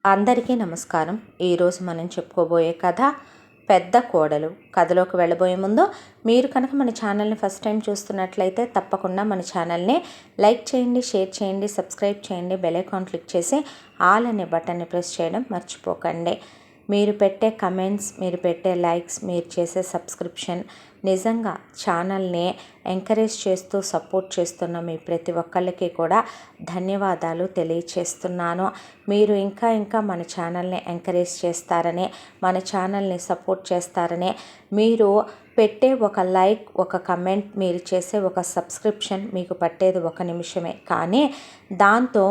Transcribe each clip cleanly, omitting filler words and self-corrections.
అందరికీ నమస్కారం. ఈరోజు మనం చెప్పుకోబోయే కథ పెద్ద కోడలు. కథలోకి వెళ్ళబోయే ముందు మీరు కనుక మన ఛానల్ని ఫస్ట్ టైం చూస్తున్నట్లయితే తప్పకుండా మన ఛానల్ని లైక్ చేయండి, షేర్ చేయండి, సబ్స్క్రైబ్ చేయండి, బెల్ ఐకాన్ క్లిక్ చేసి ఆల్ అనే బటన్ని ప్రెస్ చేయడం మర్చిపోకండి. మీరు పెట్టే కమెంట్స్, మీరు పెట్టే లైక్స్, మీరు చేసే సబ్స్క్రిప్షన్ నిజంగా ఛానల్ని ఎంకరేజ్ చేస్తూ సపోర్ట్ చేస్తున్న మీ ప్రతి ఒక్కళ్ళకి కూడా ధన్యవాదాలు తెలియచేస్తున్నాను. మీరు ఇంకా మన ఛానల్ని ఎంకరేజ్ చేస్తారని, మన ఛానల్ని సపోర్ట్ చేస్తారని, మీరు పెట్టే ఒక లైక్, ఒక కమెంట్, మీరు చేసే ఒక సబ్స్క్రిప్షన్ మీకు పట్టేది 1 నిమిషమే, కానీ దాంతో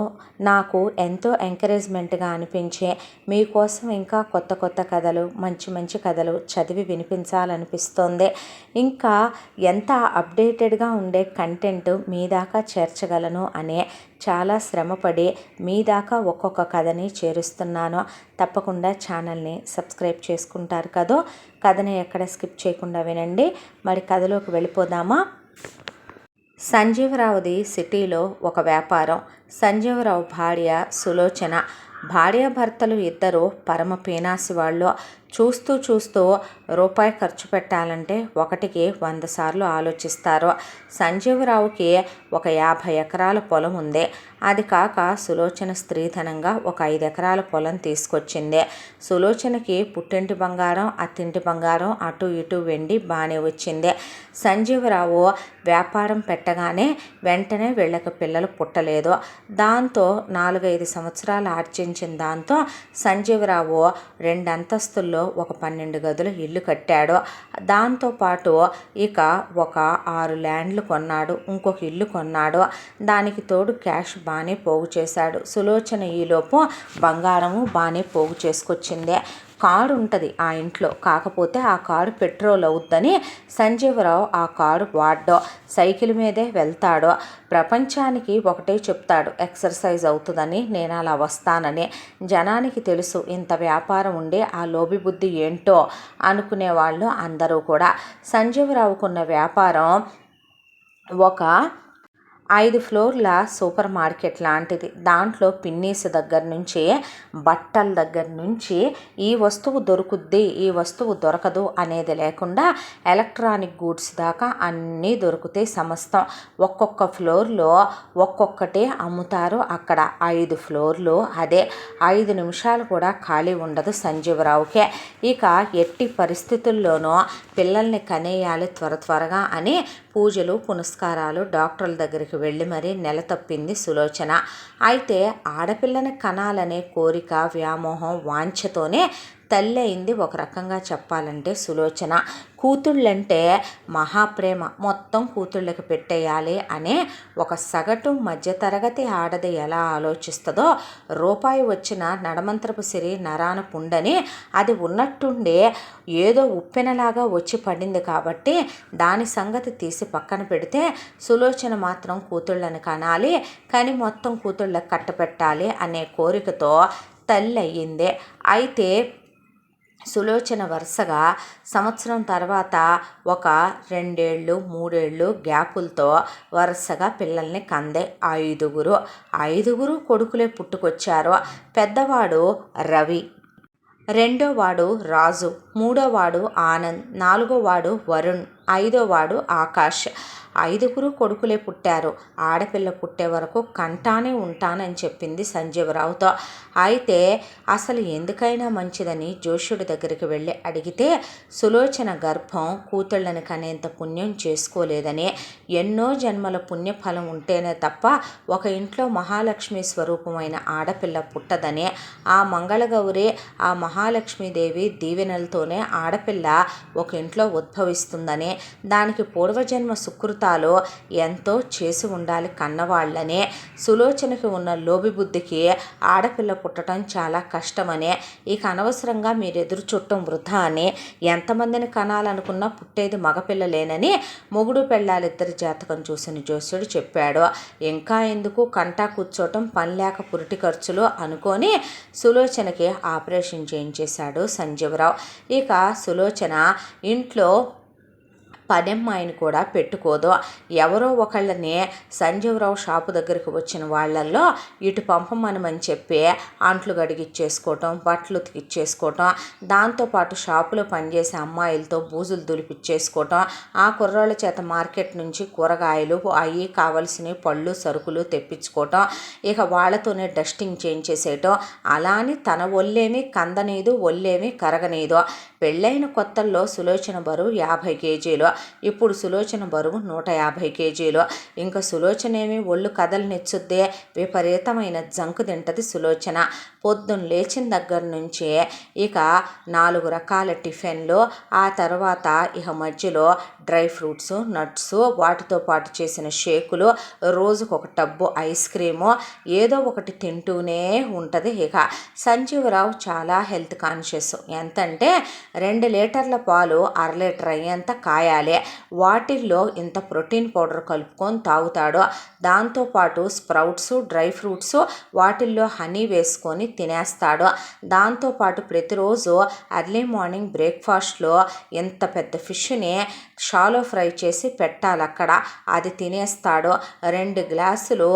నాకు ఎంతో ఎంకరేజ్మెంట్గా అనిపించే మీకోసం ఇంకా కొత్త కథలు, మంచి కథలు చదివి వినిపించాలనిపిస్తోంది. ఇంకా ఎంత అప్డేటెడ్గా ఉండే కంటెంట్ మీ దాకా చేర్చగలను అనే చాలా శ్రమపడి మీ దాకా ఒక్కొక్క కథని చేరుస్తున్నాను. తప్పకుండా ఛానల్ని సబ్స్క్రైబ్ చేసుకుంటారు కదో. కథని ఎక్కడ స్కిప్ చేయకుండా వినండి. మరి కథలోకి వెళ్ళిపోదామా? సంజీవరావుది సిటీలో ఒక వ్యాపారం. సంజీవరావు భార్య సులోచన. భార్యాభర్తలు ఇద్దరు పరమ పీనాసి వాళ్ళు. చూస్తూ రూపాయి ఖర్చు పెట్టాలంటే ఒకటికి 100 సార్లు ఆలోచిస్తారు. సంజీవరావుకి ఒక 50 ఎకరాల పొలం ఉంది. అది కాక సులోచన స్త్రీధనంగా ఒక 5 ఎకరాల పొలం తీసుకొచ్చింది. సులోచనకి పుట్టింటి బంగారం, అత్తింటి బంగారం, అటు ఇటు వెండి బాగానే వచ్చింది. సంజీవరావు వ్యాపారం పెట్టగానే వెంటనే వీళ్ళకి పిల్లలు పుట్టలేదు. దాంతో 4-5 సంవత్సరాలు ఆర్జించిన దాంతో సంజీవరావు 2 అంతస్తుల్లో ఒక 12 గదుల ఇల్లు కట్టాడు. దాంతోపాటు ఇక ఒక 6 ల్యాండ్లు కొన్నాడు, ఇంకొక ఇల్లు కొన్నాడు. దానికి తోడు క్యాష్ బాగానే పోగు చేశాడు. సులోచన ఈలోపు బంగారము బాగానే పోగు చేసుకొచ్చింది. కారు ఉంటుంది ఆ ఇంట్లో, కాకపోతే ఆ కారు పెట్రోల్ అవుద్దని సంజీవరావు ఆ కారు వాడ్డో, సైకిల్ మీదే వెళ్తాడో. ప్రపంచానికి ఒకటే చెప్తాడు, ఎక్సర్సైజ్ అవుతుందని, నేను అలా వస్తానని. జనానికి తెలుసు ఇంత వ్యాపారం ఉండే ఆ లోబి బుద్ధి ఏంటో అనుకునేవాళ్ళు అందరూ కూడా. సంజీవరావుకున్న వ్యాపారం ఒక 5 ఫ్లోర్ల సూపర్ మార్కెట్ లాంటిది. దాంట్లో పిన్నీస్ దగ్గర నుంచి, బట్టల దగ్గర నుంచి ఈ వస్తువు దొరుకుద్ది, ఈ వస్తువు దొరకదు అనేది లేకుండా ఎలక్ట్రానిక్ గూడ్స్ దాకా అన్నీ దొరుకుతాయి సమస్తం. ఒక్కొక్క ఫ్లోర్లో ఒక్కొక్కటి అమ్ముతారు. అక్కడ 5 ఫ్లోర్లు, అదే 5 నిమిషాలు కూడా ఖాళీ ఉండదు సంజీవరావుకే. ఇక ఎట్టి పరిస్థితుల్లోనూ పిల్లల్ని కనేయాలి త్వరగా అని పూజలు పునస్కారాలు, డాక్టర్ల దగ్గరికి వెళ్ళి మరీ నెల తప్పింది సులోచన. అయితే ఆడపిల్లని కనాలనే కోరిక, వ్యామోహం, వాంఛతోనే తల్లి అయింది ఒక రకంగా చెప్పాలంటే సులోచన. కూతుళ్ళంటే మహాప్రేమ, మొత్తం కూతుళ్ళకి పెట్టేయాలి అనే ఒక సగటు మధ్యతరగతి ఆడది ఎలా ఆలోచిస్తుందో, రూపాయి వచ్చిన నడమంత్రపు సిరి నరాన పుండని అది ఉన్నట్టుండే ఏదో ఉప్పెనలాగా వచ్చి పడింది. కాబట్టి దాని సంగతి తీసి పక్కన పెడితే సులోచన మాత్రం కూతుళ్ళని కనాలి, కానీ మొత్తం కూతుళ్ళకి కట్టపెట్టాలి అనే కోరికతో తల్లి అయ్యింది. అయితే సులోచన వరుసగా సంవత్సరం తర్వాత ఒక 2 ఏళ్ళు 3 ఏళ్ళు గ్యాపులతో వరుసగా పిల్లల్ని కందే. 5గురు కొడుకులే పుట్టుకొచ్చారు. పెద్దవాడు రవి, రెండోవాడు రాజు, మూడోవాడు ఆనంద్, 4గోవాడు వరుణ్, 5గోవాడు ఆకాష్. 5గురు కొడుకులే పుట్టారు. ఆడపిల్ల పుట్టే వరకు కంటానే ఉంటానని చెప్పింది సంజీవరావుతో. అయితే అసలు ఎందుకైనా మంచిదని జోష్యుడి దగ్గరికి వెళ్ళి అడిగితే సులోచన గర్భం కూతుళ్ళని కనేంత పుణ్యం చేసుకోలేదని, ఎన్నో జన్మల పుణ్యఫలం ఉంటేనే తప్ప ఒక ఇంట్లో మహాలక్ష్మి స్వరూపమైన ఆడపిల్ల పుట్టదని, ఆ మంగళగౌరి, ఆ మహాలక్ష్మీదేవి దీవెనలతోనే ఆడపిల్ల ఒక ఇంట్లో ఉద్భవిస్తుందని, దానికి పూర్వజన్మ సుకృతాలు ఎంతో చేసి ఉండాలి కన్నవాళ్ళనే, సులోచనకి ఉన్న లోబి బుద్ధికి ఆడపిల్ల పుట్టడం చాలా కష్టమని, ఇక అనవసరంగా మీరు ఎదురు చుట్టం వృధా అని, ఎంతమందిని కనాలనుకున్నా పుట్టేది మగపిల్లలేనని మొగుడు పెళ్ళాలిద్దరి జాతకం చూసిన జోస్యుడు చెప్పాడు. ఇంకా ఎందుకు కంటా కూర్చోటం, పని లేక పురిటి ఖర్చులు అనుకొని సులోచనకి ఆపరేషన్ చేయించేశాడు సంజీవరావు. ఇక సులోచన ఇంట్లో పనమ్మాయిని కూడా పెట్టుకోదు. ఎవరో ఒకళ్ళని సంజీవరావు షాపు దగ్గరికి వచ్చిన వాళ్ళల్లో ఇటు పంపమనమని చెప్పి అంట్లు గడిగిచ్చేసుకోవటం, బట్టలు ఉతికిచ్చేసుకోవటం, దాంతోపాటు షాపులో పనిచేసే అమ్మాయిలతో బూజులు దులిపిచ్చేసుకోవటం, ఆ కుర్రాళ్ళ చేత మార్కెట్ నుంచి కూరగాయలు అవి కావలసినవి పళ్ళు సరుకులు తెప్పించుకోవటం, ఇక వాళ్ళతోనే డస్టింగ్ చేయించేసేయటం. అలా అని తన ఒళ్ళేమీ కందనీదు, ఒళ్ళేమీ కరగనీదు. పెళ్ళైన కొత్తల్లో సులోచన బరువు 50 కేజీలు, ఇప్పుడు సులోచన బరువు 150 కేజీలు. ఇంకా సులోచన ఏమి ఒళ్ళు కదలనిచ్చుద్దే, విపరీతమైన జంకు తింటది సులోచన. పొద్దున్న లేచిన దగ్గర నుంచి ఇక 4 రకాల టిఫిన్లు, ఆ తర్వాత ఇక మధ్యలో డ్రై ఫ్రూట్స్, నట్స్, వాటితో పాటు చేసిన షేకులు, రోజుకొక టబ్బు ఐస్ క్రీము, ఏదో ఒకటి తింటూనే ఉంటుంది. ఇక సంజీవరావు చాలా హెల్త్ కాన్షియస్. ఎంతంటే 2 లీటర్ల పాలు 1/2 లీటర్ అయ్యేంత కాయాలి, వాటిల్లో ఇంత ప్రోటీన్ పౌడర్ కలుపుకొని తాగుతాడు. దాంతోపాటు స్ప్రౌట్స్, డ్రై ఫ్రూట్స్, వాటిల్లో హనీ వేసుకొని తినేస్తాడు. దాంతోపాటు ప్రతిరోజు ఎర్లీ మార్నింగ్ బ్రేక్ఫాస్ట్లో ఇంత పెద్ద ఫిష్ని షాలో ఫ్రై చేసి పెట్టాలి అక్కడ, అది తినేస్తాడు. 2 గ్లాసులు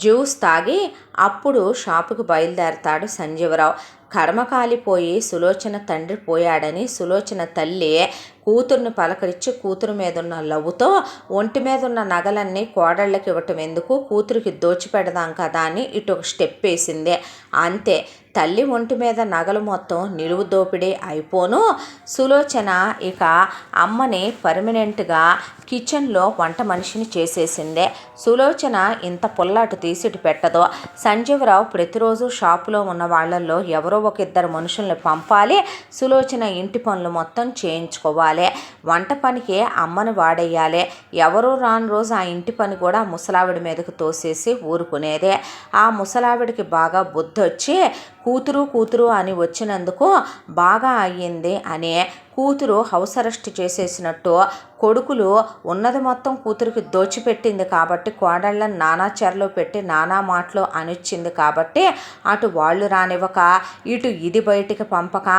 జ్యూస్ తాగి అప్పుడు షాపుకు బయలుదేరతాడు సంజీవరావు. కర్మ కాలిపోయి సులోచన తండ్రి పోయాడని సులోచన తల్లి కూతుర్ని పలకరించి కూతురు మీద ఉన్న లవ్వుతో ఒంటి మీద ఉన్న నగలన్నీ కోడళ్ళకి ఇవ్వటం ఎందుకు, కూతురికి దోచిపెడదాం కదా అని ఇటు ఒక స్టెప్ వేసింది. అంతే, తల్లి ఒంటి మీద నగలు మొత్తం నిలువు దోపిడీ అయిపోను సులోచన ఇక అమ్మని పర్మనెంట్గా కిచెన్లో వంట మనిషిని చేసేసిందే. సులోచన ఇంత పుల్లాటు తీసిటి పెట్టదో. సంజీవరావు ప్రతిరోజు షాపులో ఉన్న వాళ్ళల్లో ఎవరో ఒక 2 మనుషుల్ని పంపాలి, సులోచన ఇంటి పనులు మొత్తం చేయించుకోవాలి. వంట పనికి అమ్మని వాడేయాలి. ఎవరో రాని రోజు ఆ ఇంటి పని కూడా ముసలావిడి మీదకు తోసేసి ఊరుకునేదే. ఆ ముసలావిడికి బాగా బుద్ధి వచ్చి కూతురు అని వచ్చినందుకు బాగా అయ్యింది అని కూతురు హౌస్ అరెస్ట్ చేసేసినట్టు కొడుకులు ఉన్నది మొత్తం కూతురికి దోచిపెట్టింది కాబట్టి కోడళ్ళని నానా చెరలో పెట్టి నానా మాటలు అనిచ్చింది కాబట్టి అటు వాళ్ళు రానివ్వక ఇటు ఇది బయటికి పంపక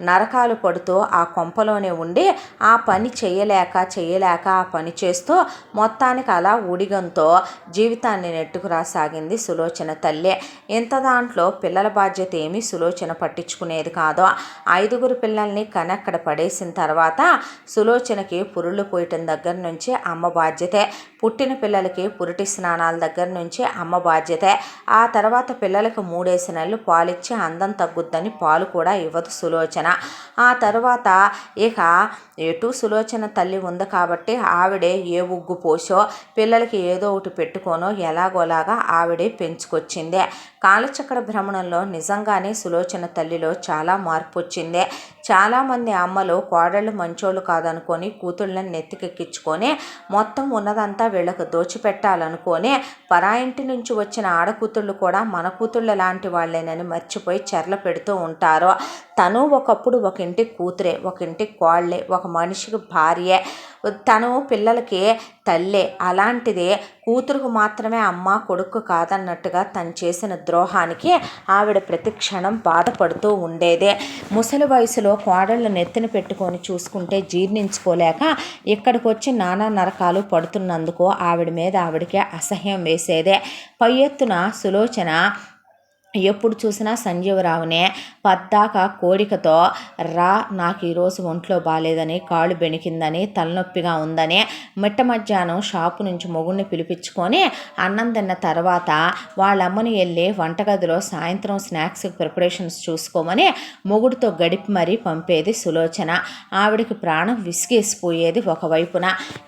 నరకాలు పడుతూ ఆ కొంపలోనే ఉండి ఆ పని చేయలేక ఆ పని చేస్తూ మొత్తానికి అలా ఊడిగంతో జీవితాన్ని నెట్టుకురాసాగింది సులోచన తల్లి. ఇంత దాంట్లో పిల్లల బాధ్యత ఏమీ సులోచన పట్టించుకునేది కాదు. 5 పిల్లల్ని కనెక్కడ పడేసిన తర్వాత సులోచనకి పురుళ్ళు పోయటం దగ్గర నుంచి అమ్మ బాధ్యతే, పుట్టిన పిల్లలకి పురిటి స్నానాల దగ్గర నుంచి అమ్మ బాధ్యతే. ఆ తర్వాత పిల్లలకు 3 నెలలు పాలిచ్చి అందం తగ్గుద్దని పాలు కూడా ఇవ్వదు సులోచన. ఆ తర్వాత ఇక ఎటు సులోచన తల్లి ఉంది కాబట్టి ఆవిడే ఏ ఉగ్గు పోసో పిల్లలకి ఏదో ఒకటి పెట్టుకోనో ఎలాగోలాగా ఆవిడే పెంచుకొచ్చిందే. కాలచక్ర భ్రమణంలో నిజంగానే సులోచన తల్లిలో చాలా మార్పు వచ్చింది. చాలామంది అమ్మలు కోడళ్ళు మంచోళ్ళు కాదనుకొని కూతుళ్ళని నెత్తికెక్కించుకొని మొత్తం ఉన్నదంతా వీళ్ళకు దోచిపెట్టాలనుకొని పరాయింటి నుంచి వచ్చిన ఆడకూతుళ్ళు కూడా మన కూతుళ్ళ లాంటి వాళ్ళేనని మర్చిపోయి చెర్ల పెడుతూ ఉంటారు. తను ఒకప్పుడు ఒక ఇంటికి కూతురే, ఒక ఇంటికి కోళ్ళే, ఒక మనిషికి భార్యే, తను పిల్లలకి తల్లే. అలాంటిది కూతురుకు మాత్రమే అమ్మ కొడుకు కాదన్నట్టుగా తను చేసిన ద్రోహానికి ఆవిడ ప్రతి క్షణం బాధపడుతూ ఉండేదే. ముసలి వయసులో కోడళ్ళు నెత్తిన పెట్టుకొని చూసుకుంటే జీర్ణించుకోలేక ఇక్కడికి వచ్చి నానా నరకాలు పడుతున్నందుకు ఆవిడ మీద ఆవిడకే అసహ్యం వేసేదే. పై ఎత్తున సులోచన ఎప్పుడు చూసినా సంజీవరావునే పద్దాక కోరికతో నాకు ఈరోజు ఒంట్లో బాగాలేదని, కాళ్ళు బెణికిందని, తలనొప్పిగా ఉందని మిట్ట మధ్యాహ్నం షాపు నుంచి మొగుడిని పిలిపించుకొని అన్నం తిన్న తర్వాత వాళ్ళమ్మని వెళ్ళి వంటగదిలో సాయంత్రం స్నాక్స్ ప్రిపరేషన్స్ చూసుకోమని మొగుడితో గడిపి మరీ పంపేది సులోచన. ఆవిడికి ప్రాణం విసిగేసిపోయేది ఒకవైపున.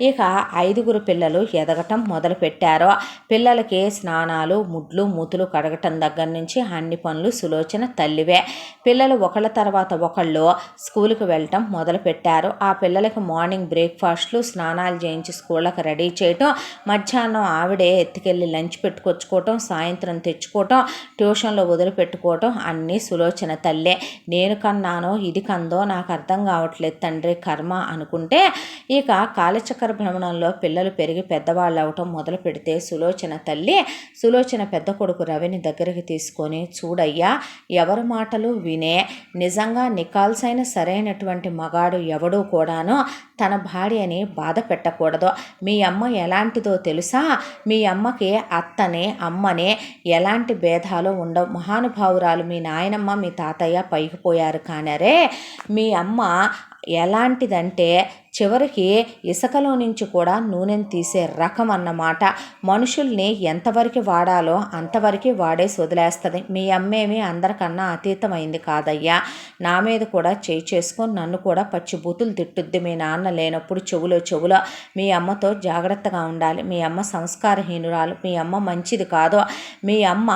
ఇక 5 పిల్లలు ఎదగటం మొదలుపెట్టారు. పిల్లలకి స్నానాలు, ముడ్లు, మూతులు కడగటం దగ్గర నుంచి అన్ని పనులు సులోచన తల్లివే. పిల్లలు ఒకళ్ళ తర్వాత ఒకళ్ళు స్కూల్కి వెళ్ళటం మొదలుపెట్టారు. ఆ పిల్లలకి మార్నింగ్ బ్రేక్ఫాస్ట్లు, స్నానాలు చేయించి స్కూళ్ళకి రెడీ చేయటం, మధ్యాహ్నం ఆవిడే ఎత్తుకెళ్ళి లంచ్ పెట్టుకొచ్చుకోవటం, సాయంత్రం తెచ్చుకోవటం, ట్యూషన్లో వదిలిపెట్టుకోవటం అన్నీ సులోచన తల్లే. నేను కన్నానో ఇది కందో నాకు అర్థం కావట్లేదు తండ్రి, కర్మ అనుకుంటే ఇక కాలచక్ర భ్రమణంలో పిల్లలు పెరిగి పెద్దవాళ్ళు అవటం మొదలు పెడితే సులోచన తల్లి సులోచన పెద్ద కొడుకు రవిని దగ్గరికి తీసుకొని చేసుకొని చూడయ్యా, ఎవరి మాటలు వినే నిజంగా నికాల్సైన సరైనటువంటి మగాడు ఎవడూ కూడాను తన భార్యని బాధ పెట్టకూడదు. మీ అమ్మ ఎలాంటిదో తెలుసా? మీ అమ్మకి అత్తని అమ్మని ఎలాంటి భేదాలు ఉండవు. మహానుభావురాలు మీ నాయనమ్మ మీ తాతయ్య పైకి పోయారు కానరే, మీ అమ్మ ఎలాంటిదంటే చివరికి ఇసుకలో నుంచి కూడా నూనెను తీసే రకం అన్నమాట. మనుషుల్ని ఎంతవరకు వాడాలో అంతవరకు వాడేసి వదిలేస్తుంది. మీ అమ్మేమి అందరికన్నా అతీతమైంది కాదయ్యా. నా మీద కూడా చేయి చేసుకొని నన్ను కూడా పచ్చి బూతులు తిట్టుద్ది. మీ నాన్న లేనప్పుడు చెవులో మీ అమ్మతో జాగ్రత్తగా ఉండాలి. మీ అమ్మ సంస్కారహీనురాలు. మీ అమ్మ మంచిది కాదు. మీ అమ్మ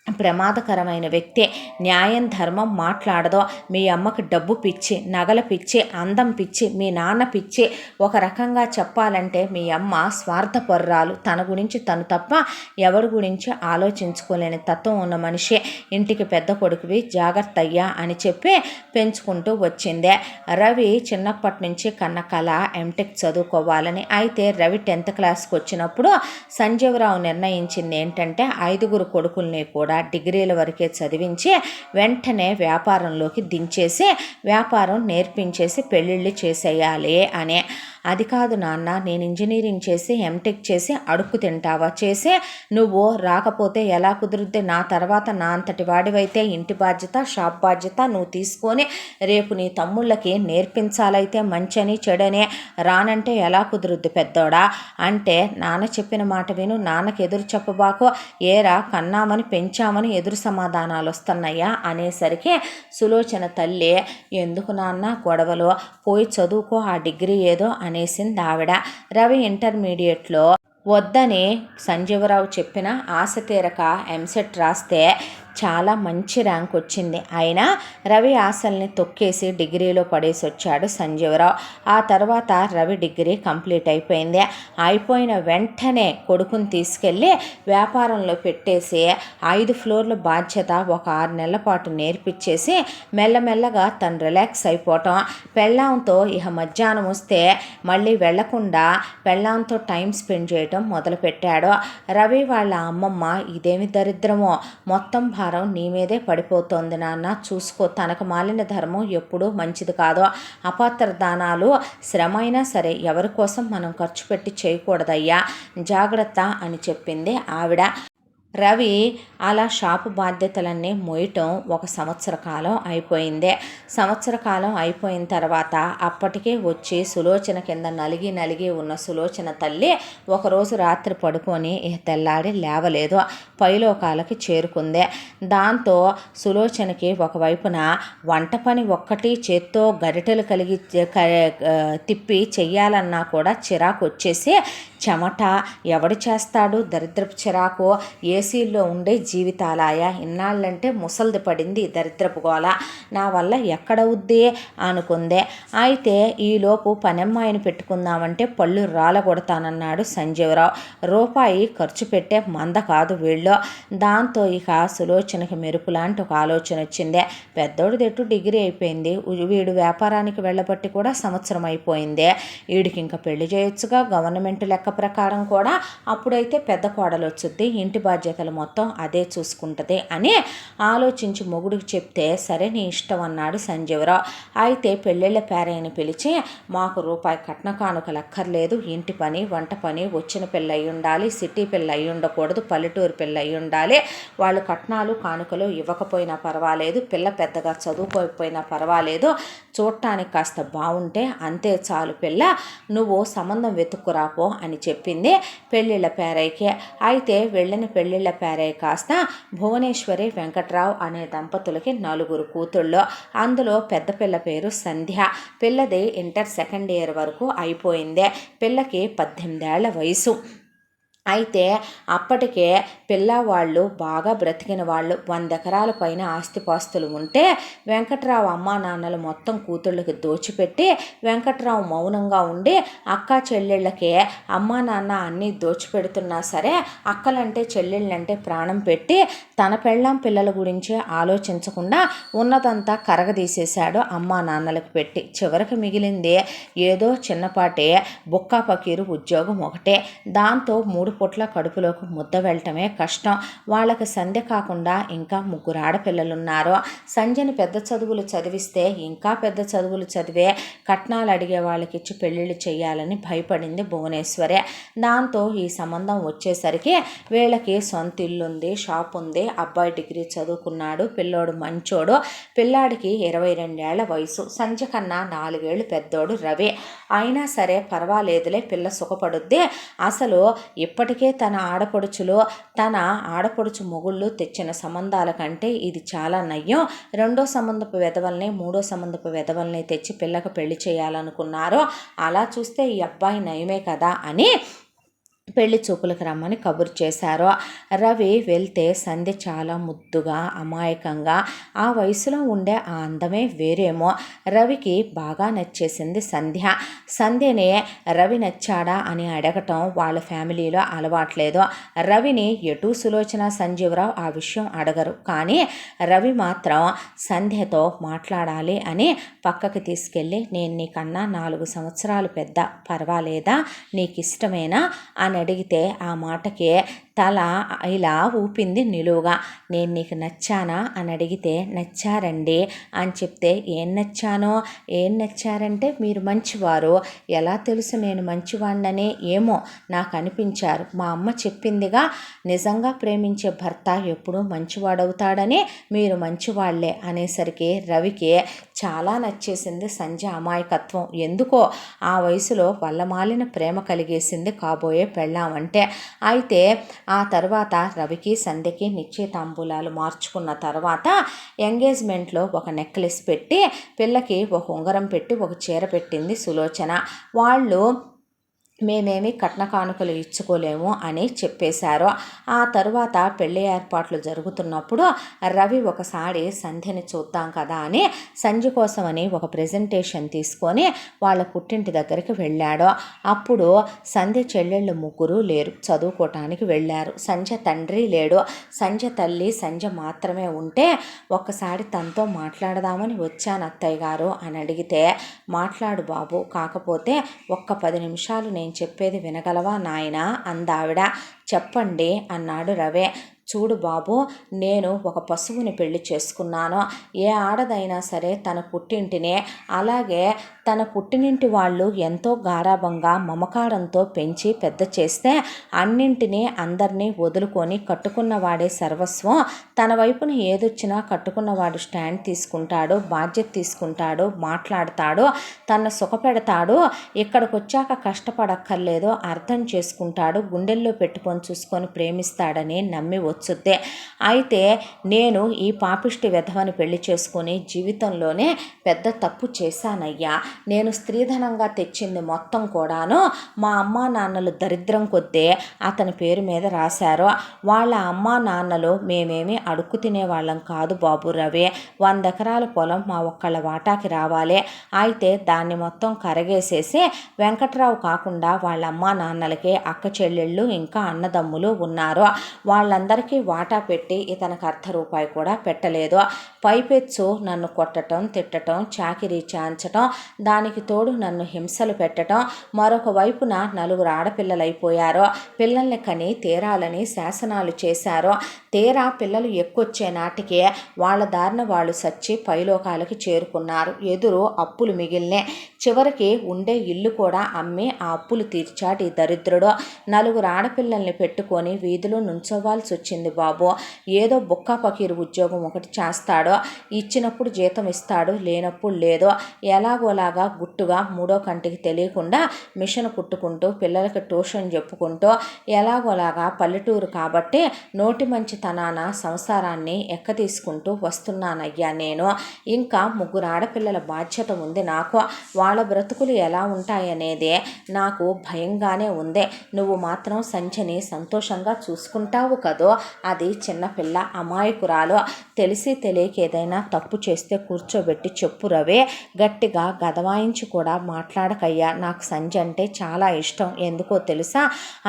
ప్రమాదకరమైన వ్యక్తి. న్యాయం ధర్మం మాట్లాడదో. మీ అమ్మకి డబ్బు పిచ్చి, నగల పిచ్చి, అందం పిచ్చి, మీ నాన్న పిచ్చి. ఒక రకంగా చెప్పాలంటే మీ అమ్మ స్వార్థపరురాలు. తన గురించి తను తప్ప ఎవరి గురించి ఆలోచించుకోలేని తత్వం ఉన్న మనిషి. ఇంటికి పెద్ద కొడుకువి, జాగ్రత్త అయ్యా అని చెప్పి పెంచుకుంటూ వచ్చిందే. రవి చిన్నప్పటి నుంచి కన్న కళ ఎంటెక్ చదువుకోవాలని. అయితే రవి 10th క్లాస్కి వచ్చినప్పుడు సంజీవరావు నిర్ణయించింది ఏంటంటే 5 కొడుకుల్ని కూడా డిగ్రీల వరకే చదివించి వెంటనే వ్యాపారంలోకి దించేసి వ్యాపారం నేర్పించేసి పెళ్ళిళ్ళు చేసేయాలి అనే. అది కాదు నాన్న, నేను ఇంజనీరింగ్ చేసి ఎంటెక్ చేసి అడుక్కు తింటావా? చేసి నువ్వు రాకపోతే ఎలా కుదురుద్ది? నా తర్వాత నా అంతటి వాడివైతే ఇంటి బాధ్యత షాప్ బాధ్యత నువ్వు తీసుకొని రేపు నీ తమ్ముళ్ళకి నేర్పించాలైతే మంచని చెడని. రానంటే ఎలా కుదురుద్ది పెద్దోడా అంటే, నాన్న చెప్పిన మాట విను, నాన్నకి ఎదురు చెప్పబాకు, ఏరా కన్నామని పెంచామని ఎదురు సమాధానాలు వస్తున్నాయా అనేసరికి సులోచన తల్లి, ఎందుకు నాన్న గొడవలో, పోయి చదువుకో, ఆ డిగ్రీ ఏదో అనేసింది ఆవిడ. రవి ఇంటర్మీడియట్లో వద్దని సంజీవరావు చెప్పిన ఆశ తీరక ఎంసెట్ రాస్తే చాలా మంచి ర్యాంక్ వచ్చింది. అయినా రవి ఆశల్ని తొక్కేసి డిగ్రీలో పడేసి వచ్చాడు సంజీవరావు. ఆ తర్వాత రవి డిగ్రీ కంప్లీట్ అయిపోయింది. అయిపోయిన వెంటనే కొడుకుని తీసుకెళ్ళి వ్యాపారంలో పెట్టేసి 5 ఫ్లోర్ల బాధ్యత ఒక 6 నెలల పాటు నేర్పించేసి మెల్లమెల్లగా తను రిలాక్స్ అయిపోవటం. పెళ్ళాంతో ఇక మధ్యాహ్నం వస్తే మళ్ళీ వెళ్లకుండా పెళ్ళాంతో టైం స్పెండ్ చేయటం మొదలుపెట్టాడు. రవి వాళ్ళ అమ్మమ్మ, ఇదేమి దరిద్రమో, మొత్తం భారం నీ మీదే పడిపోతోంది నాన్న, చూసుకో, తనకు మాలిన ధర్మం ఎప్పుడూ మంచిది కాదు. అపాత్ర దానాలు శ్రమ అయినా సరే ఎవరి కోసం మనం ఖర్చు పెట్టి చేయకూడదయ్యా, జాగ్రత్త అని చెప్పింది ఆవిడ. రవి అలా షాపు బాధ్యతలన్నీ మోయటం 1 సంవత్సర కాలం అయిపోయింది. సంవత్సర కాలం అయిపోయిన తర్వాత అప్పటికే వచ్చి సులోచన కింద నలిగి ఉన్న సులోచన తల్లి ఒకరోజు రాత్రి పడుకొని తెల్లాడి లేవలేదు, పైలోకాలకి చేరుకుంది. దాంతో సులోచనకి ఒకవైపున వంట పని ఒక్కటి చేత్తో గరిటెలు తిప్పి చెయ్యాలన్నా కూడా చిరాకు వచ్చేసి, చెమట ఎవడు చేస్తాడు, దరిద్రపు చిరాకు, ఏసీల్లో ఉండే జీవితాలాయా, ఇన్నాళ్ళంటే ముసలిది పడింది దరిద్రపు గోల, నా వల్ల ఎక్కడవుద్ది అనుకుందే. అయితే ఈలోపు పనమ్మాయిని పెట్టుకుందామంటే పళ్ళు రాలగొడతానన్నాడు సంజీవరావు. రూపాయి ఖర్చు పెట్టే మంద కాదు వీళ్ళు. దాంతో ఇక సులోచనకి మెరుపు లాంటి ఒక ఆలోచన వచ్చింది. పెద్దోడు దెట్టు డిగ్రీ అయిపోయింది, వీడు వ్యాపారానికి వెళ్ళబట్టి కూడా సంవత్సరం అయిపోయింది, వీడికి ఇంకా పెళ్లి చేయొచ్చుగా, గవర్నమెంట్ లెక్క ప్రకారం కూడా అప్పుడైతే పెద్ద కోడలు వచ్చుద్ది, ఇంటి బాధ్యతలు మొత్తం అదే చూసుకుంటుంది అని ఆలోచించి మొగుడికి చెప్తే, సరే నీ ఇష్టం అన్నాడు సంజీవరావు. అయితే పెళ్ళిళ్ళ పేరయ్యని పిలిచి, మాకు రూపాయి కట్న కానుకలు అక్కర్లేదు, ఇంటి పని వంట పని, వచ్చిన పిల్ల అయి ఉండాలి, సిటీ పిల్ల అయి ఉండకూడదు, పల్లెటూరు పిల్ల అయి ఉండాలి, వాళ్ళు కట్నాలు కానుకలు ఇవ్వకపోయినా పర్వాలేదు, పిల్ల పెద్దగా చదువుకోకపోయినా పర్వాలేదు, చూడటానికి కాస్త బాగుంటే అంతే చాలు పిల్ల, నువ్వు సంబంధం వెతుక్కురాపో అని చెప్పింది పెళ్ళిళ్ళ పేరయ్యకి. అయితే వెళ్ళిన పెళ్ళిళ్ళ పేరయ్య కాస్త భువనేశ్వరి వెంకట్రావు అనే దంపతులకి 4 కూతుళ్ళు. అందులో పెద్ద పిల్ల పేరు సంధ్య. పిల్లది ఇంటర్ 2nd ఇయర్ వరకు అయిపోయింది. పిల్లకి 18 ఏళ్ల వయసు. అయితే అప్పటికే పిల్లవాళ్ళు బాగా బ్రతికిన వాళ్ళు, 100 ఎకరాల పైన ఆస్తిపాస్తులు ఉంటే వెంకట్రావు అమ్మా నాన్నలు మొత్తం కూతుళ్ళకి దోచిపెట్టి వెంకట్రావు మౌనంగా ఉండి అక్క చెల్లెళ్ళకే అమ్మా నాన్న అన్నీ దోచిపెడుతున్నా సరే అక్కలంటే చెల్లెళ్ళంటే ప్రాణం పెట్టి తన పెళ్ళాం పిల్లల గురించి ఆలోచించకుండా ఉన్నదంతా కరగదీసేశాడు అమ్మా నాన్నలకు పెట్టి. చివరికి మిగిలింది ఏదో చిన్నపాటే బుక్కా పకీరు ఉద్యోగం ఒకటే. దాంతో 3 పూట్ల కడుపులోకి ముద్ద వెళ్ళటమే కష్టం. వాళ్ళకి సంధ్య కాకుండా ఇంకా 3 ఆడపిల్లలున్నారు. సంధ్యని పెద్ద చదువులు చదివిస్తే ఇంకా పెద్ద చదువులు చదివే కట్నాలు అడిగే వాళ్ళకిచ్చి పెళ్ళిళ్ళు చేయాలని భయపడింది భువనేశ్వరే. దాంతో ఈ సంబంధం వచ్చేసరికి వీళ్ళకి సొంత ఇల్లుంది, షాప్ ఉంది, అబ్బాయి డిగ్రీ చదువుకున్నాడు, పిల్లోడు మంచోడు, పిల్లాడికి 22 ఏళ్ల వయసు, సంధ్య కన్నా 4 ఏళ్ళు పెద్దోడు రవి. అయినా సరే పర్వాలేదులే, పిల్ల సుఖపడుద్ది. అసలు ఇప్పటికే తన ఆడపడుచు మొగుళ్ళు తెచ్చిన సంబంధాల కంటే ఇది చాలా నయ్యం. 2వ సంబంధపు వెధవల్ని 3వ సంబంధపు వెధవల్ని తెచ్చి పిల్లకు పెళ్లి చేయాలనుకున్నారు. అలా చూస్తే ఈ అబ్బాయి నయమే కదా అని పెళ్లి చూపులకు రమ్మని కబురు చేశారు. రవి వెళ్తే సంధ్య చాలా ముద్దుగా అమాయకంగా, ఆ వయసులో ఉండే ఆ అందమే వేరేమో. రవికి బాగా నచ్చేసింది సంధ్య. సంధ్యనే రవి నచ్చాడా అని అడగటం వాళ్ళ ఫ్యామిలీలో అలవాట్లేదు. రవిని ఎటు సులోచన సంజీవరావు ఆ విషయం అడగరు. కానీ రవి మాత్రం సంధ్యతో మాట్లాడాలి అని పక్కకి తీసుకెళ్ళి, నేను నీకన్నా 4 సంవత్సరాలు పెద్ద, పర్వాలేదా, నీకు ఇష్టమేనా అని అడిగితే ఆ మాటకే తల ఇలా ఊపింది నిలువుగా. నేను నీకు నచ్చానా అని అడిగితే నచ్చారండి అని చెప్తే, ఏం నచ్చారంటే మీరు మంచివారు. ఎలా తెలుసు నేను మంచివాడినని? ఏమో నాకు అనిపించారు. మా అమ్మ చెప్పిందిగా, నిజంగా ప్రేమించే భర్త ఎప్పుడూ మంచివాడవుతాడని, మీరు మంచివాళ్లే అనేసరికి రవికి చాలా నచ్చేసింది సంధ్య అమాయకత్వం. ఎందుకో ఆ వయసులో వల్లమాలిన ప్రేమ కలిగేసింది కాబోయే పెళ్ళామంటే. అయితే ఆ తర్వాత రవికి సంధ్యకి నిశ్చయితాంబూలాలు మార్చుకున్న తర్వాత ఎంగేజ్మెంట్లో ఒక నెక్లెస్ పెట్టి, పిల్లకి ఒక ఉంగరం పెట్టి ఒక చీర పెట్టింది సులోచన. వాళ్ళు మేమేమి కట్న కానుకలు ఇచ్చుకోలేము అని చెప్పేశారు. ఆ తరువాత పెళ్లి ఏర్పాట్లు జరుగుతున్నప్పుడు రవి ఒకసారి సంధ్యని చూద్దాం కదా అని సంధ్య కోసమని ఒక ప్రెజెంటేషన్ తీసుకొని వాళ్ళ పుట్టింటి దగ్గరికి వెళ్ళాడు. అప్పుడు సంధ్య చెల్లెళ్ళు 3 లేరు, చదువుకోవటానికి వెళ్ళారు. సంధ్య తండ్రి లేడు. సంధ్య తల్లి సంధ్య మాత్రమే ఉంటే ఒక్కసారి తనతో మాట్లాడదామని వచ్చాను అత్తయ్య గారు అని అడిగితే, మాట్లాడు బాబు, కాకపోతే ఒక్క 10 నిమిషాలు నేను చెప్పేది వినగలవా నాయనా అందావిడ. చెప్పండి అన్నాడు రవే. చూడు బాబు, నేను ఒక పశువుని పెళ్లి చేసుకున్నాను. ఏ ఆడదైనా సరే తన పుట్టింటినే, అలాగే తన పుట్టినింటి వాళ్ళు ఎంతో గారాబంగా మమకారంతో పెంచి పెద్ద చేస్తే అన్నింటినీ అందరినీ వదులుకొని కట్టుకున్నవాడే సర్వస్వం. తన వైపున ఏదొచ్చినా కట్టుకున్నవాడు స్టాండ్ తీసుకుంటాడు, బాధ్యత తీసుకుంటాడు, మాట్లాడతాడు, తన సుఖపెడతాడు. ఇక్కడికి వచ్చాక కష్టపడక్కర్లేదో అర్థం చేసుకుంటాడు, గుండెల్లో పెట్టుకొని చూసుకొని ప్రేమిస్తాడని నమ్మి వచ్చుద్దే. అయితే నేను ఈ పాపిష్టి వెధవని పెళ్లి చేసుకుని జీవితంలోనే పెద్ద తప్పు చేశానయ్యా. నేను స్త్రీధనంగా తెచ్చింది మొత్తం కూడాను మా అమ్మా నాన్నలు దరిద్రం కొద్దీ అతని పేరు మీద రాశారు. వాళ్ళ అమ్మా నాన్నలు మేమేమి అడుక్కు తినేవాళ్ళం కాదు బాబు రవి. 100 ఎకరాల పొలం మా ఒక్కళ్ళ వాటాకి రావాలి. అయితే దాన్ని మొత్తం కరగేసేసి వెంకట్రావు కాకుండా వాళ్ళ అమ్మా నాన్నలకి అక్క చెల్లెళ్ళు ఇంకా అన్నదమ్ములు ఉన్నారు. వాళ్ళందరికీ వాటా పెట్టి ఇతనికి ₹1 కూడా పెట్టలేదు. పైపెచ్చు నన్ను కొట్టడం, తిట్టడం, చాకిరీ చాంచటం, దానికి తోడు నన్ను హింసలు పెట్టడం. మరొక వైపున 4 ఆడపిల్లలైపోయారు. పిల్లల్ని కని తీరాలని శాసనాలు చేశారు. తీరా పిల్లలు ఎక్కువొచ్చే నాటికే వాళ్ళ దారిన వాళ్ళు సచ్చి పైలోకాలకి చేరుకున్నారు. ఎదురు అప్పులు మిగిలినే. చివరికి ఉండే ఇల్లు కూడా అమ్మి ఆ అప్పులు తీర్చాడు ఈ దరిద్రుడు. 4 ఆడపిల్లల్ని పెట్టుకొని వీధిలో నుంచోవాల్సి వచ్చింది బాబు. ఏదో బుక్కా పకీరు ఉద్యోగం ఒకటి చేస్తాడు, ఇచ్చినప్పుడు జీతం ఇస్తాడు, లేనప్పుడు లేదు. ఎలాగోలాగా గుట్టుగా 3వ కంటికి తెలియకుండా మిషన్ కుట్టుకుంటూ పిల్లలకి ట్యూషన్ చెప్పుకుంటూ ఎలాగోలాగా పల్లెటూరు కాబట్టి నోటి మంచితనాన సంసారాన్ని ఎక్కతీసుకుంటూ వస్తున్నానయ్యా నేను. ఇంకా 3 ఆడపిల్లల బాధ్యత ఉంది నాకు. వాళ్ళ బ్రతుకులు ఎలా ఉంటాయనేదే నాకు భయంగానే ఉంది. నువ్వు మాత్రం సంధ్యని సంతోషంగా చూసుకుంటావు కదో. అది చిన్నపిల్ల, అమాయకురాలు. తెలిసి తెలియక ఏదైనా తప్పు చేస్తే కూర్చోబెట్టి చెప్పు రవే. గట్టిగా గదవాయించి కూడా మాట్లాడకయ్యా. నాకు సంధ్య అంటే చాలా ఇష్టం. ఎందుకో తెలుసా?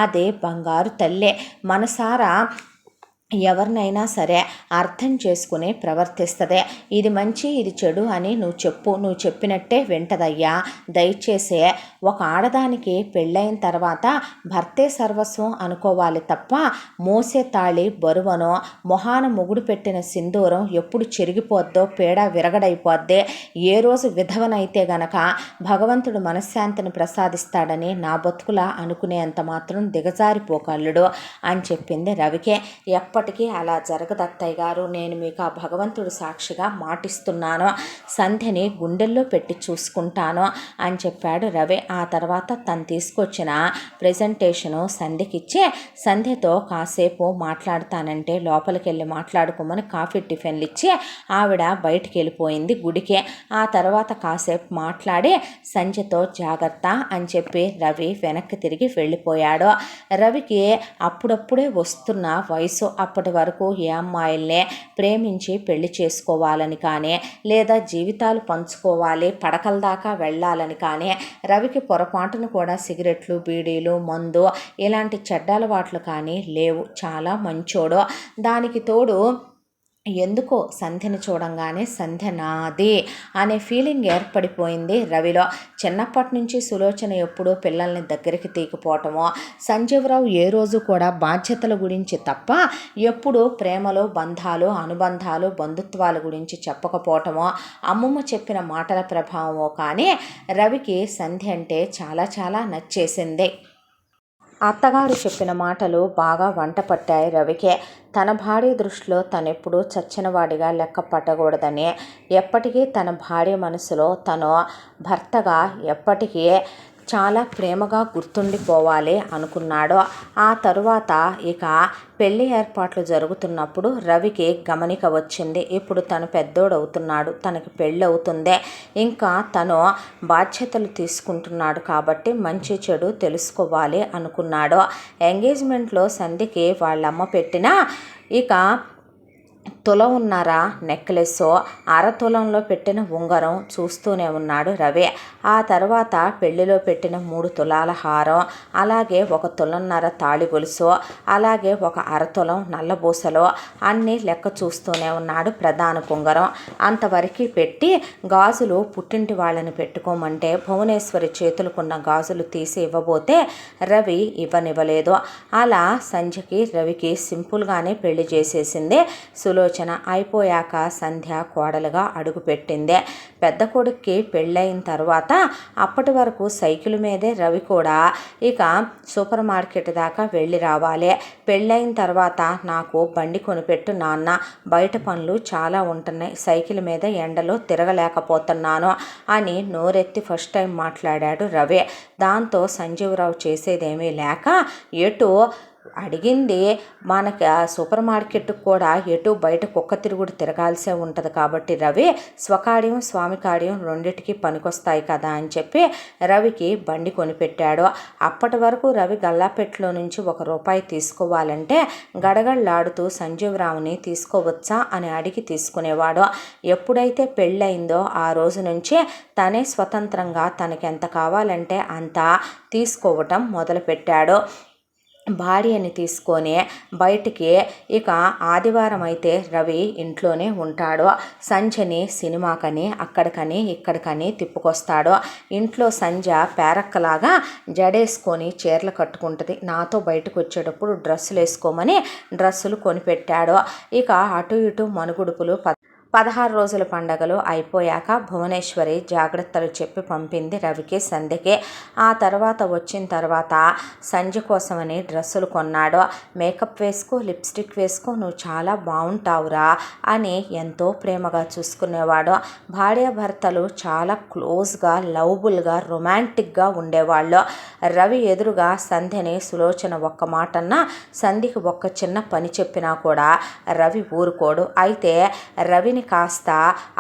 అదే బంగారు తల్లే. మనసారా ఎవరినైనా సరే అర్థం చేసుకుని ప్రవర్తిస్తుంది. ఇది మంచి ఇది చెడు అని నువ్వు చెప్పినట్టే వింటదయ్యా. దయచేసి ఒక ఆడదానికి పెళ్ళైన తర్వాత భర్తే సర్వస్వం అనుకోవాలి తప్ప మోసే తాళి బరువనో మొహాన మొగుడు పెట్టిన సింధూరం ఎప్పుడు చెరిగిపోద్దో పేడ విరగడైపోద్దే. ఏ రోజు విధవనైతే గనక భగవంతుడు మనశ్శాంతిని ప్రసాదిస్తాడని నా బతుకులా అనుకునేంత మాత్రం దిగజారిపోకల్లుడు అని చెప్పింది రవికే. ఎప్పటికీ అలా జరగదు అత్తయ్య గారు, నేను మీకు ఆ భగవంతుడు సాక్షిగా మాటిస్తున్నాను. సంధ్యని గుండెల్లో పెట్టి చూసుకుంటాను అని చెప్పాడు రవి. ఆ తర్వాత తను తీసుకొచ్చిన ప్రెజెంటేషను సంధ్యకిచ్చి సంధ్యతో కాసేపు మాట్లాడతానంటే లోపలికి వెళ్ళి మాట్లాడుకోమని కాఫీ టిఫిన్లు ఇచ్చి ఆవిడ బయటికి వెళ్ళిపోయింది గుడికే. ఆ తర్వాత కాసేపు మాట్లాడి సంధ్యతో జాగ్రత్త అని చెప్పి రవి వెనక్కి తిరిగి వెళ్ళిపోయాడు. రవికి అప్పుడప్పుడే వస్తున్న వయసు. అప్పటి వరకు ఏ అమ్మాయిల్నే ప్రేమించి పెళ్లి చేసుకోవాలని కానీ లేదా జీవితాలు పంచుకోవాలి పడకల దాకా వెళ్ళాలని కానీ రవికి పొరపాటును కూడా సిగరెట్లు బీడీలు మందు ఇలాంటి చెడ్డ అలవాట్లు కానీ లేవు. చాలా మంచోడు. దానికి తోడు ఎందుకో సంధ్యని చూడంగానే సంధ్య నాది అనే ఫీలింగ్ ఏర్పడిపోయింది రవిలో. చిన్నప్పటి నుంచి సులోచన ఎప్పుడూ పిల్లల్ని దగ్గరికి తీకపోవటమో, సంజీవరావు ఏ రోజు కూడా బాధ్యతల గురించి తప్ప ఎప్పుడూ ప్రేమలు బంధాలు అనుబంధాలు బంధుత్వాల గురించి చెప్పకపోవటమో, అమ్మమ్మ చెప్పిన మాటల ప్రభావమో కానీ రవికి సంధ్య అంటే చాలా చాలా నచ్చేసింది. అత్తగారు చెప్పిన మాటలు బాగా వంట పట్టాయి రవికే. తన భార్య దృష్టిలో తనెప్పుడూ చచ్చినవాడిగా లెక్క పట్టకూడదని, ఎప్పటికీ తన భార్య మనసులో తను భర్తగా ఎప్పటికీ చాలా ప్రేమగా గుర్తుండిపోవాలి అనుకున్నాడు. ఆ తరువాత ఇక పెళ్లి ఏర్పాట్లు జరుగుతున్నప్పుడు రవికి గమనిక వచ్చింది. ఇప్పుడు తను పెద్దోడవుతున్నాడు, తనకి పెళ్ళి అవుతుందే, ఇంకా తను బాధ్యతలు తీసుకుంటున్నాడు కాబట్టి మంచి చెడు తెలుసుకోవాలి అనుకున్నాడు. ఎంగేజ్మెంట్లో సంధ్యకి వాళ్ళమ్మ పెట్టిన ఇక తులమున్నర నెక్లెస్, అరతులంలో పెట్టిన ఉంగరం చూస్తూనే ఉన్నాడు రవి. ఆ తర్వాత పెళ్లిలో పెట్టిన 3 తులాల హారం, అలాగే 1 తులన్నర తాళి గొలుసు, అలాగే 1 అరతులం నల్లబూసలు అన్నీ లెక్క చూస్తూనే ఉన్నాడు. ప్రధాన ఉంగరం అంతవరకు పెట్టి గాజులు పుట్టింటి వాళ్ళని పెట్టుకోమంటే భువనేశ్వరి చేతులకున్న గాజులు తీసి ఇవ్వబోతే రవి ఇవ్వనివ్వలేదు. అలా సంధ్యకి రవికి సింపుల్గానే పెళ్లి చేసేసింది సులోచన. అయిపోయాక సంధ్య కోడలుగా అడుగుపెట్టింది. పెద్ద కొడుక్కి పెళ్ళయిన తర్వాత అప్పటి వరకు సైకిల్ మీదే రవి కూడా ఇక సూపర్ మార్కెట్ దాకా వెళ్ళి రావాలి. పెళ్ళయిన తర్వాత నాకు బండి కొనిపెట్టు నాన్న, బయట పనులు చాలా ఉంటున్నాయి, సైకిల్ మీద ఎండలో తిరగలేకపోతున్నాను అని నోరెత్తి ఫస్ట్ టైం మాట్లాడాడు రవి. దాంతో సంజీవరావు చేసేదేమీ లేక ఎటు అడిగింది మనకి సూపర్ మార్కెట్కి కూడా ఎటు బయట కుక్క తిరుగుడు తిరగాల్సే ఉంటుంది కాబట్టి రవి స్వకార్యం స్వామి కార్యం రెండిటికి పనికొస్తాయి కదా అని చెప్పి రవికి బండి కొనిపెట్టాడు. అప్పటి వరకు రవి గల్లాపెట్టులో నుంచి ₹1 తీసుకోవాలంటే గడగడలాడుతూ సంజీవరావుని తీసుకోవచ్చా అని అడిగి తీసుకునేవాడు. ఎప్పుడైతే పెళ్ళయిందో ఆ రోజు నుంచే తనే స్వతంత్రంగా తనకెంత కావాలంటే అంత తీసుకోవటం మొదలుపెట్టాడు. భార్యని తీసుకొని బయటికి ఇక ఆదివారం అయితే రవి ఇంట్లోనే ఉంటాడు. సంధ్యని సినిమాకని అక్కడికని ఇక్కడికని తిప్పుకొస్తాడు. ఇంట్లో సంధ్య పేరక్కలాగా జడేసుకొని చీరలు కట్టుకుంటుంది. నాతో బయటకు వచ్చేటప్పుడు డ్రెస్సులు వేసుకోమని డ్రెస్సులు కొనిపెట్టాడు. ఇక అటు ఇటు మనుగుడుపులు 16 రోజుల పండగలు అయిపోయాక భువనేశ్వరి జాగ్రత్తలు చెప్పి పంపింది రవికి సంధ్యకి. ఆ తర్వాత వచ్చిన తర్వాత సంధ్య కోసమని డ్రెస్సులు కొన్నాడు. మేకప్ వేసుకో, లిప్స్టిక్ వేసుకో, నువ్వు చాలా బాగుంటావురా అని ఎంతో ప్రేమగా చూసుకునేవాడు. భార్యాభర్తలు చాలా క్లోజ్గా లవబుల్గా రొమాంటిక్గా ఉండేవాళ్ళు. రవి ఎదురుగా సంధ్యని సులోచన ఒక్క మాటన్నా సంధ్యకి ఒక్క చిన్న పని చెప్పినా కూడా రవి ఊరుకోడు. అయితే రవిని కాస్త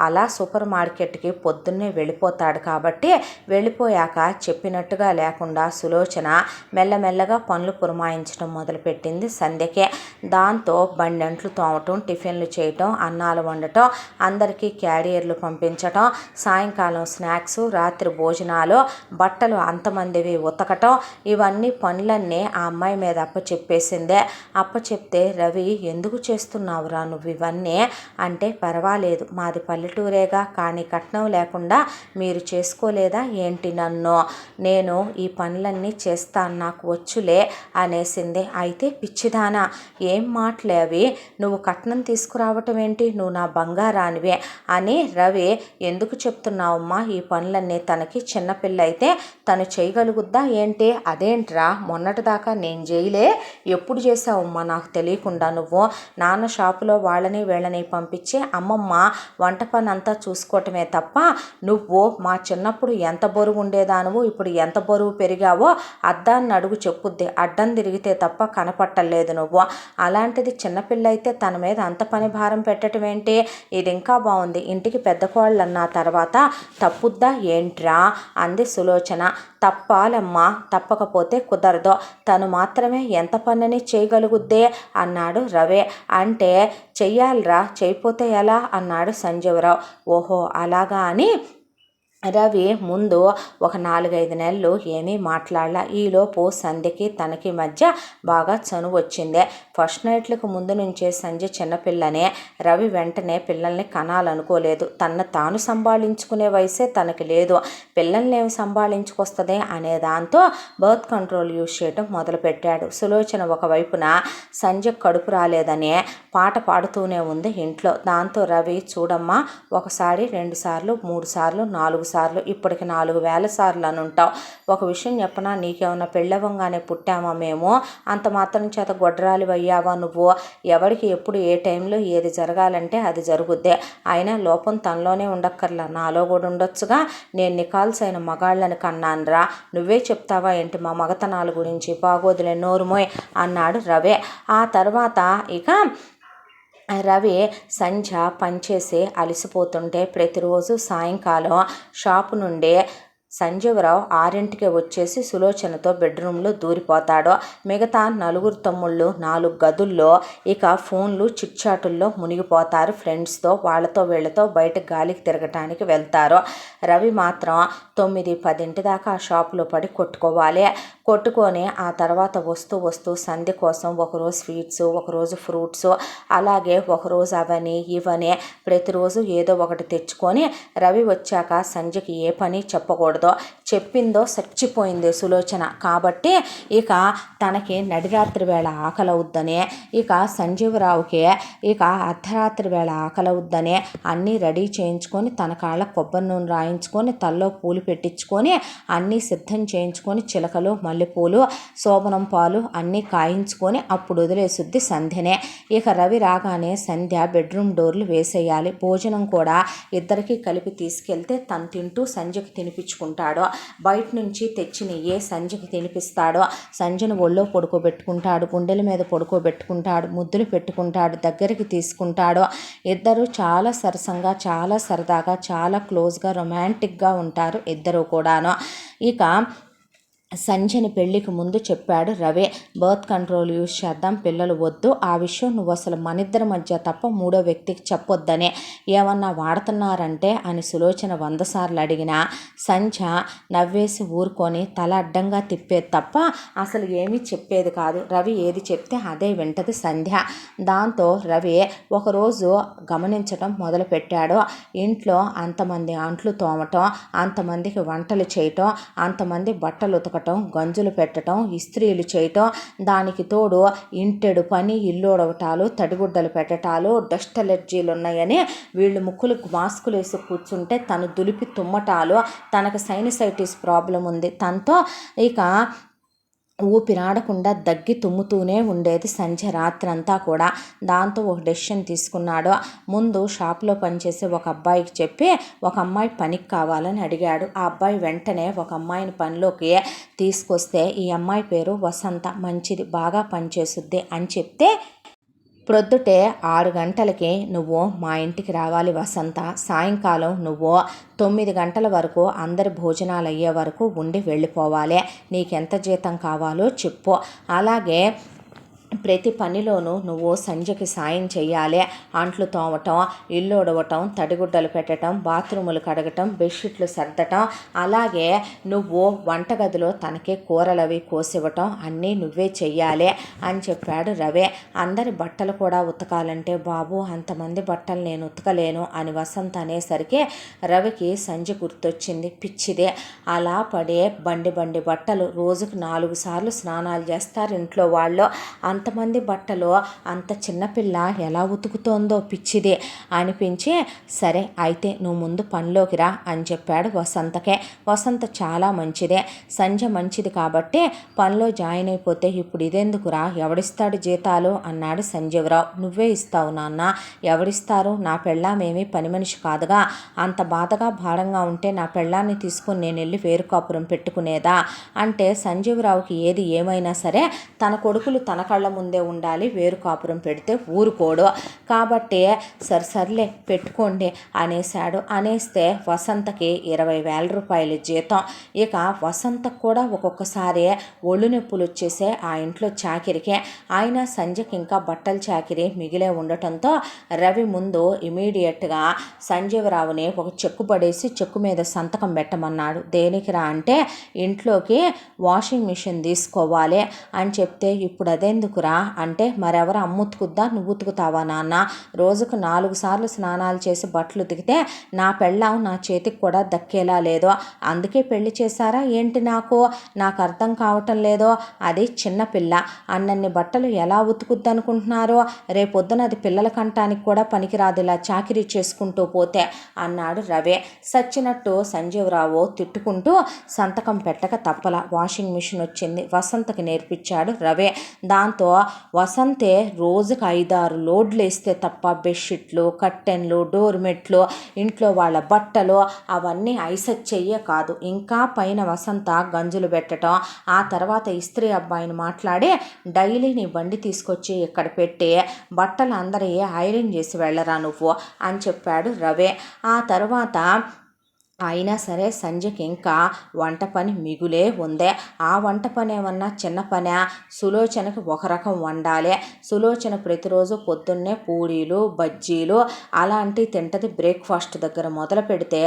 అలా సూపర్ మార్కెట్కి పొద్దున్నే వెళ్ళిపోతాడు కాబట్టి వెళ్ళిపోయాక చెప్పినట్టుగా లేకుండా సులోచన మెల్లమెల్లగా పనులు పురమాయించడం మొదలుపెట్టింది సంధ్యకే. దాంతో బండంట్లు తోమటం, టిఫిన్లు చేయటం, అన్నాలు వండటం, అందరికీ క్యారియర్లు పంపించటం, సాయంకాలం స్నాక్స్, రాత్రి భోజనాలు, బట్టలు అంతమందివి ఉతకటం, ఇవన్నీ పనులన్నీ ఆ అమ్మాయి మీద అప్పచెప్పేసిందే. అప్పచెప్తే రవి ఎందుకు చేస్తున్నావురా నువ్వు ఇవన్నీ అంటే, పర్వాలేదు మాది పల్లెటూరేగా, కానీ కట్నం లేకుండా మీరు చేసుకోలేదా ఏంటి నన్ను, నేను ఈ పనులన్నీ చేస్తాను నాకు వచ్చులే అనేసింది. అయితే పిచ్చిదానా ఏం మాటలేవి, నువ్వు కట్నం తీసుకురావటం ఏంటి, నువ్వు నా బంగారానివే అని రవి ఎందుకు చెప్తున్నావమ్మా ఈ పనులన్నీ, తనకి చిన్నపిల్ల అయితే తను చేయగలుగుద్దా ఏంటి, అదేంట్రా మొన్నటిదాకా నేను చేయలే, ఎప్పుడు చేసావమ్మా నాకు తెలియకుండా, నువ్వు నాన్న షాపులో వాళ్ళని వీళ్ళని పంపించి అమ్మమ్మ వంట పని అంతా చూసుకోవటమే తప్ప నువ్వు మా చిన్నప్పుడు ఎంత బరువు ఉండేదానువు ఇప్పుడు ఎంత బరువు పెరిగావో అద్దాన్ని అడుగు చెప్పుద్ది, అడ్డం తిరిగితే తప్ప కనపట్టలేదు నువ్వు, అలాంటిది చిన్నపిల్ల అయితే తన మీద అంత పని భారం పెట్టడం ఏంటి, ఇది ఇంకా బాగుంది, ఇంటికి పెద్ద కోళ్ళు అన్న తర్వాత తప్పుద్దా ఏంట్రా అంది సులోచన. తప్పాలమ్మా, తప్పకపోతే కుదరదు, తను మాత్రమే ఎంత పనిని చేయగలుగుద్దే అన్నాడు రవి. అంటే చెయ్యాలిరా, చేయపోతే ఎలా అన్నాడు సంజీవరావు. ఓహో అలాగా అని రవి ముందు ఒక 4-5 నెలలు ఏమీ మాట్లాడలా. ఈలోపు సంధ్యకి తనకి మధ్య బాగా చనువు వచ్చింది. ఫస్ట్ నైట్లకు ముందు నుంచే సంధ్య చిన్నపిల్లనే, రవి వెంటనే పిల్లల్ని కనాలనుకోలేదు. తాను సంభాళించుకునే వయసే తనకి లేదు, పిల్లల్ని ఏమి సంభాళించుకొస్తుంది అనే దాంతో బర్త్ కంట్రోల్ యూజ్ చేయడం మొదలుపెట్టాడు. సులోచన ఒకవైపున సంధ్య కడుపు రాలేదనే పాట పాడుతూనే ఉంది ఇంట్లో. దాంతో రవి చూడమ్మా, ఒకసారి 2 సార్లు 3 సార్లు 4 సార్లు, ఇప్పటికి 4,000 సార్లు అని ఉంటావు, ఒక విషయం చెప్పనా, నీకేమన్నా పెళ్ళవంగానే పుట్టామా మేము, అంత మాత్రం చేత గొడ్రాలి అయ్యావా నువ్వు, ఎవరికి ఎప్పుడు ఏ టైంలో ఏది జరగాలంటే అది జరుగుద్దే, అయినా లోపం తనలోనే ఉండక్కర్లా నాలో కూడా ఉండొచ్చుగా, నేను నికాల్సైన మగాళ్ళని కన్నానురా, నువ్వే చెప్తావా ఏంటి మా మగతనాల గురించి, బాగోదులే నోరుమోయ్ అన్నాడు రవి. ఆ తర్వాత ఇక రవి సంధ్య పనిచేసి అలసిపోతుంటే ప్రతిరోజు సాయంకాలం షాపు నుండి సంజీవరావు 6ంటికే వచ్చేసి సులోచనతో బెడ్రూమ్లో దూరిపోతాడు. మిగతా 4 తమ్ముళ్ళు 4 గదుల్లో ఇక ఫోన్లు చిట్చాటుల్లో మునిగిపోతారు. ఫ్రెండ్స్తో వాళ్ళతో వీళ్ళతో బయట గాలికి తిరగటానికి వెళ్తారు. రవి మాత్రం 9-10 దాకా ఆ షాపులో పడి కొట్టుకోవాలి. కొట్టుకొని ఆ తర్వాత వస్తూ సంధ్య కోసం ఒకరోజు స్వీట్స్, ఒకరోజు ఫ్రూట్స్, అలాగే ఒకరోజు అవని ఇవని ప్రతిరోజు ఏదో ఒకటి తెచ్చుకొని రవి వచ్చాక సంధ్యకి ఏ పని చెప్పకూడదు. చెప్పిందో చచ్చిపోయింది సులోచన. కాబట్టి ఇక తనకి నడిరాత్రి వేళ ఆకలవుద్దని, ఇక సంజీవరావుకి ఇక అర్ధరాత్రి వేళ ఆకలవుద్దని అన్నీ రెడీ చేయించుకొని తన కాళ్ళ కొబ్బరి నూనె రాయించుకొని తల్లో పూలు పెట్టించుకొని అన్నీ సిద్ధం చేయించుకొని చిలకలు మల్లెపూలు శోభనం పాలు అన్నీ కాయించుకొని అప్పుడు వదిలేసుద్ది సంధ్యనే. ఇక రవి రాగానే సంధ్య బెడ్రూమ్ డోర్లు వేసేయాలి. భోజనం కూడా ఇద్దరికి కలిపి తీసుకెళ్తే తను తింటూ సంధ్యకి తినిపించుకుంటాడు. బయట నుంచి తెచ్చిన సంధ్యకి తినిపిస్తాడు. సంధ్యను ఒళ్ళో పడుకోబెట్టుకుంటాడు, గుండెల మీద పడుకోబెట్టుకుంటాడు, ముద్దులు పెట్టుకుంటాడు, దగ్గరికి తీసుకుంటాడు. ఇద్దరు చాలా సరసంగా, చాలా సరదాగా, చాలా క్లోజ్గా, రొమాంటిక్గా ఉంటారు ఇద్దరు కూడాను. ఇక సంధ్యని పెళ్ళికి ముందు చెప్పాడు రవి, బర్త్ కంట్రోల్ యూజ్ చేద్దాం, పిల్లలు వద్దు, ఆ విషయం నువ్వు అసలు మనిద్దరి మధ్య తప్ప 3వ వ్యక్తికి చెప్పొద్దని, ఏమన్నా వాడుతున్నారంటే అని సులోచన 100 సార్లు అడిగినా సంధ్య నవ్వేసి ఊరుకొని తల అడ్డంగా తిప్పేది తప్ప అసలు ఏమీ చెప్పేది కాదు. రవి ఏది చెప్తే అదే వింటది సంధ్య. దాంతో రవి ఒకరోజు గమనించటం మొదలుపెట్టాడు. ఇంట్లో అంతమంది అంట్లు తోమటం, అంతమందికి వంటలు చేయటం, అంతమంది బట్టలు ఉతకటం, గంజులు పెట్టడం, ఇస్త్రీలు చేయటం, దానికి తోడు ఇంటెడు పని, ఇల్లు ఉడవటాలు, తడిగుడ్డలు పెట్టటాలు, డస్ట్ అలర్జీలు ఉన్నాయని వీళ్ళు ముక్కులకు మాస్కులు వేసి కూర్చుంటే తను దులిపి తుమ్మటాలు, తనకు సైనసైటిస్ ప్రాబ్లం ఉంది, తనతో ఇక ఊపిరాడకుండా దగ్గి తుమ్ముతూనే ఉండేది సంధ్య రాత్రంతా కూడా. దాంతో ఒక డెసిషన్ తీసుకున్నాడు. ముందు షాప్లో పనిచేసే ఒక అబ్బాయికి చెప్పి ఒక అమ్మాయి పనికి కావాలని అడిగాడు. ఆ అబ్బాయి వెంటనే ఒక అమ్మాయిని పనిలోకి తీసుకొస్తే ఈ అమ్మాయి పేరు వసంత, మంచిది, బాగా పనిచేసుద్ది అని చెప్తే, ప్రొద్దుటే 6 గంటలకి నువ్వు మా ఇంటికి రావాలి వసంత, సాయంకాలం నువ్వు 9 గంటల వరకు అందరి భోజనాలు అయ్యే వరకు ఉండి వెళ్ళిపోవాలి, నీకెంత జీతం కావాలో చెప్పు, అలాగే ప్రతి పనిలోనూ నువ్వు సంధ్యకి సాయం చెయ్యాలి. అంట్లు తోమటం, ఇల్లు ఉడవటం, తడిగుడ్డలు పెట్టడం, బాత్రూములు కడగటం, బెడ్షీట్లు సర్దటం, అలాగే నువ్వు వంటగదిలో తనకి కూరలవి కోసివ్వటం అన్నీ నువ్వే చెయ్యాలి అని చెప్పాడు రవి. అందరి బట్టలు కూడా ఉతకాలంటే బాబు అంతమంది బట్టలు నేను ఉతకలేను అని వసంత్ అనేసరికి రవికి సంధ్య గుర్తొచ్చింది. పిచ్చిదే, అలా పడే బండి బట్టలు రోజుకు 4 సార్లు స్నానాలు చేస్తారు ఇంట్లో వాళ్ళు. అంతమంది బట్టలు అంత చిన్నపిల్ల ఎలా ఉతుకుతోందో పిచ్చిదే అనిపించి, సరే అయితే నువ్వు ముందు పనిలోకి రా అని చెప్పాడు వసంతకే. వసంత చాలా మంచిదే, సంధ్య మంచిది కాబట్టి పనిలో జాయిన్ అయిపోతే ఇప్పుడు ఇదెందుకురా, ఎవడిస్తాడు జీతాలు అన్నాడు సంజీవరావు. నువ్వే ఇస్తావు నాన్న. ఎవడిస్తారు? నా పెళ్ళామేమీ పని మనిషి కాదుగా. అంత బాధగా భారంగా ఉంటే నా పెళ్ళాన్ని తీసుకుని నేను వెళ్ళి వేరు కాపురం పెట్టుకునేదా అంటే సంజీవరావుకి ఏది ఏమైనా సరే తన కొడుకులు తన కళ్ళ ముందే ఉండాలి, వేరు కాపురం పెడితే ఊరుకోడు. కాబట్టి సర్లే పెట్టుకోండి అనేశాడు. అనేస్తే వసంతకి 20,000 రూపాయలు జీతం. ఇక వసంతకు కూడా ఒక్కొక్కసారి ఒళ్ళు నొప్పులు వచ్చేసే ఆ ఇంట్లో చాకిరికి. ఆయన సంజయ్కి ఇంకా బట్టల చాకిరి మిగిలే ఉండటంతో రవి ముందు ఇమీడియట్గా సంజీవరావుని ఒక చెక్కు పడేసి చెక్కు మీద సంతకం పెట్టమన్నాడు. దేనికిరా అంటే ఇంట్లోకి వాషింగ్ మిషన్ తీసుకోవాలి అని చెప్తే, ఇప్పుడు అదెందుకురా అంటే, మరెవరు ఉతుకుద్దా, నువ్వు ఉతుకుతావా నాన్న? రోజుకు 4 సార్లు స్నానాలు చేసి బట్టలు ఉతికితే నా పెళ్ళాం నా చేతికి కూడా దక్కేలా లేదో, అందుకే పెళ్లి చేశారా ఏంటి? నాకు అర్థం కావటం లేదో. అది చిన్నపిల్ల, అన్నన్ని బట్టలు ఎలా ఉతుకుద్ది అనుకుంటున్నారో? రేపొద్దున అది పిల్లల కంటానికి కూడా పనికిరాదు ఇలా చాకిరీ చేసుకుంటూ పోతే అన్నాడు రవి. సచ్చినట్టు సంజీవరావు తిట్టుకుంటూ సంతకం పెట్టక తప్పల. వాషింగ్ మిషన్ వచ్చింది. వసంతకి నేర్పించాడు రవి. దాంతో వసంతే రోజుకు 5-6 లోడ్లు వేస్తే తప్ప బెడ్షీట్లు, కట్టెన్లు, డోర్మెట్లు, ఇంట్లో వాళ్ళ బట్టలు అవన్నీ ఐసచ్చయ్యే కాదు. ఇంకా పైన వసంత గంజులు పెట్టడం, ఆ తర్వాత ఇస్త్రీ అబ్బాయిని మాట్లాడి డైలీ నీ బండి తీసుకొచ్చి ఇక్కడ పెట్టి బట్టలు అందరి ఐరన్ చేసి వెళ్ళరా నువ్వు అని చెప్పాడు రవి. ఆ తర్వాత అయినా సరే సంజయ్కి ఇంకా వంట పని మిగులే ఉందే. ఆ వంట పని ఏమన్నా చిన్న పనే? సులోచనకి ఒక రకం వండాలి. సులోచన ప్రతిరోజు పొద్దున్నే పూరీలు, బజ్జీలు అలాంటివి తింటది. బ్రేక్ఫాస్ట్ దగ్గర మొదలు పెడితే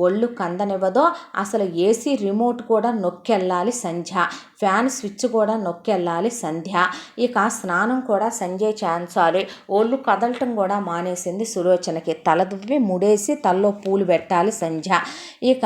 ఒళ్ళు కందనివ్వదో. అసలు ఏసీ రిమోట్ కూడా నొక్కెళ్ళాలి సంధ్య, ఫ్యాన్ స్విచ్ కూడా నొక్కెళ్ళాలి సంధ్య. ఇక స్నానం కూడా సంజయ్ చేయించాలి. ఒళ్ళు కదలటం కూడా మానేసింది సులోచనకి. తలదువ్వి ముడేసి తల్లో పూలు పెట్టాలి సంధ్య. ఇక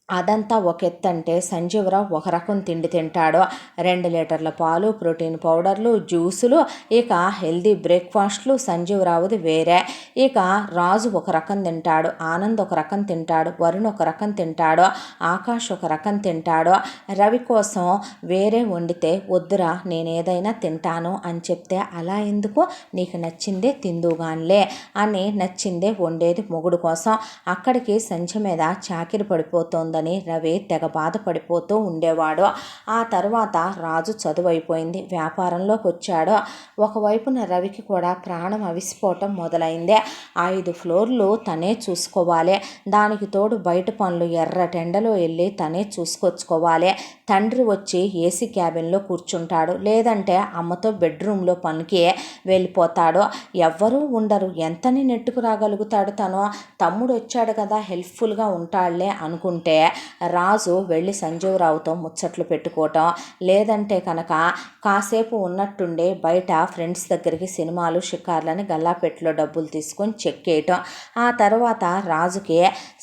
అదంతా ఒక ఎత్తంటే సంజీవరావు ఒక రకం తిండి తింటాడు. 2 లీటర్ల పాలు, ప్రోటీన్ పౌడర్లు, జ్యూసులు, ఇక హెల్దీ బ్రేక్ఫాస్ట్లు సంజీవరావుది వేరే. ఇక రాజు ఒక రకం తింటాడు, ఆనంద్ ఒక రకం తింటాడు, వరుణ్ ఒక రకం తింటాడు, ఆకాష్ ఒక రకం తింటాడు. రవి కోసం వేరే వండితే వద్దురా నేను ఏదైనా తింటాను అని చెప్తే, అలా ఎందుకు, నీకు నచ్చిందే తిందుగాన్లే అని నచ్చిందే వండేది మొగుడు కోసం. అక్కడికి సంధ్య మీద చాకిరి పడిపోతోంది రవి తెగ బాధపడిపోతూ ఉండేవాడు. ఆ తర్వాత రాజు చదువు అయిపోయింది, వ్యాపారంలోకి వచ్చాడు. ఒకవైపున రవికి కూడా ప్రాణం అవిసిపోవటం మొదలైంది. 5 ఫ్లోర్లు తనే చూసుకోవాలి. దానికి తోడు బయట పనులు ఎర్రటెండలో వెళ్ళి తనే చూసుకొచ్చుకోవాలి. తండ్రి వచ్చి ఏసీ క్యాబిన్లో కూర్చుంటాడు, లేదంటే అమ్మతో బెడ్రూమ్లో పనికి వెళ్ళిపోతాడు. ఎవ్వరూ ఉండరు, ఎంతని నెట్టుకు రాగలుగుతాడు తను? తమ్ముడు వచ్చాడు కదా హెల్ప్ఫుల్గా ఉంటాడులే అనుకుంటే రాజు వెళ్ళి సంజీవరావుతో ముచ్చట్లు పెట్టుకోవటం, లేదంటే కనుక కాసేపు ఉన్నట్టుండే బయట ఫ్రెండ్స్ దగ్గరికి సినిమాలు, షికార్లని గల్లాపెట్టులో డబ్బులు తీసుకొని చెక్ వేయటం. ఆ తర్వాత రాజుకి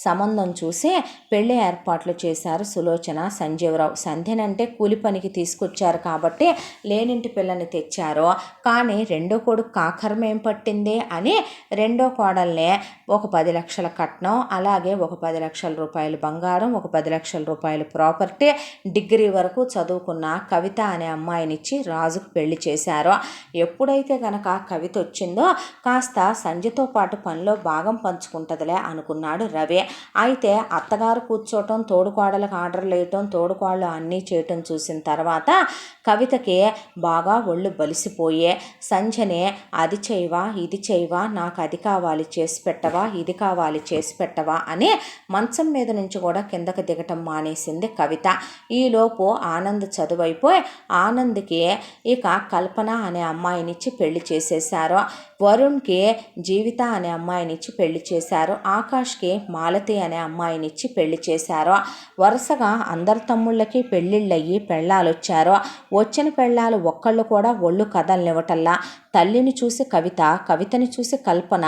సంబంధం చూసి పెళ్లి ఏర్పాట్లు చేశారు సులోచన, సంజీవరావు. సంధ్యనంటే కూలి పనికి తీసుకొచ్చారు కాబట్టి లేనింటి పిల్లని తెచ్చారు. కానీ రెండో కొడుకు కాకరమేం పట్టింది అని రెండో కోడల్ని ఒక 10 లక్షల కట్నం, అలాగే ఒక 10 లక్షల రూపాయలు బంగారం, ఒక 10 లక్షల రూపాయలు ప్రాపర్టీ, డిగ్రీ వరకు చదువుకున్న కవిత అనే అమ్మాయినిచ్చి రాజుకు పెళ్లి చేశారు. ఎప్పుడైతే కనుక కవిత వచ్చిందో కాస్త సంధ్యతో పాటు పనిలో భాగం పంచుకుంటుందిలే అనుకున్నాడు రవి. అయితే అత్తగారు కూర్చోవటం, తోడుకోడలకు ఆర్డర్లు వేయటం, తోడుకోళ్ళు అన్నీ చేయటం చూసిన తర్వాత కవితకి బాగా ఒళ్ళు బలిసిపోయే సంధ్యనే అది చేయవా ఇది చేయవా, నాకు అది కావాలి చేసి పెట్టవా, ఇది కావాలి చేసి పెట్టవా అని మంచం మీద నుంచి కూడా కిందకి దిగటం మానేసింది కవిత. ఈలోపు ఆనంద్ చదువైపోయి ఆనంద్కి ఇక కల్పన అనే అమ్మాయినిచ్చి పెళ్లి చేసేశారు. వరుణ్కి జీవిత అనే అమ్మాయినిచ్చి పెళ్లి చేశారు. ఆకాష్కి మాలతి అనే అమ్మాయినిచ్చి పెళ్లి చేశారు. వరుసగా అందరి తమ్ముళ్ళకి పెళ్ళిళ్ళయ్యి పెళ్ళాలు వచ్చారు. వచ్చిన పెళ్ళాలు ఒక్కళ్ళు కూడా ఒళ్ళు కదలనివ్వటల్లా. తల్లిని చూసి కవిత, కవితని చూసి కల్పన,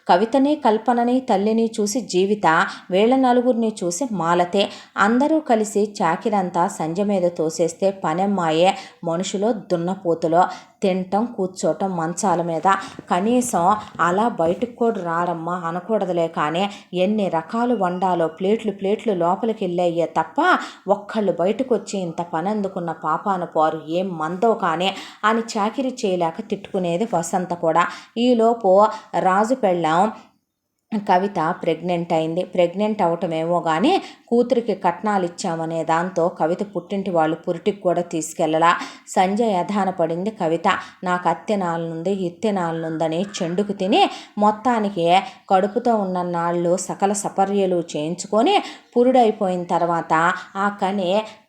కవితని కల్పనని తల్లిని చూసి జీవిత, వీళ్ళ నలుగురిని చూసి మాలతే. అందరూ కలిసి చాకిరంతా సంధ్య మీద తోసేస్తే పనమ్మాయే మనుషులో దున్నపోతులో తినటం కూర్చోటం మంచాల మీద. కనీసం అలా బయటకు కూడా రారమ్మా అనకూడదులే, కానీ ఎన్ని రకాలు వండాలో ప్లేట్లు లోపలికి వెళ్ళాయే తప్ప ఒక్కళ్ళు బయటకు వచ్చి ఇంత పని అందుకున్న పాపాన పోరు ఏం మందో కానీ అని చాకిరీ చేయలేక తిట్టుకునేది వసంత కూడా. ఈలోపు రాజు పెళ్ళాం కవిత ప్రెగ్నెంట్ అయింది. ప్రెగ్నెంట్ అవటమేమో కానీ కూతురికి కట్నాలు ఇచ్చామనే దాంతో కవిత పుట్టింటి వాళ్ళు పురిటికి కూడా తీసుకెళ్ళలా. సంజయ్ యధాన పడింది కవిత. నాకు అత్తెనాలనుంది ఇత్తెనాలనుందని చెండుకు తిని మొత్తానికి కడుపుతో ఉన్న నాళ్ళు సకల సపర్యలు చేయించుకొని పురుడైపోయిన తర్వాత ఆ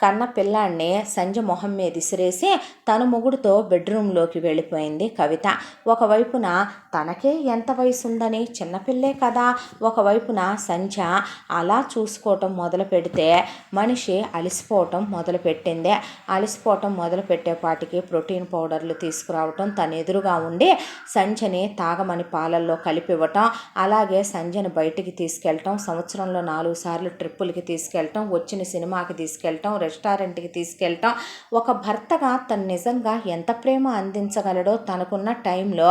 కన్న పిల్లాడిని సంజయ్ మొహం మీద విసిరేసి తన మొగుడుతో బెడ్రూమ్లోకి వెళ్ళిపోయింది కవిత. ఒకవైపున తనకే ఎంత వయసు ఉందని చిన్నపిల్లే కదా, ఒకవైపున సంధ్య అలా చూసుకోవటం మొదలు పెడితే మనిషి అలసిపోవటం మొదలుపెట్టింది. అలసిపోవటం మొదలుపెట్టేపాటికి ప్రోటీన్ పౌడర్లు తీసుకురావటం, తన ఎదురుగా ఉండి సంధ్యని తాగమని పాలల్లో కలిపివ్వటం, అలాగే సంధ్యని బయటికి తీసుకెళ్ళటం, సంవత్సరంలో 4 సార్లు ట్రిప్పులకి తీసుకెళ్ళటం, వచ్చిన సినిమాకి తీసుకెళ్ళటం, రెస్టారెంట్కి తీసుకెళ్ళటం. ఒక భర్తగా తను నిజంగా ఎంత ప్రేమ అందించగలడో తనకున్న టైంలో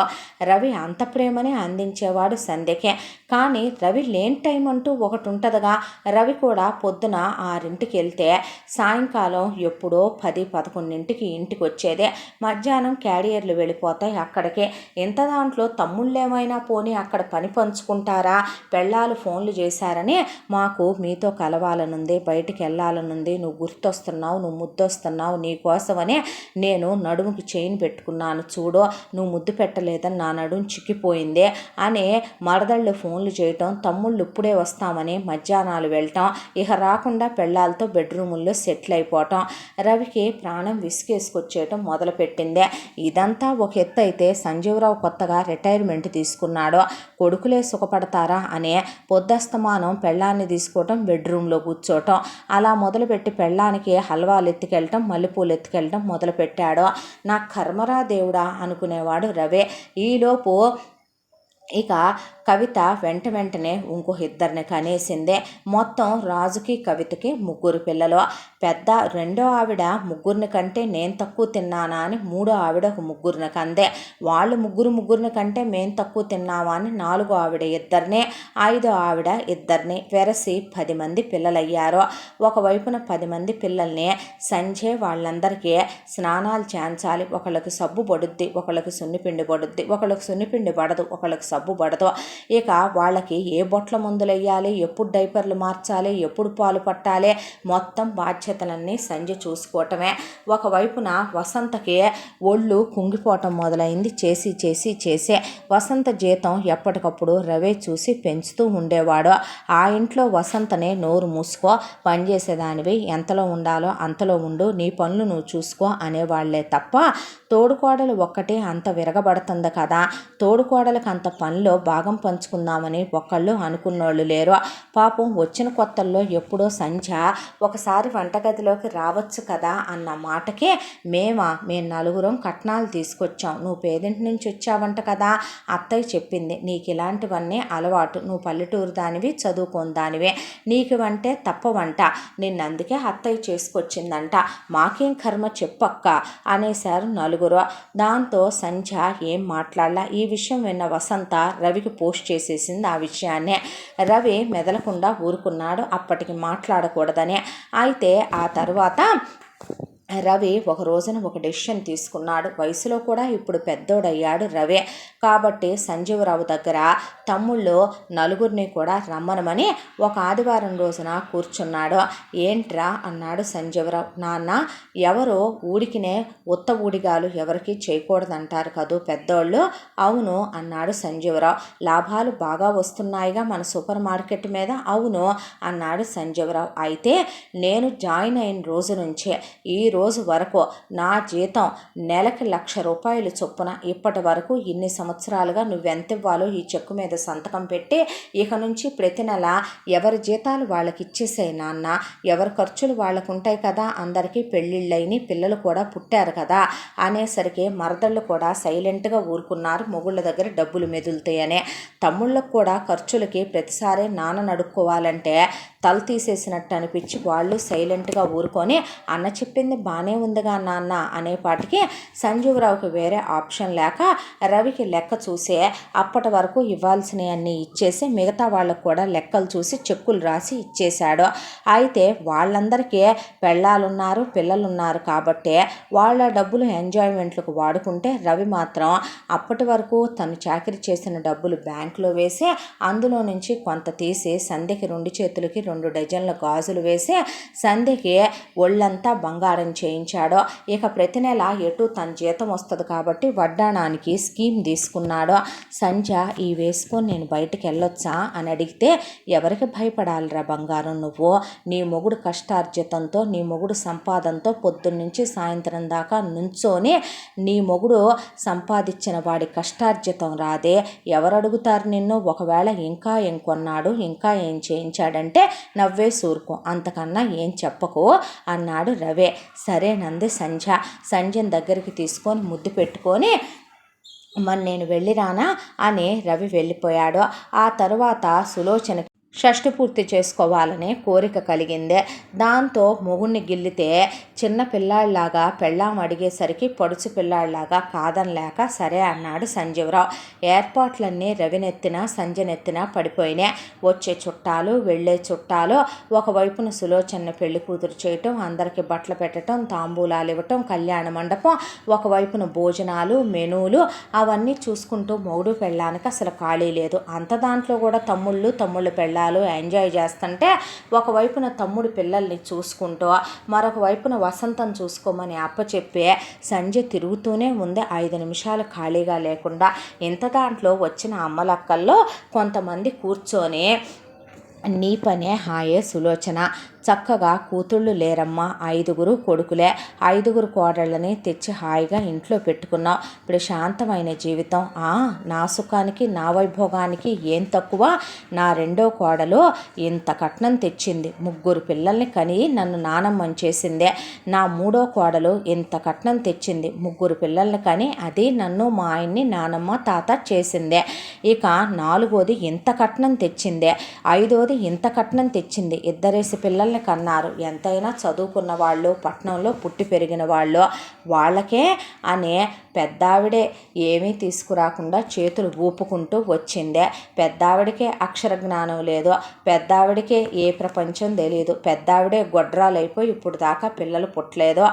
రవి అంత ప్రేమనే అందించేవాడు సంధ్యకే. కానీ రవి లేని టైం అంటూ ఒకటి ఉంటుందిగా. రవి కూడా పొద్దున 6ంటికి వెళ్తే సాయంకాలం ఎప్పుడో 10-11ంటికి ఇంటికి వచ్చేదే. మధ్యాహ్నం క్యారియర్లు వెళ్ళిపోతాయి అక్కడికే. ఇంత దాంట్లో తమ్ముళ్ళేమైనా పోనీ అక్కడ పని పంచుకుంటారా? పెళ్ళాలు ఫోన్లు చేశారని మాకు మీతో కలవాలనుంది, బయటికి వెళ్ళాలనుంది, నువ్వు గుర్తొస్తున్నావు, నువ్వు ముద్దొస్తున్నావు, నీకోసమనే నేను నడుముకి చైన్ పెట్టుకున్నాను చూడు, నువ్వు ముద్దు పెట్టలేదని నా నడుము చిక్కిపోయింది అని మరదళ్ళు ఫోన్లు చేయటం, తమ్ముళ్ళు ఇప్పుడే వస్తామని మధ్యాహ్నాలు వెళ్ళటం, ఇక రాకుండా పెళ్ళాలతో బెడ్రూముల్లో సెటిల్ అయిపోవటం. రవికి ప్రాణం విసిగేసుకొచ్చేయటం మొదలుపెట్టిందే. ఇదంతా ఒక ఎత్తు అయితే సంజీవరావు కొత్తగా రిటైర్మెంట్ తీసుకున్నాడు. కొడుకులే సుఖపడతారా అనే పొద్దస్తమానం పెళ్ళాన్ని తీసుకోవటం, బెడ్రూమ్లో కూర్చోవటం, అలా మొదలుపెట్టి పెళ్ళానికి హల్వాలు ఎత్తుకెళ్ళటం, మల్లెపూలు ఎత్తుకెళ్ళటం మొదలుపెట్టాడు. నా కర్మరా దేవుడా అనుకునేవాడు రవే. ఈలోపు ఇక కవిత వెంటనే ఇంకో 2 కనేసిందే. మొత్తం రాజుకి కవితకి 3 పిల్లలు. పెద్ద రెండో ఆవిడ 3 కంటే నేను తక్కువ తిన్నానా అని 3 ఆవిడ 3 కందే. వాళ్ళు 3 కంటే మేము తక్కువ తిన్నామా అని 4 ఆవిడ 2, 5 ఆవిడ 2 వెరసి 10 మంది పిల్లలయ్యారు. ఒకవైపున 10 మంది పిల్లల్ని సంజయ్ వాళ్ళందరికీ స్నానాలు చేయించాలి. ఒకళ్ళకి సబ్బు పడుద్ది, ఒకళ్ళకి సున్నిపిండి పడుద్ది, ఒకళ్ళకి సున్నిపిండి పడదు, ఒకళ్ళకి సబ్బు పడదు. ఇక వాళ్ళకి ఏ బొట్ల మందులు వేయాలి, ఎప్పుడు డైపర్లు మార్చాలి, ఎప్పుడు పాలు పట్టాలి, మొత్తం బాధ్యతలన్నీ సంజయ్ చూసుకోవటమే. ఒకవైపున వసంతకి ఒళ్ళు కుంగిపోవటం మొదలైంది. చేసి వసంత జీతం ఎప్పటికప్పుడు రవే చూసి పెంచుతూ ఉండేవాడు. ఆ ఇంట్లో వసంతనే నోరు మూసుకో, పనిచేసేదానివి, ఎంతలో ఉండాలో అంతలో ఉండు, నీ పనులు నువ్వు చూసుకో అనేవాళ్లే తప్ప తోడుకోడలు ఒక్కటే అంత విరగబడుతుంది కదా, తోడుకోడలకు అంత పనిలో భాగం పంచుకుందామని ఒకళ్ళు అనుకున్నోళ్ళు లేరు. పాపం వచ్చిన కొత్తల్లో ఎప్పుడో సంధ్య ఒకసారి వంటగదిలోకి రావచ్చు కదా అన్న మాటకే మేము 4 కట్నాలు తీసుకొచ్చాం, నువ్వు పేదింటి నుంచి వచ్చావంట కదా, అత్తయ్య చెప్పింది నీకు ఇలాంటివన్నీ అలవాటు, నువ్వు పల్లెటూరు దానివి, చదువుకోని దానివే, నీకు వంటే తప్పవంట, నిన్నందుకే అత్తయ్య చేసుకొచ్చిందంట, మాకేం కర్మ చెప్పక్క అనేశారు 4. దాంతో సంధ్య ఏం మాట్లాడలా. ఈ విషయం విన్న వసంత రవికి పోస్ట్ చేసేసింది ఆ విషయాన్నే. రవి మెదలకుండా ఊరుకున్నాడు, అప్పటికి మాట్లాడకూడదని. అయితే ఆ తర్వాత రవి ఒక రోజున ఒక డెసిషన్ తీసుకున్నాడు. వయసులో కూడా ఇప్పుడు పెద్దోడయ్యాడు రవి. కాబట్టి సంజీవరావు దగ్గర తమ్ముళ్ళు నలుగురిని కూడా రమ్మనమని ఒక ఆదివారం రోజున కూర్చున్నాడు. ఏంట్రా అన్నాడు సంజీవరావు. నాన్న, ఎవరో ఊడికినే ఉత్త ఊడిగాలు ఎవరికి చేయకూడదంటారు కదూ పెద్దోళ్ళు. అవును అన్నాడు సంజీవరావు. లాభాలు బాగా వస్తున్నాయిగా మన సూపర్ మార్కెట్ మీద. అవును అన్నాడు సంజీవరావు. అయితే నేను జాయిన్ అయిన రోజు నుంచే ఈ రోజు వరకు నా జీతం నెలకి ₹1,00,000 చొప్పున. ఇప్పటి వరకు ఇన్ని సంవత్సరాలుగా నువ్వెంత ఇవ్వాలో ఈ చెక్కు మీద సంతకం పెట్టి ఇక నుంచి ప్రతి నెల ఎవరి జీతాలు వాళ్ళకి ఇచ్చేసాయి నాన్న. ఎవరి ఖర్చులు వాళ్ళకు ఉంటాయి కదా, అందరికీ పెళ్ళిళ్ళైని పిల్లలు కూడా పుట్టారు కదా అనేసరికి మరదళ్ళు కూడా సైలెంట్గా ఊరుకున్నారు. మొగుళ్ళ దగ్గర డబ్బులు మెదులుతాయనే. తమ్ముళ్ళకు కూడా ఖర్చులకి ప్రతిసారి నాన్న నడుక్కోవాలంటే తల తీసేసినట్టు అనిపించి వాళ్ళు సైలెంట్గా ఊరుకొని అన్న చెప్పింది బాగానే ఉందిగా నాన్న అనేపాటికి సంజీవరావుకి వేరే ఆప్షన్ లేక రవికి లెక్క చూసే అప్పటి వరకు ఇవ్వాల్సినవన్నీ ఇచ్చేసి మిగతా వాళ్ళకు కూడా లెక్కలు చూసి చెక్కులు రాసి ఇచ్చేశాడు. అయితే వాళ్ళందరికీ పెళ్ళాలున్నారు, పిల్లలున్నారు కాబట్టి వాళ్ళ డబ్బులు ఎంజాయ్మెంట్లకు వాడుకుంటే రవి మాత్రం అప్పటి వరకు తను చాకరీ చేసిన డబ్బులు బ్యాంకులో వేసి అందులో నుంచి కొంత తీసి సంధ్యకి 2 చేతులకి 2 డజన్ల గాజులు వేసి సంధ్యకి ఒళ్ళంతా బంగారం చేయించాడు. ఇక ప్రతి నెల ఎటు తన జీతం వస్తుంది కాబట్టి వడ్డాణానికి స్కీమ్ తీసుకున్నాడు. సంధ్య ఈ వేసుకొని నేను బయటికి వెళ్ళొచ్చా అని అడిగితే, ఎవరికి భయపడాలిరా బంగారం, నువ్వు నీ మొగుడు కష్టార్జితంతో నీ మొగుడు సంపాదనతో పొద్దున్నుంచి సాయంత్రం దాకా నుంచొని నీ మొగుడు సంపాదించిన వాడి కష్టార్జితం రాదే, ఎవరు అడుగుతారు నిన్ను? ఒకవేళ ఇంకా ఏం కొన్నాడు, ఇంకా ఏం చేయించాడంటే నవ్వే సూరుకో, అంతకన్నా ఏం చెప్పకు అన్నాడు రవి. సరేనంది సంధ్య. సంధ్యను దగ్గరికి తీసుకొని ముద్దు పెట్టుకొని మరి నేను వెళ్ళిరానా అని రవి వెళ్ళిపోయాడు. ఆ తరువాత సులోచనకి షష్ఠి పూర్తి చేసుకోవాలనే కోరిక కలిగింది. దాంతో మొగుణ్ణి గిల్లితే చిన్న పిల్లాడిలాగా పెళ్ళాం అడిగేసరికి పొడుచు పిల్లాడిలాగా కాదనలేక సరే అన్నాడు సంజీవరావు. ఏర్పాట్లన్నీ రవినెత్తిన సంజయనెత్తిన పడిపోయినాయి. వచ్చే చుట్టాలు వెళ్ళే చుట్టాలు, ఒకవైపున సులోచన పెళ్లి కూతురు చేయటం, అందరికీ బట్టలు పెట్టడం, తాంబూలాలు ఇవ్వటం, కళ్యాణ మండపం, ఒకవైపున భోజనాలు, మెనూలు, అవన్నీ చూసుకుంటూ మొగుడు పెళ్ళానికి అసలు ఖాళీ లేదు. అంత దాంట్లో కూడా తమ్ముళ్ళు పెళ్ళాలు ఎంజాయ్ చేస్తుంటే ఒకవైపున తమ్ముడు పిల్లల్ని చూసుకుంటూ మరొక వైపున వసంతం చూసుకోమని అప్పచెప్పి సంధ్య తిరుగుతూనే ఉంది 5 నిమిషాలు ఖాళీగా లేకుండా. ఇంత దాంట్లో వచ్చిన అమ్మలక్కల్లో కొంతమంది కూర్చొని నీ పనే హాయే సులోచన, చక్కగా కూతుళ్ళు లేరమ్మా, 5 కొడుకులే, 5 కోడళ్ళని తెచ్చి హాయిగా ఇంట్లో పెట్టుకున్నావు, ప్రశాంతమైన జీవితం. నా సుఖానికి నా వైభోగానికి ఏం తక్కువ? నా 2వ కోడలు ఇంత కట్నం తెచ్చింది, 3 పిల్లల్ని కని నన్ను నానమ్మని చేసిందే. నా 3వ కోడలు ఇంత కట్నం తెచ్చింది, 3 పిల్లల్ని కని అది నన్ను మా ఆయన్ని నానమ్మ తాత చేసిందే. ఇక 4వది ఇంత కట్నం తెచ్చిందే, 5వది ఇంత కట్నం తెచ్చింది. 2 పిల్లల్ని కన్నారు. ఎంతైనా చదువుకున్న వాళ్ళు, పట్టణంలో పుట్టి పెరిగిన వాళ్ళు, వాళ్ళకే అనే పెద్దావిడే ఏమీ తీసుకురాకుండా చేతులు ఊపుకుంటూ వచ్చిందే. పెద్దావిడికే అక్షర జ్ఞానం లేదు, పెద్దావిడికే ఏ ప్రపంచం తెలియదు, పెద్దావిడే గొడ్రాలైపోయి ఇప్పుడు దాకా పిల్లలు పుట్టలేదు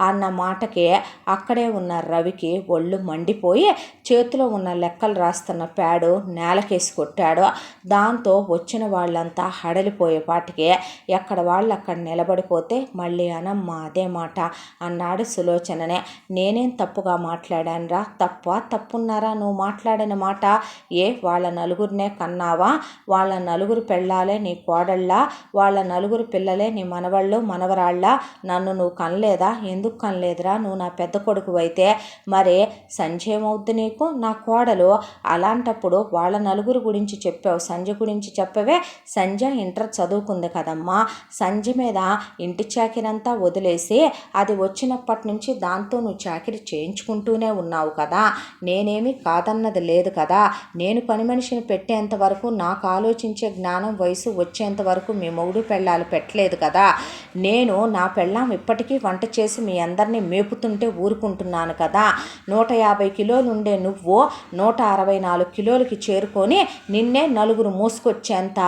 అన్న మాటకి అక్కడే ఉన్న రవికి ఒళ్ళు మండిపోయి చేతిలో ఉన్న లెక్కలు రాస్తున్న ప్యాడు నేలకేసి కొట్టాడు. దాంతో వచ్చిన వాళ్ళంతా హడలిపోయేపాటికి ఎక్కడ వాళ్ళు అక్కడ నిలబడిపోతే మళ్ళీ అనమ్మా అదే మాట అన్నాడు సులోచననే. నేనేం తప్పుగా మాట్లాడానురా? తప్పున్నారా నువ్వు మాట్లాడిన మాట? వాళ్ళ 4 కన్నావా? వాళ్ళ 4 పెళ్ళాలే నీ కోడళ్ళా? వాళ్ళ 4 పిల్లలే నీ మనవళ్ళు మనవరాళ్ళ? నన్ను నువ్వు కనలేదా? ఎందుకు కనలేదురా? నువ్వు నా పెద్ద కొడుకు అయితే మరే సంజయ్ ఏమవుద్ది నీకు? నా కోడలు. అలాంటప్పుడు వాళ్ళ 4 గురించి చెప్పావు, సంజయ్ గురించి చెప్పవే. సంజయ్ ఇంటర్ చదువుకుంది కదమ్మా, సంజయ్ మీద ఇంటి చాకిరంతా వదిలేసి అది వచ్చినప్పటి నుంచి దాంతో నువ్వు చాకిరి చేయించుకుంటూనే చూస్తూనే ఉన్నావు కదా, నేనేమి కాదన్నది లేదు కదా. నేను పని మనిషిని పెట్టేంత వరకు, నాకు ఆలోచించే జ్ఞానం వయసు వచ్చేంత వరకు మీ మొగుడు పెళ్ళాలు పెట్టలేదు కదా. నేను నా పెళ్ళాం ఇప్పటికీ వంట చేసి మీ అందరినీ మేపుతుంటే ఊరుకుంటున్నాను కదా. 150 కిలోలు ఉండే నువ్వు 164 కిలోలకి చేరుకొని నిన్నే నలుగురు మూసుకొచ్చేంత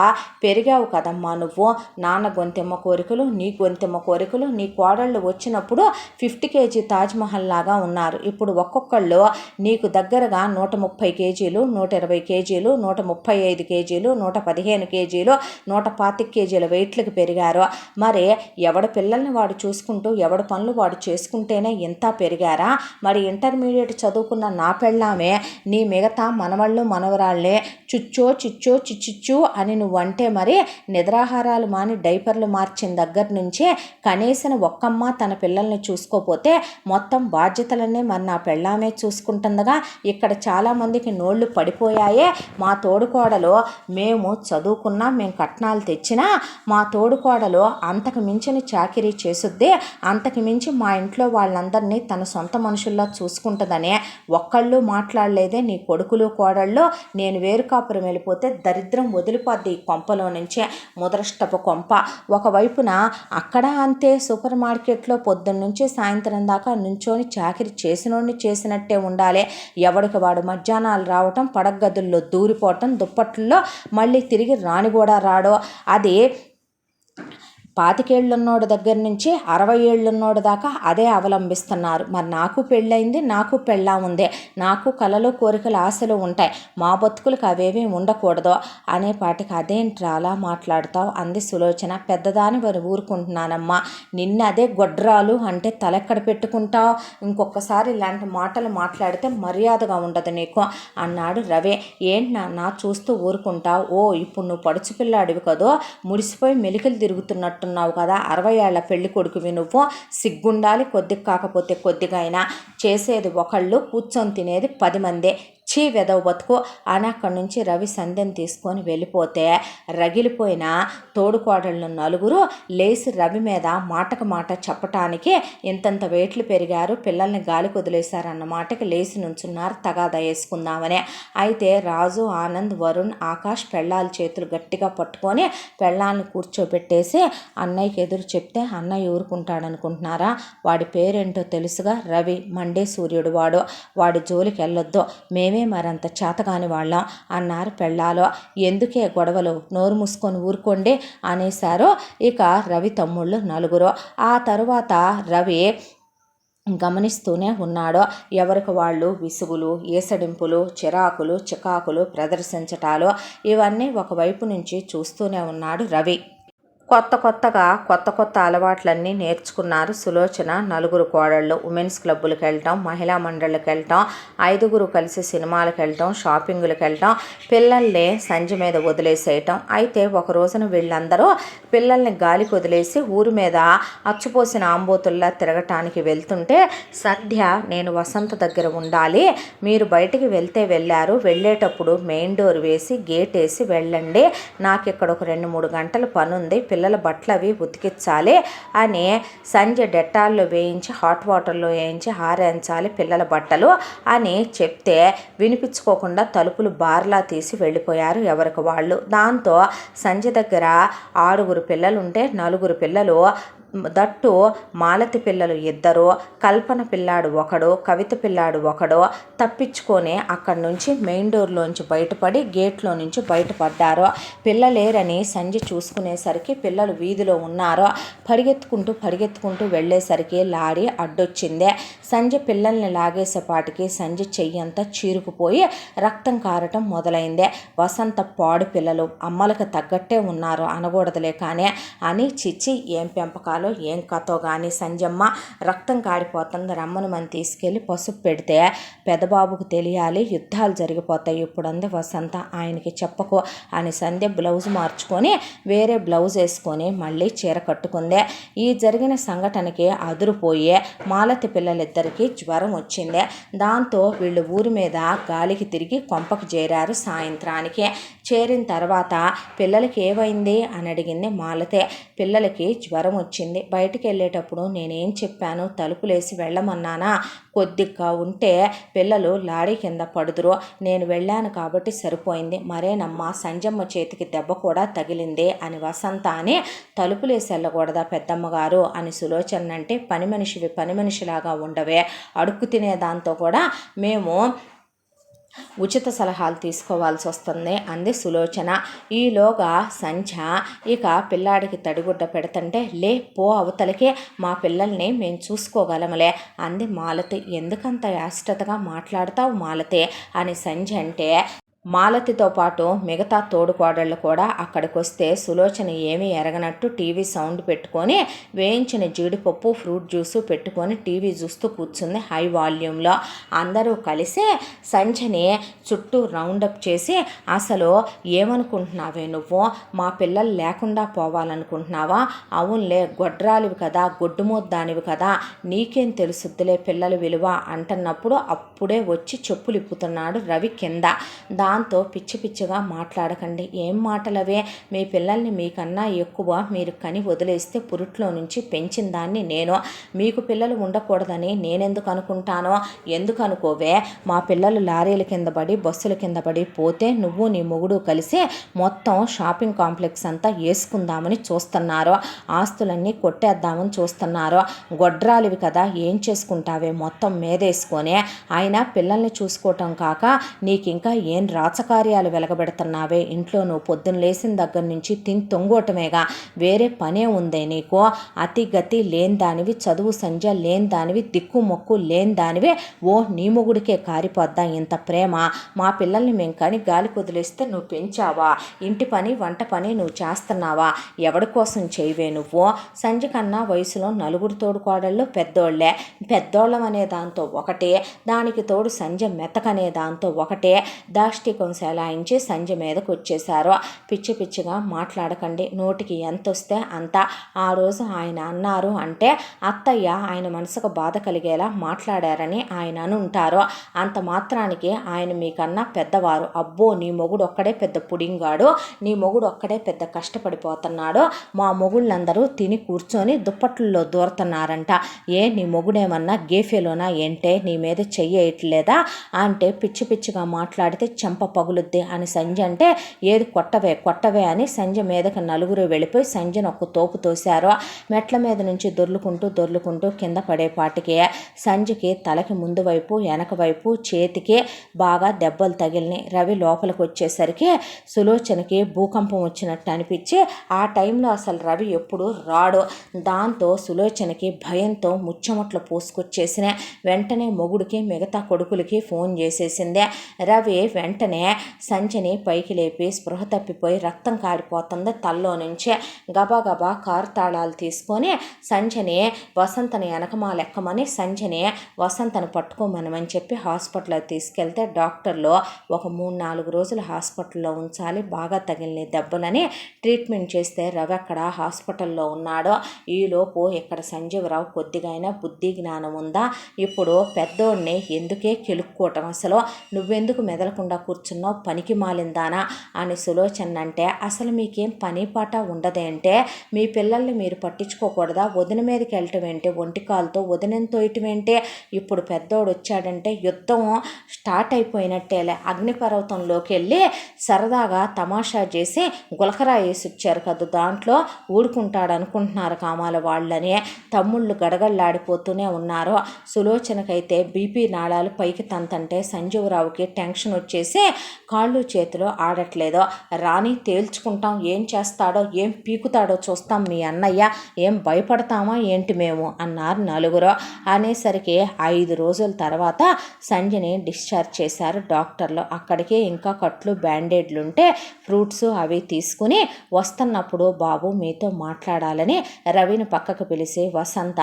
పెరిగావు కదమ్మా నువ్వు. నాన్న గొంతెమ్మ కోరికలు, నీ గొంతెమ్మ కోరికలు, నీ కోడళ్ళు వచ్చినప్పుడు 50 కేజీ తాజ్మహల్ లాగా ఉన్నారు. ఇప్పుడు ఒక్కొక్కళ్ళు నీకు దగ్గరగా 130 కేజీలు, 120 కేజీలు, 135 కేజీలు, 115 కేజీలు, 125 కేజీల వెయిట్లకు పెరిగారు. మరి ఎవడి పిల్లల్ని వాడు చూసుకుంటూ ఎవడి పనులు వాడు చేసుకుంటేనే ఇంత పెరిగారా? మరి ఇంటర్మీడియట్ చదువుకున్న నా పెళ్ళామే నీ మిగతా మనవళ్ళు మనవరాళ్ళే చుచ్చో చిచ్చో చిచ్చిచ్చు అని నువ్వంటే మరి నిద్రాహారాలు మాని డైపర్లు మార్చిన దగ్గర నుంచే కనీసం ఒక్కమ్మ తన పిల్లల్ని చూసుకోపోతే మొత్తం బాధ్యతలన్నీ మరి నా పెళ్ళామే చూసుకుంటుండగా ఇక్కడ చాలామందికి నోళ్ళు పడిపోయాయే. మా తోడుకోడలు మేము చదువుకున్నా, మేము కట్నాలు తెచ్చినా మా తోడుకోడలు అంతకు మించిన చాకిరీ చేసుద్ది, అంతకు మించి మా ఇంట్లో వాళ్ళందరినీ తన సొంత మనుషుల్లా చూసుకుంటుందనే ఒక్కళ్ళు మాట్లాడలేదే నీ కొడుకులు కోడళ్ళు. నేను వేరు కాపురం వెళ్ళిపోతే దరిద్రం వదిలిపోద్ది ఈ కొంపలో నుంచే, ముదరష్టపు కొంప. ఒకవైపున అక్కడ అంతే సూపర్ మార్కెట్లో పొద్దున్న నుంచి సాయంత్రం దాకా నుంచొని చాకిరీ చేసినోడిని చేసినట్టే ఉండాలి. ఎవడికి వాడు మధ్యాహ్నాలు రావటం, పడగదుల్లో దూరిపోవటం, దుప్పట్లో మళ్ళీ తిరిగి రాని కూడా రాడో. అది 25 ఏళ్ళున్నోడి దగ్గర నుంచి 60 ఏళ్ళున్నోడి దాకా అదే అవలంబిస్తున్నారు. మరి నాకు పెళ్ళయింది, నాకు పెళ్ళా ఉంది, నాకు కలలు కోరికలు ఆశలు ఉంటాయి, మా బతుకులకు అవేమీ ఉండకూడదు అనేపాటికి అదేంట్రా అలా మాట్లాడతావు అంది సులోచన. పెద్దదాని వారు ఊరుకుంటున్నానమ్మా, నిన్న అదే గొడ్రాలు అంటే తలెక్కడ పెట్టుకుంటావు, ఇంకొకసారి ఇలాంటి మాటలు మాట్లాడితే మర్యాదగా ఉండదు నీకు అన్నాడు రవి. ఏంటి నాన్న చూస్తూ ఊరుకుంటావు? ఓ ఇప్పుడు నువ్వు పడుచు పిల్లాడివి కదో, ముడిసిపోయి మెలికలు తిరుగుతున్నట్టు ఉన్నావు కదా. 60 ఏళ్ల పెళ్లి కొడుకువి నువ్వు, సిగ్గుండాలి కొద్దిగా కాకపోతే కొద్దిగా అయినా. చేసేది ఒకళ్ళు, కూర్చొని తినేది 10 మంది. చీ వెదవ బతుకు అని అక్కడి నుంచి రవి సంధ్యను తీసుకొని వెళ్ళిపోతే రగిలిపోయిన తోడుకోడళ్ళు నలుగురు లేచి రవి మీద మాటకు మాట చెప్పటానికి ఇంతంత వెయిట్లు పెరిగారు, పిల్లల్ని గాలి వదిలేశారన్న మాటకి లేచి నుంచున్నారు తగాదా వేసుకుందామని. అయితే రాజు, ఆనంద్, వరుణ్, ఆకాష్ పెళ్ళాల చేతులు గట్టిగా పట్టుకొని పెళ్ళాలను కూర్చోబెట్టేసి అన్నయ్యకి ఎదురు చెప్తే అన్నయ్య ఊరుకుంటాడనుకుంటున్నారా? వాడి పేరేంటో తెలుసుగా, రవి, మండే సూర్యుడు వాడు, వాడి జోలికి వెళ్ళొద్దు, మేమే మరంత చేతగాని వాళ్ళం అన్నారు పెళ్ళాలో. ఎందుకే గొడవలు, నోరు మూసుకొని ఊరుకోండి అనేశారు ఇక రవి తమ్ముళ్ళు నలుగురు. ఆ తరువాత రవి గమనిస్తూనే ఉన్నాడు. ఎవరికి వాళ్ళు విసుగులు, ఏసడింపులు, చిరాకులు, చికాకులు ప్రదర్శించటాలు ఇవన్నీ ఒకవైపు నుంచి చూస్తూనే ఉన్నాడు రవి. కొత్త అలవాట్లన్నీ నేర్చుకున్నారు సులోచన నలుగురు కోడళ్ళు. ఉమెన్స్ క్లబ్బులకు వెళ్ళటం, మహిళా మండళ్ళకి వెళ్ళటం, 5గురు కలిసి సినిమాలకు వెళ్ళటం, షాపింగులకు వెళ్ళటం, పిల్లల్ని సంజ మీద వదిలేసేయటం. అయితే ఒక రోజున వీళ్ళందరూ పిల్లల్ని గాలికి వదిలేసి ఊరి మీద అచ్చుపోసిన ఆంబోతుల్లా తిరగటానికి వెళ్తుంటే సద్య నేను వసంత దగ్గర ఉండాలి, మీరు బయటికి వెళ్తే వెళ్ళారు, వెళ్ళేటప్పుడు మెయిన్ డోర్ వేసి గేట్ వేసి వెళ్ళండి, నాకు ఇక్కడ ఒక 2-3 గంటల పని ఉంది, పిల్లల బట్టలు అవి ఉతికించాలి అని సంజ డెటాల్లో వేయించి హాట్ వాటర్లో వేయించి ఆరేంచాలి పిల్లల బట్టలు అని చెప్తే వినిపించుకోకుండా తలుపులు బార్లా తీసి వెళ్ళిపోయారు ఎవరికి వాళ్ళు. దాంతో సంజ దగ్గర 6గురు పిల్లలు ఉంటే 4 పిల్లలు, దట్టు మాలతి పిల్లలు 2, కల్పన పిల్లాడు 1, కవిత పిల్లాడు 1 తప్పించుకొని అక్కడి నుంచి మెయిన్ డోర్లోంచి బయటపడి గేట్లో నుంచి బయటపడ్డారు. పిల్లలేరని సంజ చూసుకునేసరికి పిల్లలు వీధిలో ఉన్నారు. పరిగెత్తుకుంటూ వెళ్ళేసరికి లారీ అడ్డొచ్చిందే. సంజ పిల్లల్ని లాగేసేపాటికి సంజ చెయ్యంతా చీరుకుపోయి రక్తం కారటం మొదలైందే. వసంత పాడు పిల్లలు అమ్మలకు తగ్గట్టే ఉన్నారు అనకూడదులే కానీ అని చిచ్చి ఏం పెంపకాలు ఏం కథో కానీ సంజమ్మ రక్తం కాడిపోతుంది, రమ్మను మనం తీసుకెళ్ళి పసుపు పెడితే పెద్దబాబుకు తెలియాలి, యుద్ధాలు జరిగిపోతాయి ఇప్పుడు అంది వసంత. ఆయనకి చెప్పకు అని సంధ్య బ్లౌజ్ మార్చుకొని వేరే బ్లౌజ్ వేసుకొని మళ్ళీ చీర కట్టుకుందే. ఈ జరిగిన సంఘటనకి అదురుపోయే మాలతి పిల్లలిద్దరికీ జ్వరం వచ్చిందే. దాంతో వీళ్ళు ఊరి మీద గాలికి తిరిగి కొంపకు చేరారు. సాయంత్రానికి చేరిన తర్వాత పిల్లలకి ఏమైంది అని అడిగింది మాలతే. పిల్లలకి జ్వరం వచ్చింది వచ్చింది. బయటికి వెళ్ళేటప్పుడు నేనేం చెప్పాను, తలుపులేసి వెళ్ళమన్నానా? కొద్దిగా ఉంటే పిల్లలు లారీ కింద పడుదురు, నేను వెళ్ళాను కాబట్టి సరిపోయింది, మరేనమ్మా సంజమ్మ చేతికి దెబ్బ కూడా తగిలింది అని వసంత అని, తలుపులేసి వెళ్ళకూడదా పెద్దమ్మగారు అని సులోచన అంటే, పని మనిషిలాగా ఉండవే, అడుక్కు తినే దాంతో కూడా మేము ఉచిత సలహాలు తీసుకోవాల్సి వస్తుంది అంది సులోచన. ఈలోగా సంధ్య ఇక పిల్లాడికి తడిగుడ్డ పెడుతుంటే, లే పో అవతలకే, మా పిల్లల్ని మేము చూసుకోగలములే అంది మాలతి. ఎందుకంత యాస్టతగా మాట్లాడతావు మాలతి అని సంధ్య అంటే, మాలతితో పాటు మిగతా తోడుకోడళ్ళు కూడా అక్కడికి వస్తే సులోచన ఏమీ ఎరగనట్టు టీవీ సౌండ్ పెట్టుకొని వేయించిన జీడిపప్పు ఫ్రూట్ జ్యూసు పెట్టుకొని టీవీ చూస్తూ కూర్చుంది హై వాల్యూమ్లో. అందరూ కలిసి సంధ్యని చుట్టూ రౌండప్ చేసి, అసలు ఏమనుకుంటున్నావే నువ్వు, మా పిల్లలు లేకుండా పోవాలనుకుంటున్నావా? అవునులే, గొడ్రాలివి కదా, గొడ్డుమోద్దానివి కదా, నీకేం తెలుసుద్దులే పిల్లల విలువ అంటున్నప్పుడు అప్పుడే వచ్చి చెప్పులు ఇప్పుతున్నాడు రవి కింద. దాంతో పిచ్చి పిచ్చిగా మాట్లాడకండి, ఏం మాటలవే, మీ పిల్లల్ని మీకన్నా ఎక్కువ మీరు కని వదిలేస్తే పురుట్లో నుంచి పెంచిన దాన్ని నేను, మీకు పిల్లలు ఉండకూడదని నేనెందుకు అనుకుంటానో? ఎందుకు అనుకోవే, మా పిల్లలు లారీల కింద పడి బస్సుల కింద పడి పోతే నువ్వు నీ మొగుడు కలిసి మొత్తం షాపింగ్ కాంప్లెక్స్ అంతా వేసుకుందామని చూస్తున్నారు, ఆస్తులన్నీ కొట్టేద్దామని చూస్తున్నారు. గొడ్రాలివి కదా, ఏం చేసుకుంటావే మొత్తం మీదేసుకొని, అయినా పిల్లల్ని చూసుకోవటం కాక నీకింకా ఏం రాచకార్యాలు వెలగబెడుతున్నావే, ఇంట్లో నువ్వు పొద్దున్న లేచిన దగ్గర నుంచి తిని తొంగోటమేగా, వేరే పనే ఉందే నీకు? అతి గతి లేని దానివి, చదువు సంజ లేని దానివి, దిక్కు మొక్కు లేని దానివి, ఓ నీ మొగుడికే కారిపోద్దా ఇంత ప్రేమ? మా పిల్లల్ని మేము కానీ గాలి వదిలేస్తే నువ్వు పెంచావా? ఇంటి పని వంట పని నువ్వు చేస్తున్నావా? ఎవడి కోసం చేయవే నువ్వు? సంజ కన్నా వయసులో నలుగురు తోడుకోడళ్ళు పెద్దోళ్లే, పెద్దోళ్ళం అనే దాంతో ఒకటే, దానికి తోడు సంజ మెతకనే దాంతో ఒకటే, దాష్టికం సెలాయించి సంజ మీదకు వచ్చేశారు. పిచ్చి పిచ్చిగా మాట్లాడకండి, నోటికి ఎంత వస్తే అంత. ఆ రోజు ఆయన అన్నారు అంటే అత్తయ్య ఆయన మనసుకు బాధ కలిగేలా మాట్లాడారని ఆయన అనుంటారు. అంత మాత్రానికి ఆయన మీకన్నా పెద్దవారు. అబ్బో నీ మొగుడు ఒక్కడే పెద్ద పుడింగాడు, నీ మొగుడు ఒక్కడే పెద్ద కష్టపడిపోతున్నాడు, మా మొగుళ్ళందరూ తిని కూర్చొని దుప్పట్లలో దూరుతున్నారంట, ఏ నీ మొగుడేమన్నా గేఫేలోనా ఏంటే, నీ మీద చెయ్యట్లేదా అంటే పిచ్చి పిచ్చిగా మాట్లాడితే చెంప పగులుద్ది అని సంజ అంటే, ఏది కొట్టవే అని సంజ మీదకి నలుగురు వెళ్ళిపోయి సంజను ఒక తోపు తోశారు. మెట్ల మీద నుంచి దొర్లుకుంటూ కింద పడేపాటికి సంజకి తలకి ముందు వైపు వెనక వైపు చేతికి బాగా దెబ్బలు తగిలినాయి. రవి లోపలికి వచ్చేసరికి సులోచనకి భూకంపం వచ్చినట్టు అనిపించి, ఆ టైంలో అసలు రవి ఎప్పుడు రాడు. దాంతో సులోచనకి భయంతో ముచ్చమట్లు పోసుకొచ్చేసిన వెంటనే మొగుడికి మిగతా కొడుకులకి ఫోన్ చేసేసింది. రవి వెంటనే సంజని పైకి లేపి స్పృహ తప్పిపోయి రక్తం కారిపోతుంది తల్లో నుంచి. గబగబా కారు తాళాలు తీసుకొని సంజని వసంతని వెనకమాలెక్కమని సంజని వసంతను పట్టుకోమనమని చెప్పి హాస్పిటల్లో తీసుకెళ్తే డాక్టర్లు ఒక 3-4 రోజులు హాస్పిటల్లో ఉంచాలి, బాగా తగిలిన దెబ్బలని ట్రీట్మెంట్ చేస్తే రవి అక్కడ హాస్పిటల్లో ఉన్నాడు. ఈలోపు ఇక్కడ సంజీవరావు కొద్దిగా అయినా బుద్ధి జ్ఞానం ఉందా? ఇప్పుడు పెద్దోడిని ఎందుకే కెలుక్కోవటం, అసలు నువ్వెందుకు మెదలకుండా కూర్చున్నావు పనికి మాలిందానా అని సులోచన అంటే, అసలు మీకేం పని పాట ఉండదేంటే, మీ పిల్లల్ని మీరు పట్టించుకోకూడదా? వదిన మీదకి వెళ్ళటం ఏంటి, ఒంటికాలతో వదినంతో ఇటువేంటే, ఇప్పుడు పెద్దోడు వచ్చాడంటే యుద్ధం స్టార్ట్ అయిపోయినట్టేలే, అగ్నిపర్వతంలోకి వెళ్ళి సరదాగా తమాషా చేసి గులకరా వేసి వచ్చారు కదా, దాంట్లో ఊడుకుంటాడు అనుకుంటున్నారు కామాల వాళ్ళని. తమ్ముళ్ళు గడగడలాడిపోతూనే ఉన్నారు. సులోచనకైతే బీపీ నాళాలు పైకి తంతంటే సంజీవరావుకి టెన్షన్ వచ్చేసి కాళ్ళు చేతులు ఆడట్లేదు. రాని తేల్చుకుంటాం, ఏం చేస్తాడో ఏం పీకుతాడో చూస్తాం మీ అన్నయ్య, ఏం భయపడతామా ఏంటి మేము అన్నారు నలుగురు. అనేసరికి 5 రోజుల తర్వాత సంజని డిశ్చార్జ్ చేశారు డాక్టర్లు. అక్కడికి ఇంకా కట్లు బ్యాండేడ్లు ఉంటే ఫ్రూట్స్ అవి తీసుకుని వస్తున్నప్పుడు బాబు మీతో మాట్లాడాలని రవిని పక్కకు పిలిచి, వసంత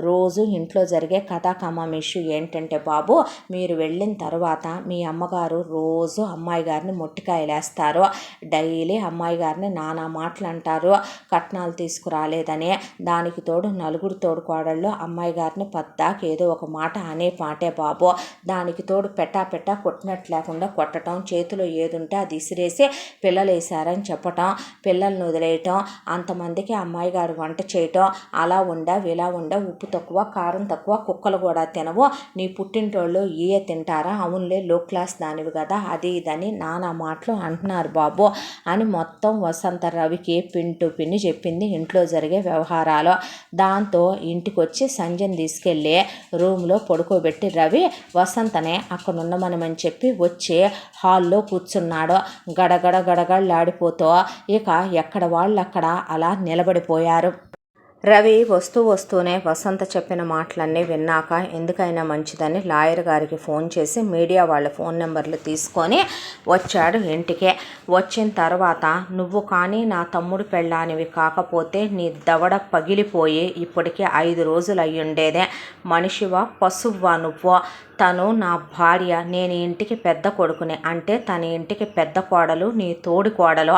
రోజు ఇంట్లో జరిగే కథాకమం ఇష్యూ ఏంటంటే బాబు, మీరు వెళ్ళిన తర్వాత మీ అమ్మగారు రోజు రోజు అమ్మాయి గారిని మొట్టికాయలేస్తారు. డైలీ అమ్మాయి గారిని నానా మాటలు అంటారు, కట్నాలు తీసుకురాలేదని. దానికి తోడు నలుగురు తోడు కోడళ్ళు అమ్మాయి గారిని పద్దాకి ఏదో ఒక మాట అనే పాటే బాబు. దానికి తోడు పెట్టా కొట్టినట్టు లేకుండా కొట్టడం, చేతిలో ఏది ఉంటే అది ఇసిరేసి పిల్లలు వేసారని చెప్పటం, పిల్లల్ని వదిలేయటం, అంతమందికి అమ్మాయి గారు వంట చేయటం. అలా ఇలా ఉప్పు తక్కువ, కారం తక్కువ, కుక్కలు కూడా తినవు, నీ పుట్టింటోళ్ళు ఏ తింటారా, అవునులే లో క్లాస్ దానివి కదా, అది ఇదని నానా మాటలు అంటున్నారు బాబు అని మొత్తం వసంత రవికి పింటూ పిన్ని చెప్పింది ఇంట్లో జరిగే వ్యవహారాలు. దాంతో ఇంటికి వచ్చి సంజయ్ తీసుకెళ్ళి రూమ్లో పడుకోబెట్టి రవి వసంతనే అక్కడ ఉండమనమని చెప్పి వచ్చి హాల్లో కూర్చున్నాడు. గడగడలాడిపోతూ ఇక ఎక్కడ వాళ్ళు అక్కడ అలా నిలబడిపోయారు. రవి వస్తూనే వసంత చెప్పిన మాటలన్నీ విన్నాక ఎందుకైనా మంచిదని లాయర్ గారికి ఫోన్ చేసి మీడియా వాళ్ళ ఫోన్ నెంబర్లు తీసుకొని వచ్చాడు ఇంటికే. వచ్చిన తర్వాత నువ్వు కానీ నా తమ్ముడు పెళ్ళానివి కాకపోతే నీ దవడ పగిలిపోయి ఇప్పటికే 5 రోజులు అయ్యుండేదే. మనిషివా పశువువా నువ్వు? తను నా భార్య, నేను ఇంటికి పెద్ద కొడుకుని, అంటే తన ఇంటికి పెద్ద కోడలు, నీ తోడి కోడలు.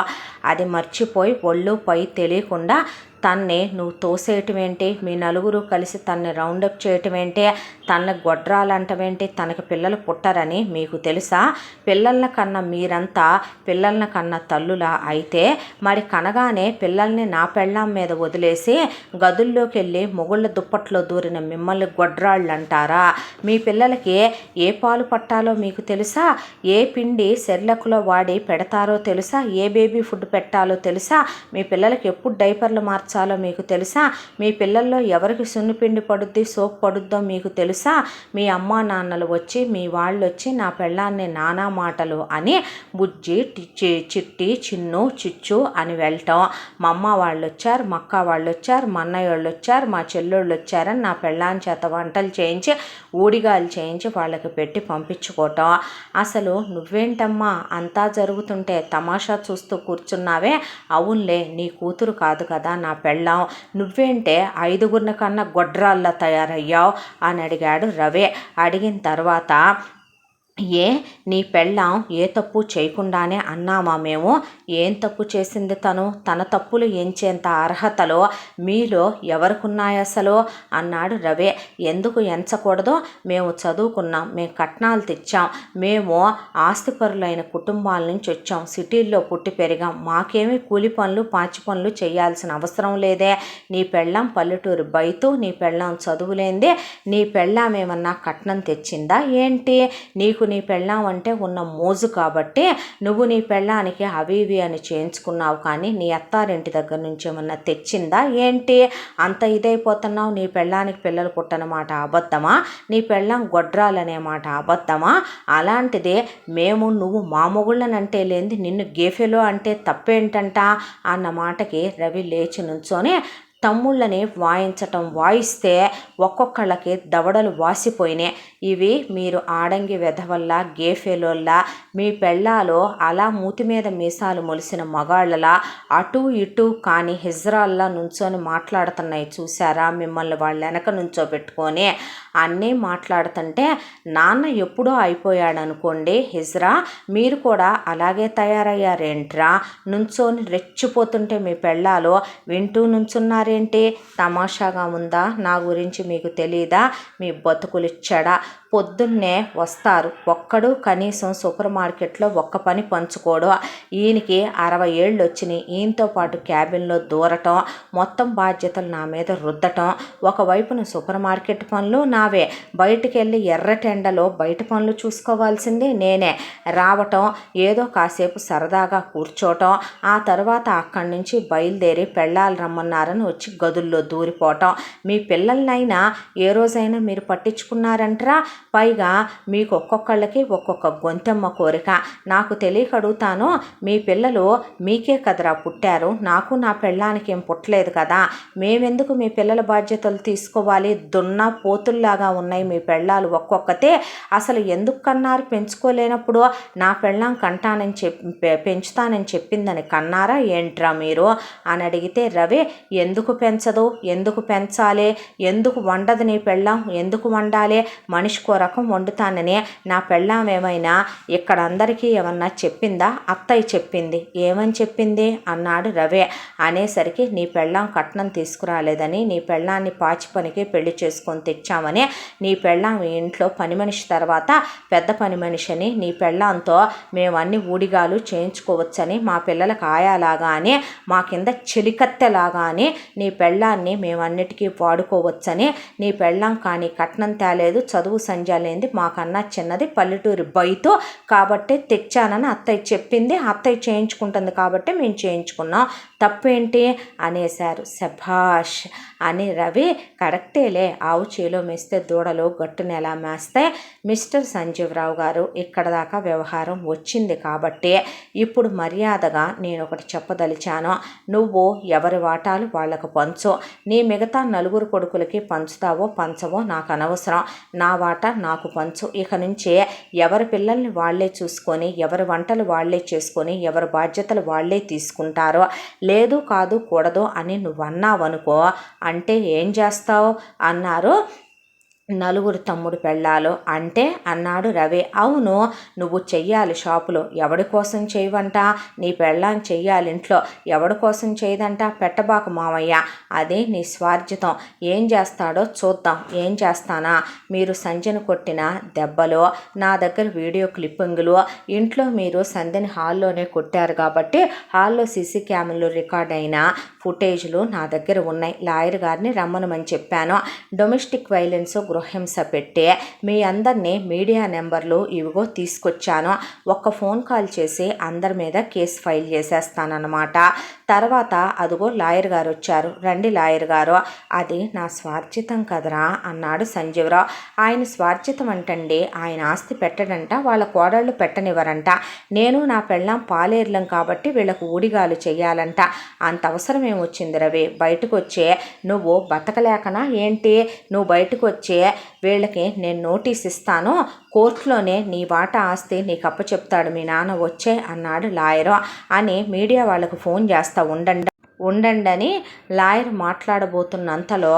అది మర్చిపోయి ఒళ్ళు పై తెలియకుండా తన్ని నువ్వు తోసేయటం ఏంటి? మీ నలుగురు కలిసి తన్ని రౌండప్ చేయటం ఏంటి? తనని గొడ్రాలంటవేంటి? తనకి పిల్లలు పుట్టరని మీకు తెలుసా? పిల్లల్ని కన్నా మీరంతా పిల్లల్ని కన్నా తల్లులా అయితే మరి కనగానే పిల్లల్ని నా పెళ్ళాం మీద వదిలేసి గదుల్లోకి వెళ్ళి మొగుళ్ళ దుప్పట్లో దూరిన మిమ్మల్ని గొడ్రాళ్ళు అంటారా? మీ పిల్లలకి ఏ పాలు పట్టాలో మీకు తెలుసా? ఏ పిండి సెర్లకులో వాడి పెడతారో తెలుసా? ఏ బేబీ ఫుడ్ పెట్టాలో తెలుసా? మీ పిల్లలకి ఎప్పుడు డైపర్లు మార్చాలో మీకు తెలుసా? మీ పిల్లల్లో ఎవరికి సున్నిపిండి పడుద్ది, సోప్ పడుద్దో మీకు తెలుసా? మీ అమ్మా నాన్నలు వచ్చి, మీ వాళ్ళు వచ్చి నా పెళ్ళాన్ని నానా మాటలు అని బుజ్జి, చిట్టి, చిన్ను, చిచ్చు అని వెళ్ళటం. మా అమ్మ వాళ్ళు వచ్చారు, మా అక్క వాళ్ళు వచ్చారు, మా అన్నయ్య వాళ్ళు వచ్చారు, మా చెల్లెళ్ళు వచ్చారని నా పెళ్ళాన్ని చేత వంటలు చేయించి ఊడిగాలు చేయించి వాళ్ళకి పెట్టి పంపించుకోవటం. అసలు నువ్వేంటమ్మా అంతా జరుగుతుంటే తమాషా చూస్తూ కూర్చున్నావే? అవునులే, నీ కూతురు కాదు కదా నా పెళ్ళాం, నువ్వేంటే 5గురిని కన్నా గొడ్రాల్లా తయారయ్యావు అని అడిగాడు రవి. అడిగిన తర్వాత నీ పెళ్ళాం ఏ తప్పు చేయకుండానే అన్నామా మేము? ఏం తప్పు చేసింది తను? తన తప్పులు ఎంచేంత అర్హతలో మీలో ఎవరికున్నాయి అసలు అన్నాడు రవి. ఎందుకు ఎంచకూడదు? మేము చదువుకున్నాం, మేము కట్నాలు తెచ్చాం, మేము ఆస్తిపరులైన కుటుంబాల నుంచి వచ్చాం, సిటీల్లో పుట్టి పెరిగాం, మాకేమీ కూలి పనులు పాచి పనులు చేయాల్సిన అవసరం లేదే. నీ పెళ్ళాం పల్లెటూరు బయతు, నీ పెళ్ళాం చదువులేందే, నీ పెళ్ళాం ఏమన్నా కట్నం తెచ్చిందా ఏంటి? నీకు నీ పెళ్ళాం అంటే ఉన్న మోజు కాబట్టి నువ్వు నీ పెళ్ళానికి అవి ఇవి అని చేయించుకున్నావు, కానీ నీ అత్తారింటి దగ్గర నుంచి ఏమన్నా తెచ్చిందా ఏంటి? అంత ఇదైపోతున్నావు. నీ పెళ్ళానికి పిల్లలు పుట్టనమాట అబద్ధమా? నీ పెళ్ళాం గొడ్రాలనే మాట అబద్ధమా? అలాంటిదే మేము నువ్వు మా మొగుళ్ళనంటే లేనిది నిన్ను గేఫెలో అంటే తప్పేంటంట అన్న మాటకి రవి లేచి నుంచొని తమ్ముళ్ళని వాయిస్తే ఒక్కొక్కళ్ళకి దవడలు వాసిపోయినాయి. ఇవి మీరు ఆడంగి వెధవల్లా, గేఫెలోల్లా, మీ పెళ్ళాలో అలా మూతి మీద మీసాలు మొలిసిన మగాళ్ళలా అటు ఇటు కానీ హిజ్రాల్లా నుంచొని మాట్లాడుతున్నాయి చూసారా? మిమ్మల్ని వాళ్ళ వెనక నుంచో పెట్టుకొని అన్నీ మాట్లాడుతుంటే నాన్న ఎప్పుడో అయిపోయాడు అనుకోండి హిజ్రా, మీరు కూడా అలాగే తయారయ్యారేంట్రా? నుంచొని రెచ్చిపోతుంటే మీ పెళ్ళాలో వింటూ నుంచున్నారేంటి? తమాషాగా ఉందా? నా గురించి మీకు తెలీదా? మీ బతుకులిచ్చడా? పొద్దున్నే వస్తారు, ఒక్కడు కనీసం సూపర్ మార్కెట్లో ఒక్క పని పంచుకోడు. ఈయనకి 60 ఏళ్ళు వచ్చినాయి, ఈయనతో పాటు క్యాబిన్లో దూరటం, మొత్తం బాధ్యతలు నా మీద రుద్దటం. ఒకవైపున సూపర్ మార్కెట్ పనులు నావే, బయటికి వెళ్ళి ఎర్రటెండలో బయట పనులు చూసుకోవాల్సింది నేనే. రావటం, ఏదో కాసేపు సరదాగా కూర్చోవటం, ఆ తర్వాత అక్కడి నుంచి బయలుదేరి పెళ్ళాలు రమ్మన్నారని వచ్చి గదుల్లో దూరిపోవటం. మీ పిల్లలనైనా ఏ రోజైనా మీరు పట్టించుకున్నారంటారా? పైగా మీకు ఒక్కొక్కళ్ళకి ఒక్కొక్క గొంతెమ్మ కోరిక. నాకు తెలియక అడుగుతాను, మీ పిల్లలు మీకే కదరా పుట్టారు, నాకు నా పెళ్ళానికి ఏం పుట్టలేదు కదా, మేమెందుకు మీ పిల్లల బాధ్యతలు తీసుకోవాలి? దున్న పోతుల్లాగా ఉన్నాయి మీ పెళ్ళాలు ఒక్కొక్కతే. అసలు ఎందుకు కన్నారు? పెంచుకోలేనప్పుడు నా పెళ్ళాం పెంచుతానని చెప్పిందని కన్నారా ఏంట్రా మీరు అని అడిగితే రవి ఎందుకు ఎందుకు పెంచదు, ఎందుకు పెంచాలి, ఎందుకు వండదు నీ పెళ్ళాం, ఎందుకు వండాలి, మనిషికో రకం వండుతానని నా పెళ్ళాం ఏమైనా ఇక్కడ అందరికీ ఏమన్నా చెప్పిందా? అత్తయ్య చెప్పింది. ఏమని చెప్పింది అన్నాడు రవి. అనేసరికి నీ పెళ్ళాం కట్నం తీసుకురాలేదని, నీ పెళ్ళాన్ని పాచి పనికి పెళ్లి చేసుకొని తెచ్చామని, నీ పెళ్ళాం ఈ ఇంట్లో పని మనిషి తర్వాత పెద్ద పని మనిషిని, నీ పెళ్ళాంతో మేము అన్ని ఊడిగాలు చేయించుకోవచ్చని, మా పిల్లలకు ఆయాలాగా అని, మా కింద చెలికత్తెలాగా అని నీ పెళ్ళాన్ని మేమన్నిటికీ వాడుకోవచ్చని, నీ పెళ్ళాం కానీ కట్నం తేలేదు, చదువు సంధ్యాలేంది, మాకన్నా చిన్నది, పల్లెటూరి బయట కాబట్టి తెచ్చానని అత్తయ్య చెప్పింది, అత్తయ్య చేయించుకుంటుంది కాబట్టి మేము చేయించుకున్నాం, తప్పేంటి అనేశారు. శభాష్ అని రవి కరెక్టేలే, ఆవు చేలో మేస్తే దూడలు గట్టును ఎలా మేస్తాయి, మిస్టర్ సంజీవరావు గారు ఇక్కడ దాకా వ్యవహారం వచ్చింది కాబట్టి ఇప్పుడు మర్యాదగా నేను ఒకటి చెప్పదలిచాను. నువ్వు ఎవరి వాటాలు వాళ్లకు పంచు, నీ మిగతా 4 కొడుకులకి పంచుతావో పంచవో నాకు అనవసరం, నా వాటా నాకు పంచు. ఇక నుంచి ఎవరి పిల్లల్ని వాళ్లే చూసుకొని, ఎవరి వంటలు వాళ్లే చేసుకొని, ఎవరి బాధ్యతలు వాళ్లే తీసుకుంటారో, లేదు కాదు కూడదు అని నువ్వు అన్నావనుకో, అంటే ఏం చేస్తావు అన్నారు 4 తమ్ముడు పెళ్ళాలు. అంటే అన్నాడు రవి. అవును, నువ్వు చెయ్యాలి షాపులో, ఎవడి కోసం చేయవంట, నీ పెళ్ళాం చెయ్యాలి ఇంట్లో, ఎవడి కోసం చేయదంట, పెట్టబాకు మామయ్య, అది నీ స్వార్జితం, ఏం చేస్తాడో చూద్దాం. ఏం చేస్తానా, మీరు సంజను కొట్టిన దెబ్బలు నా దగ్గర వీడియో క్లిప్పింగులు, ఇంట్లో మీరు సంధ్యని హాల్లోనే కొట్టారు కాబట్టి హాల్లో సీసీ కెమెరాలు రికార్డ్ అయిన ఫుటేజ్లు నా దగ్గర ఉన్నాయి. లాయర్ గారిని రమ్మనమని చెప్పాను. డొమెస్టిక్ వైలెన్స్, గృహహింస పెట్టి మీ అందరినీ మీడియా నెంబర్లు ఇవిగో తీసుకొచ్చాను, ఒక్క ఫోన్ కాల్ చేసి అందరి మీద కేసు ఫైల్ చేసేస్తానన్నమాట. తర్వాత అదిగో లాయర్ గారు వచ్చారు, రండి లాయర్ గారు, అది నా స్వార్జితం కదరా అన్నాడు సంజీవరావు. ఆయన స్వార్జితం అంటండి, ఆయన ఆస్తి పెట్టడంట, వాళ్ళ కోడళ్ళు పెట్టనివ్వరంట, నేను నా పెళ్ళాం పాలేర్లం కాబట్టి వీళ్ళకు ఊడిగాలు చెయ్యాలంట. అంత అవసరం ఏమొచ్చింది రవి, బయటకు వచ్చే నువ్వు బతకలేకనా ఏంటి, నువ్వు బయటకు వచ్చే వీళ్ళకి నేను నోటీస్ ఇస్తాను, కోర్టులోనే నీ వాటా ఆస్తి నీకు అప్పచెప్తాడు మీ నాన్న వచ్చే అన్నాడు లాయరు. అని మీడియా వాళ్ళకు ఫోన్ చేస్తా ఉండండి అని లాయర్ మాట్లాడబోతున్నంతలో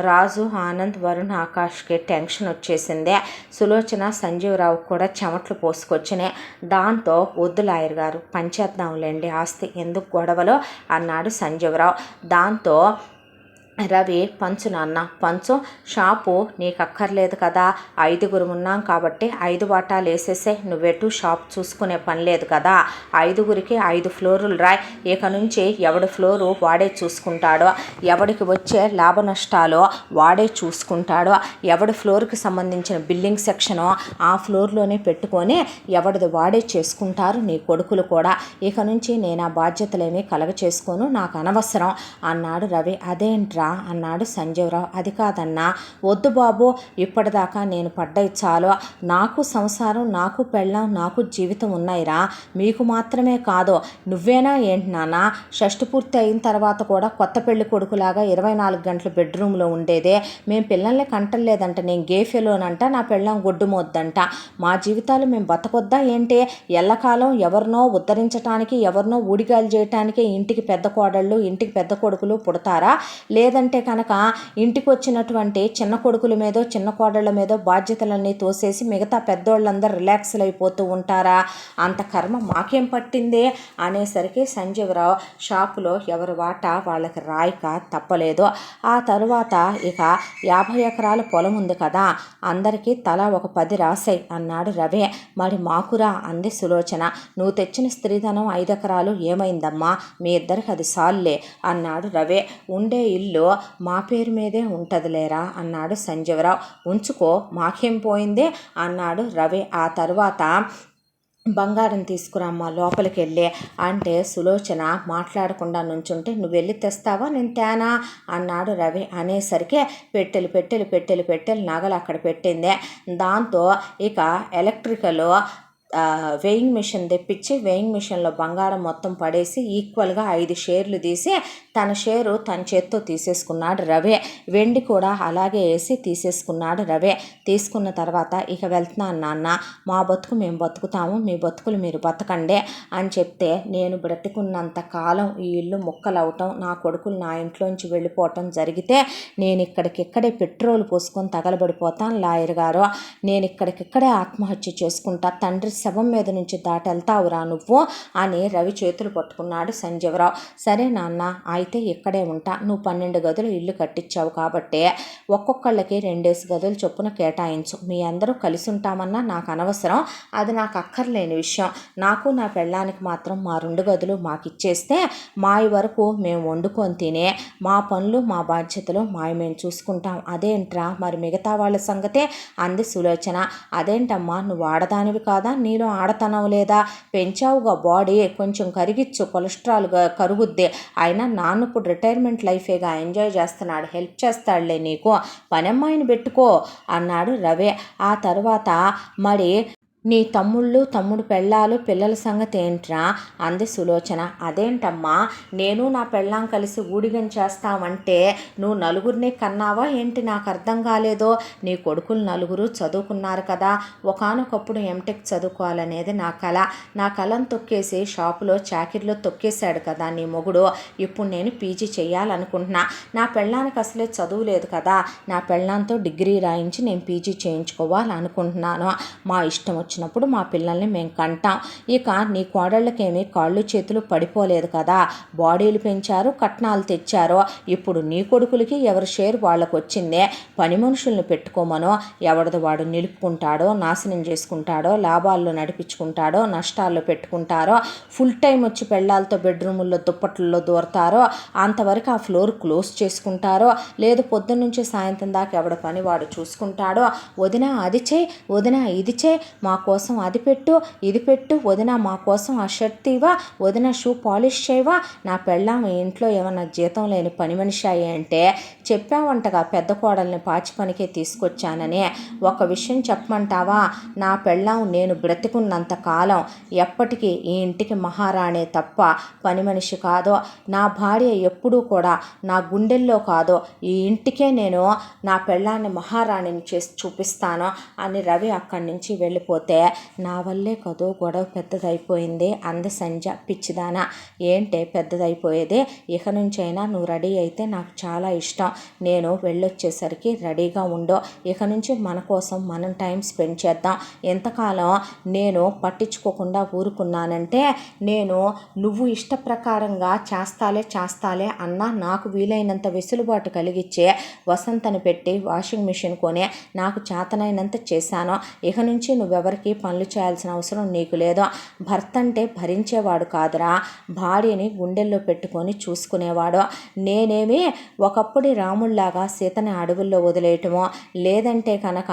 రాజు, ఆనంద్, వరుణ్, ఆకాష్కి టెన్షన్ వచ్చేసింది. సులోచన, సంజీవరావు కూడా చెమట్లు పోసుకొచ్చినాయి. దాంతో వద్దు లాయర్ గారు, పంచేద్దాంలేండి ఆస్తి, ఎందుకు గొడవలో అన్నాడు సంజీవరావు. దాంతో రవి, పంచు నాన్న పంచు, షాపు నీకు అక్కర్లేదు కదా, 5 ఉన్నాం కాబట్టి 5 వాటాలు వేసేసే, నువ్వెటు షాప్ చూసుకునే పని లేదు కదా, 5కి 5 ఫ్లోర్లు రాయ్, ఇక నుంచి ఎవడి ఫ్లోరు వాడే చూసుకుంటాడో, ఎవడికి వచ్చే లాభ నష్టాలు వాడే చూసుకుంటాడో, ఎవడి ఫ్లోర్కి సంబంధించిన బిల్లింగ్ సెక్షను ఆ ఫ్లోర్లోనే పెట్టుకొని ఎవడిది వాడే చేసుకుంటారు నీ కొడుకులు కూడా, ఇక నుంచి నేను ఆ బాధ్యతలేమీ కలగ చేసుకోను, నాకు అనవసరం అన్నాడు రవి. అదేంట్రా అన్నాడు సంజీవరావు. అది కాదన్నా, వద్దు బాబు, ఇప్పటిదాకా నేను పడ్డయి చాలు, నాకు సంసారం, నాకు పెళ్ళాం, నాకు జీవితం ఉన్నాయిరా, మీకు మాత్రమే కాదు, నువ్వేనా ఏంటి నాన్న, షష్టి పూర్తి అయిన తర్వాత కూడా కొత్త పెళ్లి కొడుకులాగా 24 గంటలు బెడ్రూమ్లో ఉండేదే, మేము పిల్లల్ని కంటలేదంట, నేను గేఫెలోనంట, నా పెళ్ళాం గొడ్డుమొద్దంట, మా జీవితాలు మేము బతకొద్దా ఏంటి, ఎల్లకాలం ఎవరినో ఉద్ధరించడానికి, ఎవరినో ఊడిగాలు చేయటానికి ఇంటికి పెద్ద కోడళ్ళు, ఇంటికి పెద్ద కొడుకులు పుడతారా, లేదంటే కనుక ఇంటికి వచ్చినటువంటి చిన్న కొడుకుల మీదో చిన్న కోడళ్ళ మీదో బాధ్యతలన్నీ తోసేసి మిగతా పెద్దోళ్ళందరూ రిలాక్స్లు అయిపోతూ ఉంటారా, అంత కర్మ మాకేం పట్టింది అనేసరికి సంజీవరావు షాపులో ఎవరి వాటా వాళ్ళకి రాయక తప్పలేదు. ఆ తరువాత ఇక 50 ఎకరాల పొలం ఉంది కదా, అందరికీ తలా ఒక 10 రాసాయి అన్నాడు రవి. మరి మాకురా అంది సులోచన. నువ్వు తెచ్చిన స్త్రీధనం 5 ఎకరాలు ఏమైందమ్మా, మీ ఇద్దరికి అది సాల్లే అన్నాడు రవి. ఉండే ఇల్లు మా పేరు మీదే ఉంటదిలేరా అన్నాడు సంజీవరావు. ఉంచుకో, మాకేం పోయింది అన్నాడు రవి. ఆ తరువాత బంగారం తీసుకురామ్మా లోపలికి వెళ్ళి అంటే సులోచన మాట్లాడకుండా నుంచుంటే, నువ్వు వెళ్ళి తెస్తావా నేను తేనా అన్నాడు రవి. అనేసరికి పెట్టెలు నగలు అక్కడ పెట్టింది. దాంతో ఇక ఎలక్ట్రికల్ వేయింగ్ మిషన్ తెప్పించి వేయింగ్ మిషన్లో బంగారం మొత్తం పడేసి ఈక్వల్గా 5 షేర్లు తీసి తన షేరు తన చేత్తో తీసేసుకున్నాడు రవి. వెండి కూడా అలాగే వేసి తీసేసుకున్నాడు రవి. తీసుకున్న తర్వాత ఇక వెళ్తున్నాను నాన్న, మా బతుకు మేము బతుకుతాము, మీ బతుకులు మీరు బతకండి అని చెప్తే, నేను బ్రతికున్నంత కాలం ఈ ఇల్లు ముక్కలవటం, నా కొడుకులు నా ఇంట్లోంచి వెళ్ళిపోవటం జరిగితే నేను ఇక్కడికిక్కడే పెట్రోల్ పోసుకొని తగలబడిపోతాను లాయర్ గారు, నేను ఇక్కడికిక్కడే ఆత్మహత్య చేసుకుంటా, తండ్రి శవం మీద నుంచి దాటెళ్తావురా నువ్వు అని రవి చేతులు పట్టుకున్నాడు సంజీవరావు. సరే నాన్న, అయితే ఇక్కడే ఉంటా, నువ్వు 12 గదులు ఇల్లు కట్టించావు కాబట్టి ఒక్కొక్కళ్ళకి 2 గదులు చొప్పున కేటాయించు, మీ అందరూ కలిసి ఉంటామన్నా నాకు అనవసరం, అది నాకు అక్కర్లేని విషయం, నాకు నా పెళ్ళానికి మాత్రం మా 2 గదులు మాకు ఇచ్చేస్తే మావి వరకు మేము వండుకొని తినే, మా పనులు మా బాధ్యతలు మేము చూసుకుంటాం, అదేంట్రా మరి మిగతా వాళ్ళ సంగతే అంది సులోచన. అదేంటమ్మా, నువ్వు ఆడదానివి కాదా, నీలో ఆడతనం లేదా, పెంచావుగా బాడీ, కొంచెం కరిగిచ్చు, కొలెస్ట్రాల్ కరుగుద్ది, అయినా నాన్న ఇప్పుడు రిటైర్మెంట్ లైఫేగా ఎంజాయ్ చేస్తున్నాడు, హెల్ప్ చేస్తాడులే నీకు, పనమ్మాయిని పెట్టుకో అన్నాడు రవి. ఆ తర్వాత మరి నీ తమ్ముడు పెళ్ళాలు పిల్లల సంగతి ఏంట్రా అంది సులోచన. అదేంటమ్మా, నేను నా పెళ్ళాం కలిసి ఊడిగం చేస్తామంటే నువ్వు నలుగురిని కన్నావా ఏంటి, నాకు అర్థం కాలేదో, నీ కొడుకులు 4 చదువుకున్నారు కదా, ఒకానొకప్పుడు ఎంటెక్ చదువుకోవాలనేది నా కళ, నా కళను తొక్కేసి షాపులో చాకిరిలో తొక్కేశాడు కదా నీ మొగుడు, ఇప్పుడు నేను పీజీ చేయాలనుకుంటున్నా, నా పెళ్ళానికి అసలే చదువు లేదు కదా, నా పెళ్ళాంతో డిగ్రీ రాయించి నేను పీజీ చేయించుకోవాలనుకుంటున్నాను, మా ఇష్టం వచ్చినప్పుడు మా పిల్లల్ని మేము కంటాం, ఇక నీ కోడళ్ళకేమీ కాళ్ళు చేతులు పడిపోలేదు కదా, బాడీలు పెంచారు, కట్నాలు తెచ్చారు, ఇప్పుడు నీ కొడుకులకి ఎవరి షేర్ వాళ్ళకు వచ్చిందే, పని మనుషుల్ని పెట్టుకోమనో, ఎవరిది వాడు నిలుపుకుంటాడో, నాశనం చేసుకుంటాడో, లాభాల్లో నడిపించుకుంటాడో, నష్టాల్లో పెట్టుకుంటారో, ఫుల్ టైం వచ్చి పెళ్ళాలతో బెడ్రూముల్లో దుప్పట్లలో దూరతారో, అంతవరకు ఆ ఫ్లోర్ క్లోజ్ చేసుకుంటారో, లేదు పొద్దున్న నుంచి సాయంత్రం దాకా ఎవడ పని వాడు చూసుకుంటాడో, వదిన అది చేయి, వదిన ఇది చేయి, మా కోసం అది పెట్టు, ఇది పెట్టు, వదిన మా కోసం ఆ షర్ట్ తీవా, వదిన షూ పాలిష్ చేయవా, నా పెళ్ళాం ఇంట్లో ఏమన్నా జీతం లేని పని మనిషి అయ్యి అంటే చెప్పావంటగా పెద్ద కోడల్ని పాచి పనికే తీసుకొచ్చానని, ఒక విషయం చెప్పమంటావా, నా పెళ్ళాం నేను బ్రతికున్నంత కాలం ఎప్పటికీ ఈ ఇంటికి మహారాణే తప్ప పని మనిషి కాదో, నా భార్య ఎప్పుడూ కూడా నా గుండెల్లో కాదో, ఈ ఇంటికే నేను నా పెళ్ళాన్ని మహారాణిని చేసి చూపిస్తాను అని రవి అక్కడి నుంచి వెళ్ళిపోతే, నా వల్లే కదో గొడవ పెద్దదైపోయింది అంది సంజ. పిచ్చిదానా, ఏంటే పెద్దదైపోయేది, ఇక నుంచైనా నువ్వు రెడీ అయితే నాకు చాలా ఇష్టం, నేను వెళ్ళొచ్చేసరికి రెడీగా ఉండో, ఇక నుంచి మన కోసం మనం టైం స్పెండ్ చేద్దాం, ఎంతకాలం నేను పట్టించుకోకుండా ఊరుకున్నానంటే, నేను నువ్వు ఇష్ట ప్రకారంగా చేస్తాలే అన్నా నాకు వీలైనంత వెసులుబాటు కలిగించే వసంతని పెట్టి వాషింగ్ మిషన్ కొనే నాకు చేతనైనంత చేశాను, ఇక నుంచి నువ్వెవరికి పనులు చేయాల్సిన అవసరం నీకు లేదు, భర్త అంటే భరించేవాడు కాదురా, భార్యని గుండెల్లో పెట్టుకొని చూసుకునేవాడు, నేనేమి ఒకప్పుడు రాముళ్లాగా సీతని అడవుల్లో వదిలేయటమో, లేదంటే కనుక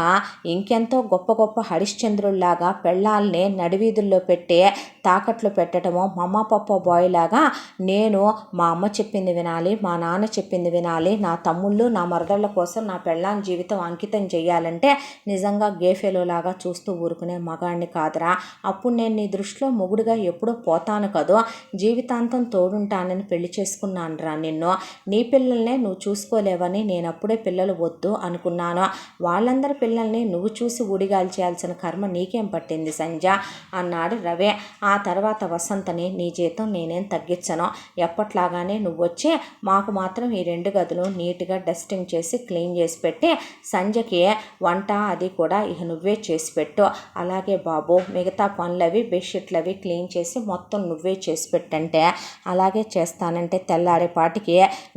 ఇంకెంతో గొప్ప గొప్ప హరిశ్చంద్రుల్లాగా పెళ్ళాల్ని నడివీధుల్లో పెట్టి తాకట్లు పెట్టడమో, మమ్మ పప్ప బాయ్ లాగా నేను మా అమ్మ చెప్పింది వినాలి, మా నాన్న చెప్పింది వినాలి, నా తమ్ముళ్ళు నా మరదళ్ళ కోసం నా పెళ్ళాం జీవితం అంకితం చేయాలంటే నిజంగా గేఫెలోలాగా చూస్తూ ఊరుకునే మగాడిని కాదురా, అప్పుడు నేను నీ దృష్టిలో మొగుడుగా ఎప్పుడో పోతాను కదో, జీవితాంతం తోడుంటానని పెళ్లి చేసుకున్నాను రా నిన్ను, నీ పిల్లల్నే నువ్వు చూసుకోలేవని నేను అప్పుడే పిల్లలు వద్దు అనుకున్నాను, వాళ్ళందరి పిల్లల్ని నువ్వు చూసి ఊడిగాలి చేయాల్సిన కర్మ నీకేం పట్టింది సంజ అన్నాడు రవి. ఆ తర్వాత వసంతని, నీ జీతం నేనేం తగ్గించను, ఎప్పట్లాగానే నువ్వు వచ్చి మాకు మాత్రం ఈ 2 గదులు నీట్గా డస్టింగ్ చేసి క్లీన్ చేసి పెట్టి సంజకి వంట అది కూడా ఇక నువ్వే చేసి పెట్టు, అలాగే బాబు మిగతా పనులవి బెడ్షీట్లు అవి క్లీన్ చేసి మొత్తం నువ్వే చేసి పెట్టంటే అలాగే చేస్తానంటే, తెల్లారేపాటికి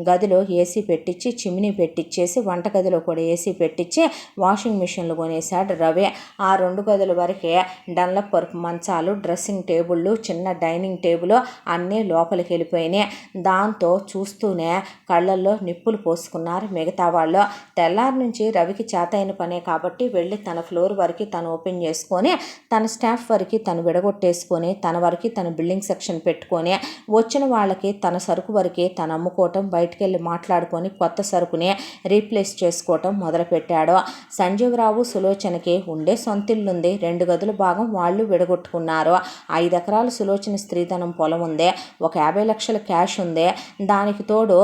గదిలో ఏసీ పెట్టించి చిమ్నీ పెట్టించేసి వంటగదిలో కూడా ఏసీ పెట్టించి వాషింగ్ మిషన్లు కొనేసాడు రవి. ఆ 2 గదుల వరకే డన్లప్ పరుపు మంచాలు, డ్రెస్సింగ్ టేబుళ్ళు, చిన్న డైనింగ్ టేబుల్ అన్నీ లోపలికి వెళ్ళిపోయినాయి. దాంతో చూస్తూనే కళ్ళల్లో నిప్పులు పోసుకున్నారు మిగతా వాళ్ళు. తెల్లారి నుంచి రవికి చేతైన పనే కాబట్టి వెళ్ళి తన ఫ్లోర్ వరకు తను ఓపెన్ చేసుకొని చేసుకొని తన స్టాఫ్ వరకు తను విడగొట్టేసుకొని తన వరకు తన బిల్డింగ్ సెక్షన్ పెట్టుకొని వచ్చిన వాళ్ళకి తన సరుకు వరకు తను అమ్ముకోవటం, బయటికి వెళ్ళి మాట్లాడుకొని కొత్త సరుకుని రీప్లేస్ చేసుకోవటం మొదలుపెట్టాడు. సంజీవరావు సులోచనకి ఉండే సొంతిల్లుంది, 2 గదుల భాగం వాళ్ళు విడగొట్టుకున్నారు. 5 ఎకరాలు సులోచన స్త్రీధనం పొలం ఉంది, ఒక 50 లక్షల క్యాష్ ఉంది. దానికి తోడు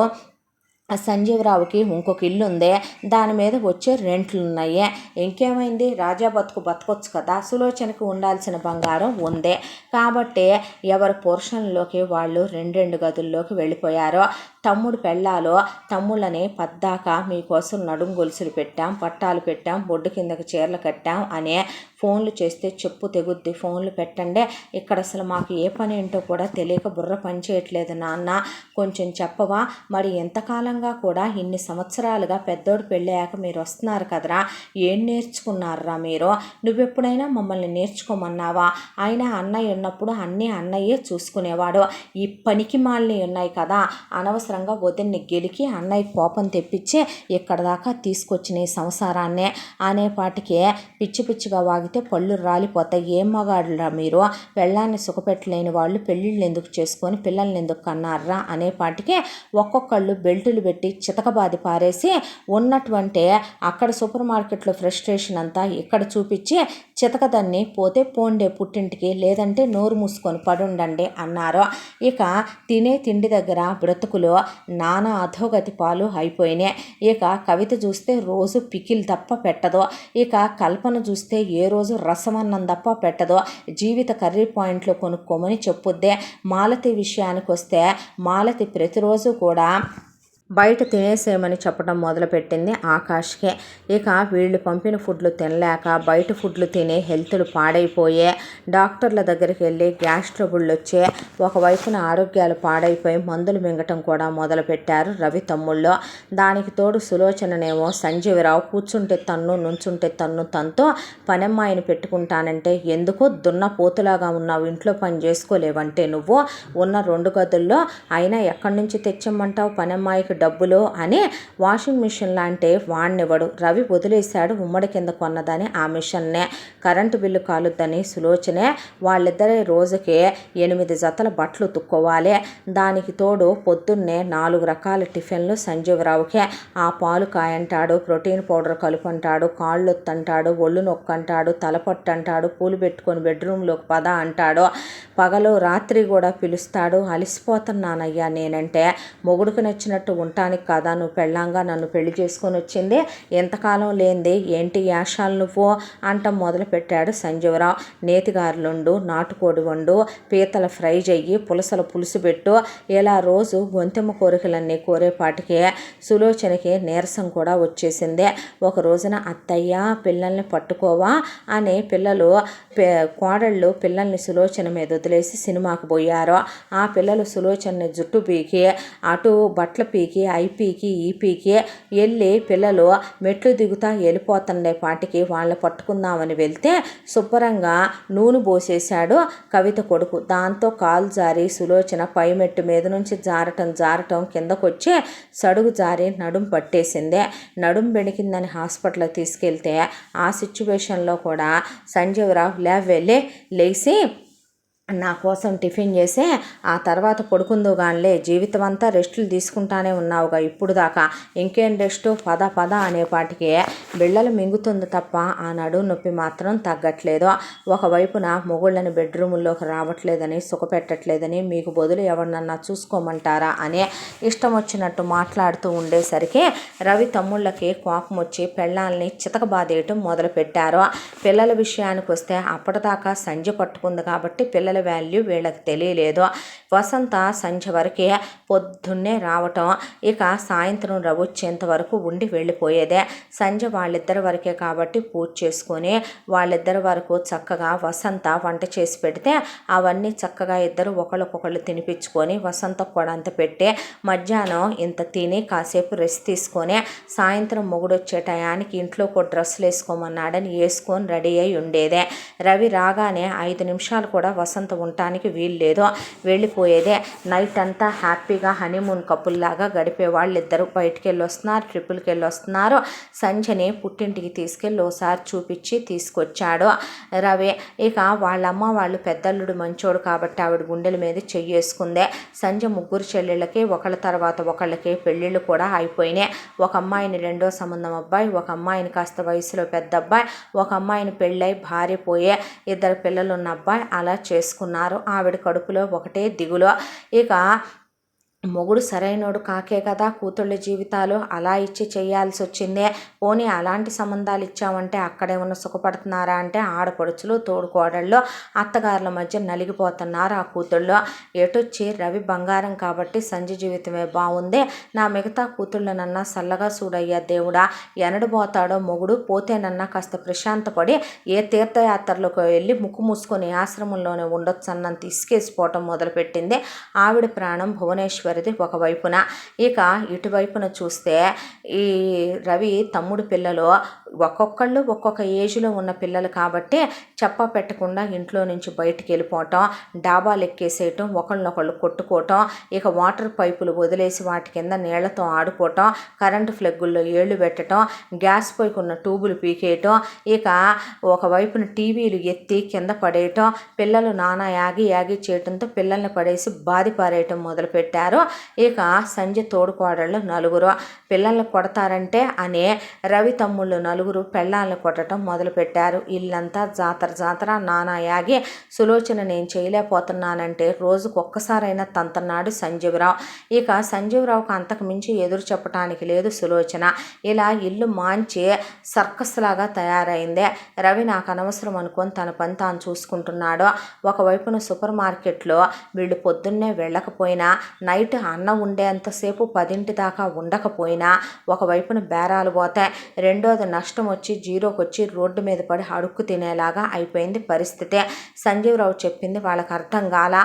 సంజీవరావుకి ఇంకొక ఇల్లు ఉంది, దాని మీద వచ్చే రెంట్లు ఉన్నాయి. ఇంకేమైంది, రాజా బతకొచ్చు కదా. సులోచనకు ఉండాల్సిన బంగారం ఉంది కాబట్టి ఎవరి పోర్షన్లోకి వాళ్ళు 2 గదుల్లోకి వెళ్ళిపోయారు. తమ్ముడు పెళ్ళాలో తమ్ముళ్ళని పద్దాక మీకోసం నడుం గొలుసులు పెట్టాం, పట్టాలు పెట్టాం, బొడ్డు కిందకి చీరలు కట్టాం అనే ఫోన్లు చేస్తే చెప్పు తెగుద్ది, ఫోన్లు పెట్టండి, ఇక్కడ అసలు మాకు ఏ పని ఏంటో కూడా తెలియక బుర్ర పని చేయట్లేదు నాన్న, కొంచెం చెప్పవా, మరి ఎంతకాలంగా కూడా ఇన్ని సంవత్సరాలుగా పెద్దోడు పెళ్ళాక మీరు వస్తున్నారు కదరా, ఏం నేర్చుకున్నారా మీరు, నువ్వెప్పుడైనా మమ్మల్ని నేర్చుకోమన్నావా, అయినా అన్నయ్య ఉన్నప్పుడు అన్నీ అన్నయ్యే చూసుకునేవాడు, ఈ పనికి మాలిని ఉన్నాయి కదా, అనవసరంగా వదిన్ని గెలికి అన్నయ్య కోపం తెప్పించి ఇక్కడ దాకా తీసుకొచ్చిన ఈ సంసారాన్నే అనేపాటికి పిచ్చి పిచ్చిగా వాగి పళ్ళు రాలిపోతాయి. ఏం మగాడురా మీరు, పెళ్ళాన్ని సుఖపెట్టలేని వాళ్ళు పెళ్ళిళ్ళు ఎందుకు చేసుకొని పిల్లల్ని ఎందుకు కన్నారా అనేపాటికి ఒక్కొక్కళ్ళు బెల్టులు పెట్టి చితకబాది పారేసి ఉన్నటువంటి అక్కడ సూపర్ మార్కెట్లో ఫ్రస్ట్రేషన్ అంతా ఇక్కడ చూపించి చితకదాన్ని పోతే పోండే పుట్టింటికి, లేదంటే నోరు మూసుకొని పడుండండి అన్నారు. ఇక తినే తిండి దగ్గర బ్రతుకులు నానా అధోగతి పాలు అయిపోయినాయి. ఇక కవిత చూస్తే రోజు పికిల్ తప్ప పెట్టదు, ఇక కల్పన చూస్తే ఏ రోజు రసమన్నం తప్ప పెట్టదు, జీవిత కర్రీ పాయింట్లు కొనుక్కోమని చెప్పుద్దే. మాలతి విషయానికి వస్తే మాలతి ప్రతిరోజు కూడా బయట తినేసేయమని చెప్పడం మొదలుపెట్టింది ఆకాష్కే. ఇక వీళ్ళు పంపిన ఫుడ్లు తినలేక బయట ఫుడ్లు తినే హెల్త్లు పాడైపోయే, డాక్టర్ల దగ్గరికి వెళ్ళి గ్యాస్ ట్రబుళ్ళు వచ్చే, ఒకవైపున ఆరోగ్యాలు పాడైపోయి మందులు మింగటం కూడా మొదలుపెట్టారు రవి తమ్ముళ్ళు. దానికి తోడు సులోచననేమో సంజీవరావు కూర్చుంటే తన్ను నుంచుంటే తన్ను, తనతో పనమ్మాయిని పెట్టుకుంటానంటే ఎందుకు దున్న పోతులాగా ఉన్నావు, ఇంట్లో పని చేసుకోలేవంటే నువ్వు ఉన్న 2 గదుల్లో అయినా ఎక్కడి నుంచి తెచ్చమంటావు పనమ్మాయికి డబ్బులు అని వాషింగ్ మిషన్ లాంటి వాడినివ్వడు. రవి వదిలేశాడు ఉమ్మడి కింద కొన్నదని ఆ మిషన్నే. కరెంటు బిల్లు కాలుద్దని సులోచనే వాళ్ళిద్దరే రోజుకి 8 జతల బట్టలు ఉతుక్కోవాలి. దానికి తోడు పొద్దున్నే 4 రకాల టిఫిన్లు సంజీవరావుకే. ఆ పాలు కాయంటాడు, ప్రోటీన్ పౌడర్ కలుపంటాడు, కాళ్ళు అంటాడు, ఒళ్ళు నొక్కంటాడు, తలపట్టు అంటాడు, పూలు పెట్టుకొని బెడ్రూమ్లోకి పద అంటాడు, పగలు రాత్రి కూడా పిలుస్తాడు. అలిసిపోతున్నానయ్యా నేనంటే, మొగుడుకు నచ్చినట్టు ఉంటానికి కాదా నువ్వు పెళ్ళంగా నన్ను పెళ్లి చేసుకొని వచ్చింది, ఎంతకాలం లేనిది ఏంటి యాషాలు నువ్వు అంటాం మొదలుపెట్టాడు సంజీవరావు. నేతిగారులుండు, నాటుకోడి వండు, పీతల ఫ్రై చెయ్యి, పులసల పులుసు పెట్టు, ఇలా రోజు గొంతెమ్మ కోరికలన్నీ కోరేపాటికి సులోచనకి నీరసం కూడా వచ్చేసింది. ఒక రోజున అత్తయ్య పిల్లల్ని పట్టుకోవా అని కోడళ్ళు పిల్లల్ని సులోచన మీద వదిలేసి సినిమాకు పోయారు. ఆ పిల్లలు సులోచనని జుట్టు పీకి అటు బట్టలు పీకి ఐపీకి ఈపీకి వెళ్ళి పిల్లలు మెట్లు దిగుతా వెళ్ళిపోతుండే పాటికి వాళ్ళని పట్టుకుందామని వెళ్తే శుభ్రంగా నూనె పోసేశాడు కవిత కొడుకు. దాంతో కాలు జారి సులోచన పై మెట్టు మీద నుంచి జారటం కిందకొచ్చి సడుగు జారి నడుం పట్టేసిందే. నడుం బెణికిందని హాస్పిటల్కి తీసుకెళ్తే ఆ సిచ్యువేషన్లో కూడా సంజీవరావు లేచి నా కోసం టిఫిన్ చేసి ఆ తర్వాత పడుకుందో గానిలే, జీవితం అంతా రెస్టులు తీసుకుంటానే ఉన్నావుగా ఇప్పుడు దాకా, ఇంకేం రెస్టు, పద అనేపాటికి బిళ్ళలు మింగుతుంది తప్ప ఆ నడుము నొప్పి మాత్రం తగ్గట్లేదు. ఒకవైపున మొగుళ్ళని బెడ్రూముల్లోకి రావట్లేదని, సుఖపెట్టట్లేదని, మీకు బదులు ఎవరినన్నా చూసుకోమంటారా అని ఇష్టం వచ్చినట్టు మాట్లాడుతూ ఉండేసరికి రవి తమ్ముళ్ళకి కోపం వచ్చి పెళ్ళాలని చితకబాదేయటం మొదలుపెట్టారు. పిల్లల విషయానికి వస్తే అప్పటిదాకా సంజ పట్టుకుంది కాబట్టి పిల్లల వాల్యూ వీళ్ళకి తెలియలేదు. వసంత సంధ్య వరకే పొద్దున్నే రావటం, ఇక సాయంత్రం రవొచ్చేంత వరకు ఉండి వెళ్ళిపోయేదే. సంధ్య వాళ్ళిద్దరి వరకే కాబట్టి పూజ చేసుకొని వాళ్ళిద్దరి వరకు చక్కగా వసంత వంట చేసి పెడితే అవన్నీ చక్కగా ఇద్దరు ఒకళ్ళకొకళ్ళు తినిపించుకొని వసంత కొడంత పెట్టి మధ్యాహ్నం ఇంత తిని కాసేపు రెస్ట్ తీసుకొని సాయంత్రం మొగుడొచ్చే టయానికి ఇంట్లో ఒక డ్రెస్సులు వేసుకోమన్నాడని వేసుకొని రెడీ అయి ఉండేదే. రవి రాగానే 5 నిమిషాలు కూడా వసంత వసంత ఉండటానికి వీలు లేదు, వెళ్ళిపోయేదే. నైట్ అంతా హ్యాపీగా హనీమూన్ కపుల్లాగా గడిపే వాళ్ళిద్దరూ బయటికి వెళ్ళి వస్తున్నారు, ట్రిపుల్కి వెళ్ళి వస్తున్నారు. సంజని పుట్టింటికి తీసుకెళ్ళి ఓసారి చూపించి తీసుకొచ్చాడు రవి. ఇక వాళ్ళమ్మ వాళ్ళు పెద్దల్లుడు మంచోడు కాబట్టి ఆవిడ గుండెల మీద చెయ్యేసుకుందే. సంజ ముగ్గురు చెల్లెళ్ళకి ఒకళ్ళ తర్వాత ఒకళ్ళకి పెళ్ళిళ్ళు కూడా అయిపోయినాయి. ఒక అమ్మాయిని రెండో సంబంధం అబ్బాయి, ఒక అమ్మాయిని కాస్త వయసులో పెద్ద అబ్బాయి, ఒక అమ్మాయిని పెళ్ళై భార్య పోయే 2 పిల్లలు ఉన్న అబ్బాయి అలా చేసుకున్నారు. ఆవిడ కడుపులో ఒకటే దిగులు. ఇక మొగుడు సరైనోడు కాకే కదా కూతుళ్ళ జీవితాలు అలా ఇచ్చి చేయాల్సి వచ్చిందే. పోనీ అలాంటి సంబంధాలు ఇచ్చామంటే అక్కడేమన్నా సుఖపడుతున్నారా అంటే ఆడపడుచులు తోడుకోడళ్ళు అత్తగారుల మధ్య నలిగిపోతున్నారు ఆ కూతుళ్ళు. ఎటొచ్చి రవి బంగారం కాబట్టి సంజయ్ జీవితమే బాగుంది, నా మిగతా కూతుళ్ళనన్నా చల్లగా చూడయ్యా దేవుడా, ఎనడబోతాడో మొగుడు, పోతేనన్నా కాస్త ప్రశాంతపడి ఏ తీర్థయాత్రలకు వెళ్ళి ముక్కు మూసుకొని ఆశ్రమంలోనే ఉండొచ్చు అన్నంత ఇసుకేసిపోవటం మొదలుపెట్టింది ఆవిడ ప్రాణం భువనేశ్వరిది ఒకవైపున. ఇక ఇటువైపున చూస్తే ఈ రవి తమ్ముడు పిల్లలు ఒక్కొక్కళ్ళు ఒక్కొక్క ఏజ్లో ఉన్న పిల్లలు కాబట్టి చెప్ప పెట్టకుండా ఇంట్లో నుంచి బయటికి వెళ్ళిపోవటం, డాబాలు ఎక్కేసేయటం, ఒకళ్ళనొకళ్ళు కొట్టుకోవటం, ఇక వాటర్ పైపులు వదిలేసి వాటి కింద నీళ్లతో ఆడుకోవటం, కరెంటు ఫ్లెగ్గుల్లో ఏళ్ళు పెట్టడం, గ్యాస్ పొయ్యికున్న ట్యూబులు పీకేయటం, ఇక ఒకవైపున టీవీలు ఎత్తి కింద పడేయటం, పిల్లలు నానా యాగి యాగి చేయటంతో పిల్లల్ని పడేసి బాది పారేయటం మొదలుపెట్టారు. ఇక సంజయ్ తోడుకోడళ్ళు 4 పిల్లల్ని కొడతారంటే అనే రవి తమ్ముళ్ళు 4 పెళ్ళాలను కొట్టడం మొదలుపెట్టారు. ఇల్లంతా జాతర నానా యాగి. సులోచన నేను చేయలేకపోతున్నానంటే రోజుకు ఒక్కసారైనా తంతన్నాడు సంజీవరావు. ఇక సంజీవరావుకు అంతకు మించి ఎదురు చెప్పడానికి లేదు సులోచన. ఇలా ఇల్లు మాంచి సర్కస్ లాగా తయారైందే. రవి నాకు అనవసరం అనుకొని తన పని తాను చూసుకుంటున్నాడు. ఒకవైపున సూపర్ మార్కెట్లో వీళ్ళు పొద్దున్నే వెళ్ళకపోయినా నైట్ అన్నం ఉండేంతసేపు 10 దాకా ఉండకపోయినా ఒకవైపున బేరాలు పోతాయి, రెండోది నష్టం వచ్చి జీరోకి వచ్చి రోడ్డు మీద పడి అడుక్కు తినేలాగా అయిపోయింది పరిస్థితి. సంజీవరావు చెప్పింది వాళ్ళకి అర్థం కాల.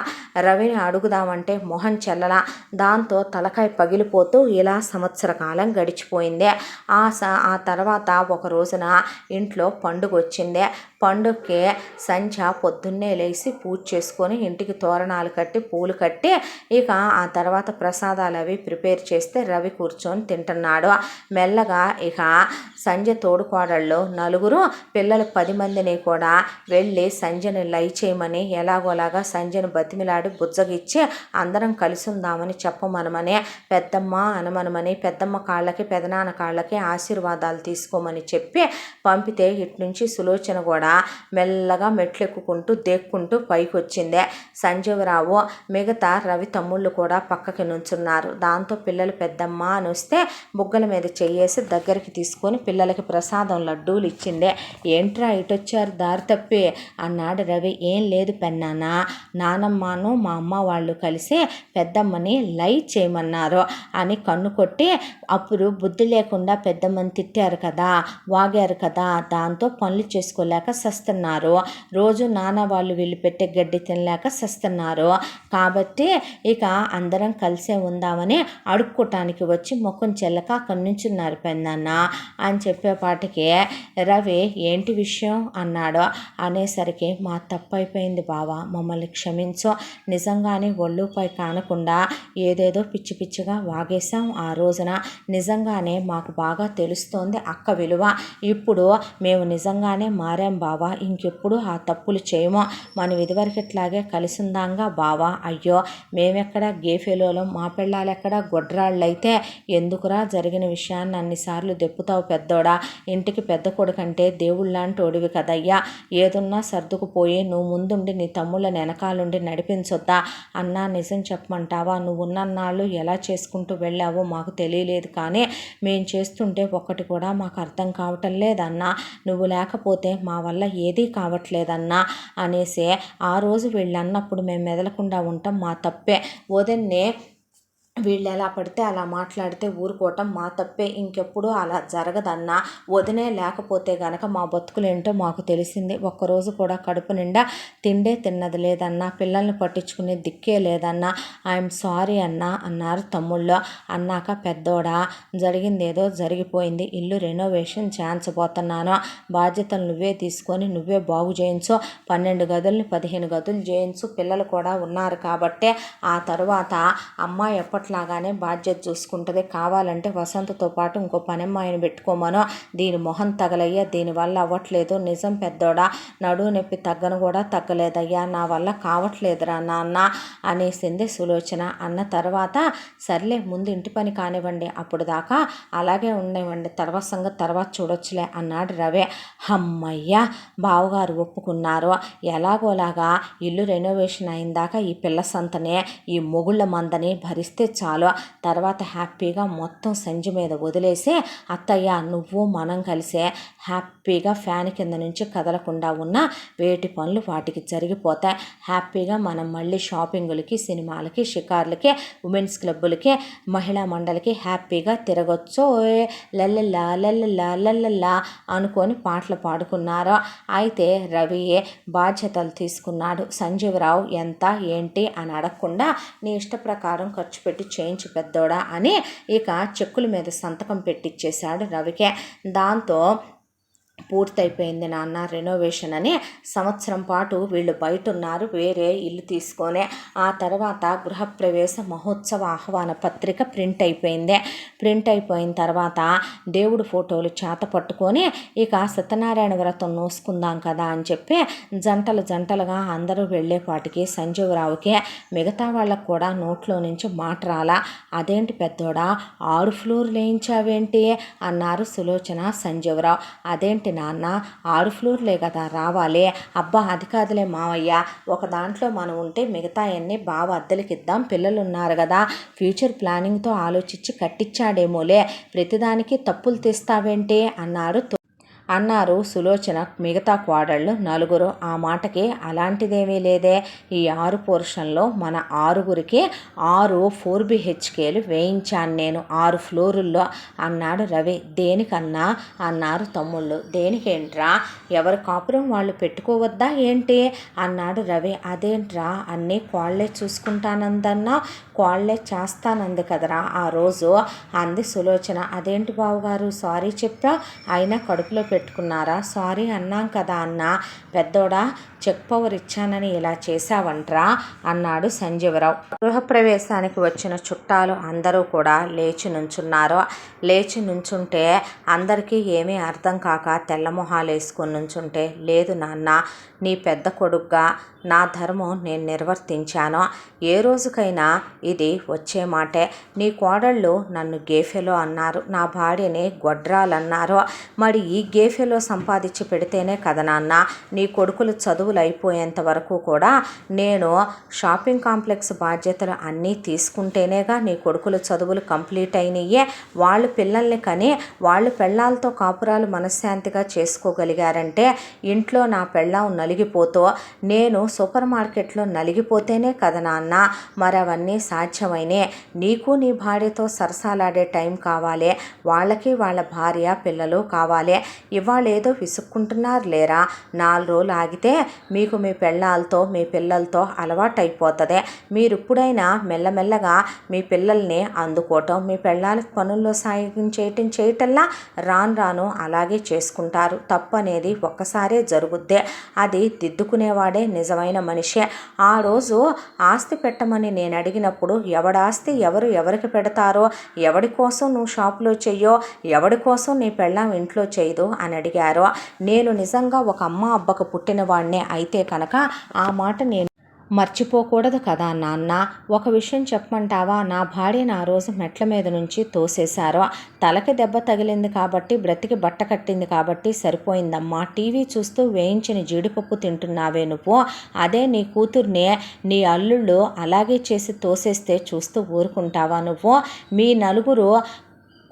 రవిని అడుగుదామంటే మొహం చెల్లలా. దాంతో తలకాయ పగిలిపోతూ ఇలా సంవత్సర కాలం గడిచిపోయింది. ఆ తర్వాత ఒక రోజున ఇంట్లో పండుగ వచ్చింది. పండుగకి సంధ్య పొద్దున్నే లేచి పూజ చేసుకొని ఇంటికి తోరణాలు కట్టి పూలు కట్టి ఇక ఆ తర్వాత ప్రసాదాలు అవి ప్రిపేర్ చేస్తే రవి కూర్చొని తింటున్నాడు. మెల్లగా ఇక సంధ్య తోడుకోడళ్ళు 4 పిల్లలు 10 మందిని కూడా వెళ్ళి సంధ్యని లై చేయమని ఎలాగోలాగా సంధ్యను బతిమిలాడి బుజ్జగిచ్చి అందరం కలిసి ఉందామని చెప్పమనమని, పెద్దమ్మ అనమనమని, పెద్దమ్మ కాళ్ళకి పెదనాన్న కాళ్ళకి ఆశీర్వాదాలు తీసుకోమని చెప్పి పంపితే ఇటు నుంచి సులోచన కూడా మెల్లగా మెట్లెక్కుకుంటూ దేక్కుంటూ పైకి వచ్చిందే. సంజీవరావు మిగతా రవి తమ్ముళ్ళు కూడా పక్కకి నుంచున్నారు. దాంతో పిల్లలు పెద్దమ్మ అని వస్తే బుగ్గల మీద చెయ్యేసి దగ్గరికి తీసుకొని పిల్లలకి ప్రసాదం లడ్డూలు ఇచ్చిందే. ఏంట్రా ఇటొచ్చారు దారి తప్పి అన్నాడు రవి. ఏం లేదు పెన్నాన్న, నానమ్మను మా అమ్మ వాళ్ళు కలిసి పెద్దమ్మని లై చేయమన్నారు అని కన్ను కొట్టి, అప్పుడు బుద్ధి లేకుండా పెద్దమ్మని తిట్టారు కదా, వాగారు కదా, దాంతో పనులు చేసుకోలేక సస్తున్నారు, రోజు నాన్న వాళ్ళు వీళ్ళు పెట్టే గడ్డి తినలేక సస్తున్నారు, కాబట్టి ఇక అందరం కలిసే ఉందామని అడుక్కోటానికి వచ్చి ముఖం చెల్లక అక్కడి నుంచున్నారు పెద్దన్న అని చెప్పేపాటికి రవి ఏంటి విషయం అన్నాడు. అనేసరికి మా తప్పు అయిపోయింది బావా, మమ్మల్ని క్షమించు, నిజంగానే ఒళ్ళుపై కానకుండా ఏదేదో పిచ్చి పిచ్చిగా వాగేశాం ఆ రోజున, నిజంగానే మాకు బాగా తెలుస్తోంది అక్క విలువ, ఇప్పుడు మేము నిజంగానే మారాం బావా, ఇంకెప్పుడు ఆ తప్పులు చేయము, మనం ఇదివరకట్లాగే కలిసి ఉందాంగా బావా, అయ్యో మేమెక్కడ గేఫెలోలం, మా పిల్లలెక్కడ గొడ్రాళ్ళైతే ఎందుకురా జరిగిన విషయాన్ని అన్నిసార్లు దెప్పుతావు పెద్దోడా, ఇంటికి పెద్ద కొడుకంటే దేవుళ్ళలాంటి ఒడివి కదయ్యా, ఏదున్నా సర్దుకుపోయి నువ్వు ముందుండి నీ తమ్ముళ్ళని వెనకాలుండి నడిపించొద్దా అన్నా, నిజం చెప్పమంటావా, నువ్వు ఉన్నన్నాళ్ళు ఎలా చేసుకుంటూ వెళ్ళావో మాకు తెలియలేదు, కానీ మేం చేస్తుంటే ఒక్కటి కూడా మాకు అర్థం కావటం లేదన్నా, నువ్వు లేకపోతే మా వల్ల ఏదీ కావట్లేదన్నా అనేసి ఆ రోజు వీళ్ళు అన్నప్పుడు మేము మెదలకుండా ఉంటాం మా తప్పే, వదిన్నే వీళ్ళు ఎలా పడితే అలా మాట్లాడితే ఊరుకోవటం మా తప్పే, ఇంకెప్పుడు అలా జరగదన్నా. వదినే లేకపోతే గనక మా బతుకులేంటో మాకు తెలిసింది. ఒక్కరోజు కూడా కడుపు నిండా తిండే తిన్నది లేదన్నా, పిల్లల్ని పట్టించుకునే దిక్కే లేదన్నా. ఐఎమ్ సారీ అన్నా అన్నారు తమ్ముళ్ళు. అన్నాక పెద్దోడా, జరిగిందేదో జరిగిపోయింది, ఇల్లు రెనోవేషన్ చేయించబోతున్నాను, బాధ్యతలు నువ్వే తీసుకొని నువ్వే బాగు చేయించు, 12 గదుల్ని 15 గదులు చేయించు, పిల్లలు కూడా ఉన్నారు కాబట్టే ఆ తర్వాత అమ్మాయి ఎప్పట్లాగానే బాధ్యత చూసుకుంటుంది, కావాలంటే వసంతతో పాటు ఇంకో పనమ్మాయిని పెట్టుకోమను, దీని మొహం తగలయ్యా, దీనివల్ల అవ్వట్లేదు, నిజం పెద్దోడా, నడువు నొప్పి తగ్గను కూడా తగ్గలేదయ్యా, నా వల్ల కావట్లేదురా నాన్న అనేసింది సులోచన. అన్న తర్వాత సర్లే ముందు ఇంటి పని కానివ్వండి, అప్పుడు దాకా అలాగే ఉండేవండి, తర్వాత సంగతి తర్వాత చూడొచ్చులే అన్నాడు రవి. అమ్మయ్య, బావగారు ఒప్పుకున్నారు. ఎలాగోలాగా ఇల్లు రెనోవేషన్ అయిందాక ఈ పిల్ల సంతనే, ఈ మొగుళ్ళ మందని భరిస్తే చాలు, తర్వాత హ్యాపీగా మొత్తం సంజి మీద వదిలేసి అత్తయ్య నువ్వు మనం కలిసే హ్యాపీగా ఫ్యాన్ కింద నుంచి కదలకుండా ఉన్న వేటి పనులు వాటికి జరిగిపోతాయి, హ్యాపీగా మనం మళ్ళీ షాపింగులకి, సినిమాలకి, షికార్లకి, ఉమెన్స్ క్లబ్బులకి, మహిళా మండలికి హ్యాపీగా తిరగొచ్చు, లల్లల్లా లల్లల్లా లల్లల్లా అనుకొని పాటలు పాడుకున్నారు. అయితే రవి బాధ్యతలు తీసుకున్నాడు. సంజీవరావు ఎంత ఏంటి అని అడగకుండా నీ ఇష్ట ప్రకారం ఖర్చు పెట్టి చేయించు పెద్దోడా అని ఇక చెక్కుల మీద సంతకం పెట్టిచ్చేశాడు రవికే. దాంతో పూర్తయిపోయింది నాన్న రెనోవేషన్ అని. సంవత్సరం పాటు వీళ్ళు బయట ఉన్నారు, వేరే ఇల్లు తీసుకొని. ఆ తర్వాత గృహప్రవేశ మహోత్సవ ఆహ్వాన పత్రిక ప్రింట్ అయిపోయింది. ప్రింట్ అయిపోయిన తర్వాత దేవుడు ఫోటోలు చేత పట్టుకొని ఇక సత్యనారాయణ వ్రతం నోసుకుందాం కదా అని చెప్పి జంటలు జంటలుగా అందరూ వెళ్ళేపాటికి సంజీవరావుకి మిగతా వాళ్ళకు కూడా నోట్లో నుంచి మాట రాలా. అదేంటి పెద్దోడా 6 ఫ్లోర్లు వేయించావేంటి అన్నారు సులోచన సంజీవరావు. అదేంటి నాన్న 6 ఫ్లోర్లే కదా రావాలి, అబ్బా అది కాదులే మావయ్య, ఒక దాంట్లో మనం ఉంటే మిగతా అన్నీ బావ అద్దెలకిద్దాం, పిల్లలు ఉన్నారు కదా, ఫ్యూచర్ ప్లానింగ్తో ఆలోచించి కట్టించాడేమోలే, ప్రతిదానికి తప్పులు తీస్తావేంటి అన్నారు సులోచన మిగతా కోడళ్ళు నలుగురు. ఆ మాటకి అలాంటిదేమీ లేదే, ఈ 6 పోర్షన్లో మన 6గురికి 6 4BHKలు వేయించాను నేను 6 ఫ్లోరుల్లో అన్నాడు రవి. దేనికన్నా అన్నారు తమ్ముళ్ళు. దేనికేంట్రా, ఎవరి కాపురం వాళ్ళు పెట్టుకోవద్దా ఏంటి అన్నాడు రవి. అదేంట్రా అన్నీ కోళ్లే చూసుకుంటానందన్నా, కోళ్లే చేస్తానంది కదరా ఆ రోజు అంది సులోచన. అదేంటి బావగారు సారీ చెప్పా, అయినా కడుపులో పెట్టుకున్నారా, సారీ అన్నాం కదా అన్న. పెద్దోడా చెక్ పవర్ ఇచ్చానని ఇలా చేశావంట్రా అన్నాడు సంజీవరావు. గృహప్రవేశానికి వచ్చిన చుట్టాలు అందరూ కూడా లేచి నుంచున్నారు. లేచి నుంచుంటే అందరికీ ఏమీ అర్థం కాక తెల్లమొహాలు వేసుకొని నుంచుంటే, లేదు నాన్న, నీ పెద్ద కొడుగ్గా నా ధర్మం నేను నిర్వర్తించాను, ఏ రోజుకైనా ఇది వచ్చే మాటే. నీ కోడళ్ళు నన్ను గేఫెలో అన్నారు, నా భార్యని గొడ్రాలన్నారు, మరి ఈ గేఫెలో సంపాదించి పెడితేనే కదా నాన్న నీ కొడుకులు చదువులు అయిపోయేంత వరకు కూడా నేను షాపింగ్ కాంప్లెక్స్ బాధ్యతలు అన్నీ తీసుకుంటేనేగా నీ కొడుకుల చదువులు కంప్లీట్ అయినాయే, వాళ్ళు పిల్లల్ని కని వాళ్ళు పెళ్ళాలతో కాపురాలు మనశ్శాంతిగా చేసుకోగలిగారంటే, ఇంట్లో నా పెళ్ళాం నలిగిపోతూ నేను సూపర్ మార్కెట్లో నలిగిపోతేనే కదా నాన్న మరి అవన్నీ సాధ్యమైనే. నీకు నీ భార్యతో సరసాలాడే టైం కావాలి, వాళ్ళకి వాళ్ళ భార్య పిల్లలు కావాలి. ఇవాళ ఏదో విసుక్కుంటున్నారు లేరా, 4 రోజులు ఆగితే మీకు మీ పెళ్ళాలతో మీ పిల్లలతో అలవాటైపోతుంది. మీరు ఇప్పుడైనా మెల్లమెల్లగా మీ పిల్లల్ని అందుకోవటం, మీ పెళ్ళాలకు పనుల్లో సాయం చేయటంలా రాను రాను అలాగే చేసుకుంటారు. తప్పు అనేది ఒక్కసారే జరుగుద్దే, అది దిద్దుకునేవాడే నిజమైన మనిషి. ఆ రోజు ఆస్తి పెట్టమని నేను అడిగినప్పుడు ఎవడాస్తి ఎవరికి పెడతారో, ఎవడి కోసం నువ్వు షాపులో చెయ్యో, ఎవడి కోసం నీ పెళ్ళాం ఇంట్లో చేయదు అని అడిగారు. నేను నిజంగా ఒక అమ్మ అబ్బకు పుట్టిన వాడినే అయితే కనుక ఆ మాట నేను మర్చిపోకూడదు కదా నాన్న. ఒక విషయం చెప్పమంటావా, నా భార్యను ఆ రోజు మెట్ల మీద నుంచి తోసేశారు, తలకి దెబ్బ తగిలింది కాబట్టి బ్రతికి బట్ట కట్టింది కాబట్టి సరిపోయిందమ్మా, టీవీ చూస్తూ వేయించిన జీడిపప్పు తింటున్నావే నువ్వు, అదే నీ కూతుర్ని నీ అల్లుళ్ళు అలాగే చేసి తోసేస్తే చూస్తూ ఊరుకుంటావా నువ్వు? మీ నలుగురు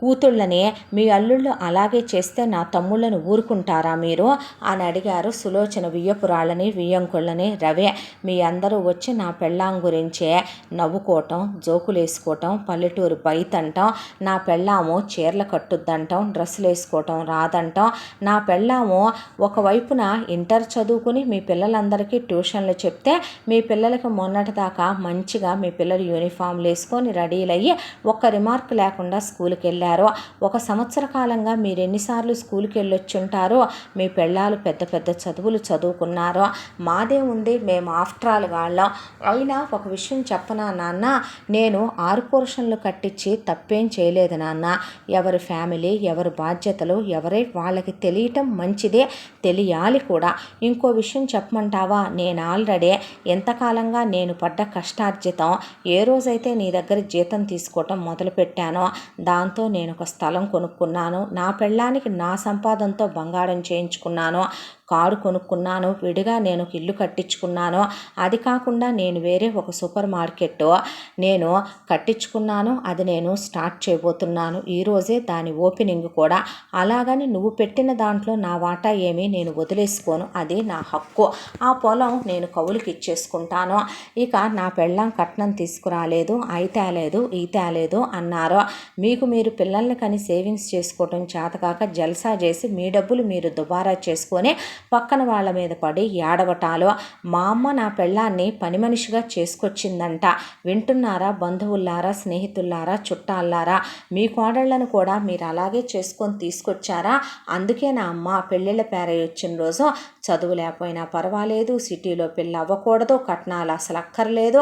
కూతుళ్ళని మీ అల్లుళ్ళు అలాగే చేస్తే నా తమ్ముళ్ళని ఊరుకుంటారా మీరు అని అడిగారు సులోచన వియ్యపురాళ్ళని వియ్యంకుళ్ళని. రవే, మీ అందరూ వచ్చి నా పెళ్ళాం గురించే నవ్వుకోవటం, జోకులేసుకోవటం, పల్లెటూరు బయటంటాం, నా పెళ్ళాము చీరలు కట్టుద్దంటాం, డ్రెస్సులు వేసుకోవటం రాదంటాం, నా పెళ్ళాము ఒకవైపున ఇంటర్ చదువుకుని మీ పిల్లలందరికీ ట్యూషన్లు చెప్తే మీ పిల్లలకి మొన్నటిదాకా మంచిగా మీ పిల్లలు యూనిఫామ్లు వేసుకొని రెడీలయ్యి ఒక్క రిమార్క్ లేకుండా స్కూల్కి వెళ్ళారు. ఒక సంవత్సర కాలంగా మీరు ఎన్నిసార్లు స్కూల్కి వెళ్ళొచ్చుంటారో, మీ పెళ్ళాలు పెద్ద పెద్ద చదువులు చదువుకున్నారో, మాదే ఉంది, మేము ఆఫ్టర్ ఆల్ వాళ్ళం. అయినా ఒక విషయం చెప్పనా నాన్న, నేను 6 పోర్షన్లు కట్టించి తప్పేం చేయలేదు నాన్న. ఎవరి ఫ్యామిలీ, ఎవరి బాధ్యతలు ఎవరే వాళ్ళకి తెలియటం మంచిదే, తెలియాలి కూడా. ఇంకో విషయం చెప్పమంటావా, నేను ఆల్రెడీ ఎంతకాలంగా నేను పడ్డ కష్టార్జితం ఏ రోజైతే నీ దగ్గర జీతం తీసుకోవటం మొదలుపెట్టానో దాంతో నేను ఒక స్థలం కొనుక్కున్నాను, నా పెళ్ళానికి నా సంపాదనతో బంగారం చేయించుకున్నాను, కారు కొనుక్కున్నాను, విడిగా నేను ఒక ఇల్లు కట్టించుకున్నాను. అది కాకుండా నేను వేరే ఒక సూపర్ మార్కెట్ నేను కట్టించుకున్నాను, అది నేను స్టార్ట్ చేయబోతున్నాను ఈరోజే దాని ఓపెనింగ్ కూడా. అలాగని నువ్వు పెట్టిన దాంట్లో నా వాటా ఏమీ నేను వదిలేసుకోను, అది నా హక్కు. ఆ పొలం నేను కవులకి ఇచ్చేసుకుంటాను. ఇక నా పెళ్ళాం కట్నం తీసుకురాలేదు, అయి తేలేదు, ఈ తేలేదు అన్నారు. మీకు మీరు పిల్లల్ని కని సేవింగ్స్ చేసుకోవటం చేతకాక జల్సా చేసి మీ డబ్బులు మీరు దుబారా చేసుకొని పక్కన వాళ్ళ మీద పడి ఏడవటాలు. మా అమ్మ నా పెళ్ళాన్ని పని మనిషిగా చేసుకొచ్చిందంట. వింటున్నారా బంధువుల్లారా, స్నేహితుల్లారా, చుట్టాలారా? మీ కోడళ్లను కూడా మీరు అలాగే చేసుకొని తీసుకొచ్చారా? అందుకే నా అమ్మ పెళ్ళిళ్ళ పేరై వచ్చిన రోజు చదువు లేకపోయినా పర్వాలేదు, సిటీలో పెళ్ళి అవ్వకూడదు, కట్నాలు అసలు అక్కర్లేదు,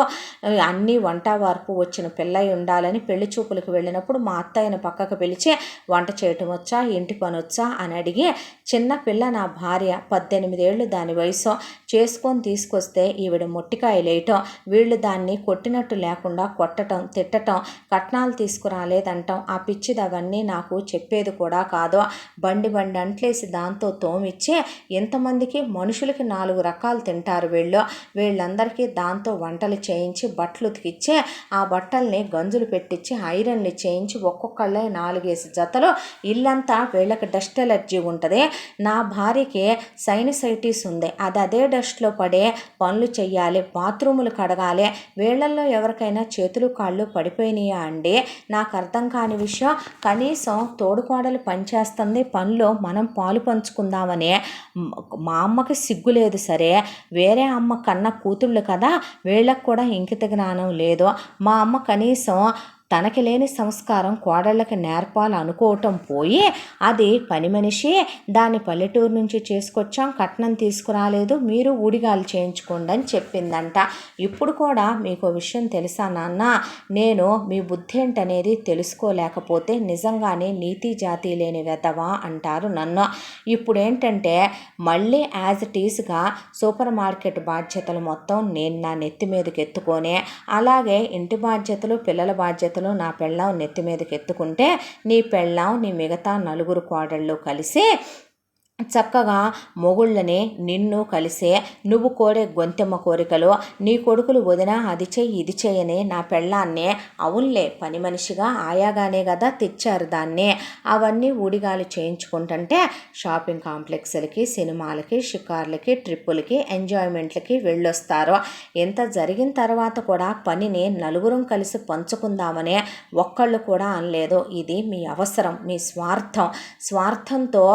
అన్నీ వంట వార్పు వచ్చిన పిల్లయి ఉండాలని పెళ్లి చూపులకు వెళ్ళినప్పుడు మా అత్తయ్యను పక్కకు పిలిచి వంట చేయటం వచ్చా, ఇంటి పని వచ్చా అని అడిగి, చిన్న పిల్ల నా భార్య 18 ఏళ్ళు దాని వయసు, చేసుకొని తీసుకొస్తే ఈవిడ మొట్టికాయలేయటం, వీళ్ళు దాన్ని కొట్టినట్టు లేకుండా కొట్టటం, తిట్టటం, కట్నాలు తీసుకురాలేదంటాం. ఆ పిచ్చిది అవన్నీ నాకు చెప్పేది కూడా కాదు. బండి అంట్లేసి దాంతో తోమిచ్చి, ఇంతమందికి మనుషులకి 4 రకాలు తింటారు వీళ్ళందరికీ దాంతో వంటలు చేయించి బట్టలు ఉతికిచ్చి, ఆ బట్టల్ని గంజులు పెట్టించి ఐరన్లు చేయించి ఒక్కొక్కళ్ళే 4 జతలు, ఇల్లంతా వీళ్ళకి డస్ట్ ఎలర్జీ ఉంటుంది. నా భార్యకి సైనసైటిస్ ఉంది, అది అదే డస్ట్లో పడే పనులు చెయ్యాలి, బాత్రూములు కడగాలి. వీళ్ళల్లో ఎవరికైనా చేతులు కాళ్ళు పడిపోయినాయా అండి? నాకు అర్థం కాని విషయం. కనీసం తోడుకోడలు పనిచేస్తుంది, పనిలో మనం పాలు పంచుకుందామని మా అమ్మకి సిగ్గు లేదు. సరే, వేరే అమ్మ కన్న కూతుళ్ళు కదా, వీళ్ళకు కూడా ఇంకిత జ్ఞానం లేదు. మా అమ్మ కనీసం తనకి లేని సంస్కారం కోడళ్ళకి నేర్పాలి అనుకోవటం పోయి, అది పని మనిషి, దాన్ని పల్లెటూరు నుంచి చేసుకొచ్చాం, కట్నం తీసుకురాలేదు, మీరు ఊడిగాలు చేయించుకోండి అని చెప్పిందంట. ఇప్పుడు కూడా మీకు విషయం తెలుసా నాన్న, నేను మీ బుద్ధి ఏంటనేది తెలుసుకోలేకపోతే నిజంగానే నీతి జాతి లేని వెదవా అంటారు నన్ను. ఇప్పుడు ఏంటంటే మళ్ళీ యాజ్ ఇట్ ఈస్గా సూపర్ మార్కెట్ బాధ్యతలు మొత్తం నేను నా నెత్తి మీదకి ఎత్తుకొని, అలాగే ఇంటి బాధ్యతలు, పిల్లల బాధ్యతలు నా పెళ్ళాం నెత్తి మీదకి ఎత్తుకుంటే, నీ పెళ్ళాం నీ మిగతా 4 కోడళ్ళు కలిసి చక్కగా మొగుళ్ళని నిన్ను కలిసే, నువ్వు కోరే గొంతెమ్మ కోరికలు, నీ కొడుకులు వదిన అది చెయ్యి ఇది చెయ్యని నా పెళ్ళాన్నే, అవునులే పని మనిషిగా ఆయాగానే కదా తెచ్చారు దాన్ని, అవన్నీ ఊడిగాలు చేయించుకుంటుంటే షాపింగ్ కాంప్లెక్స్లకి, సినిమాలకి, షికార్లకి, ట్రిప్పులకి, ఎంజాయ్మెంట్లకి వెళ్ళొస్తారు. ఇంత జరిగిన తర్వాత కూడా పనిని 4 కలిసి పంచుకుందామనే ఒక్కళ్ళు కూడా అనలేదు. ఇది మీ అవసరం, మీ స్వార్థం. స్వార్థంతో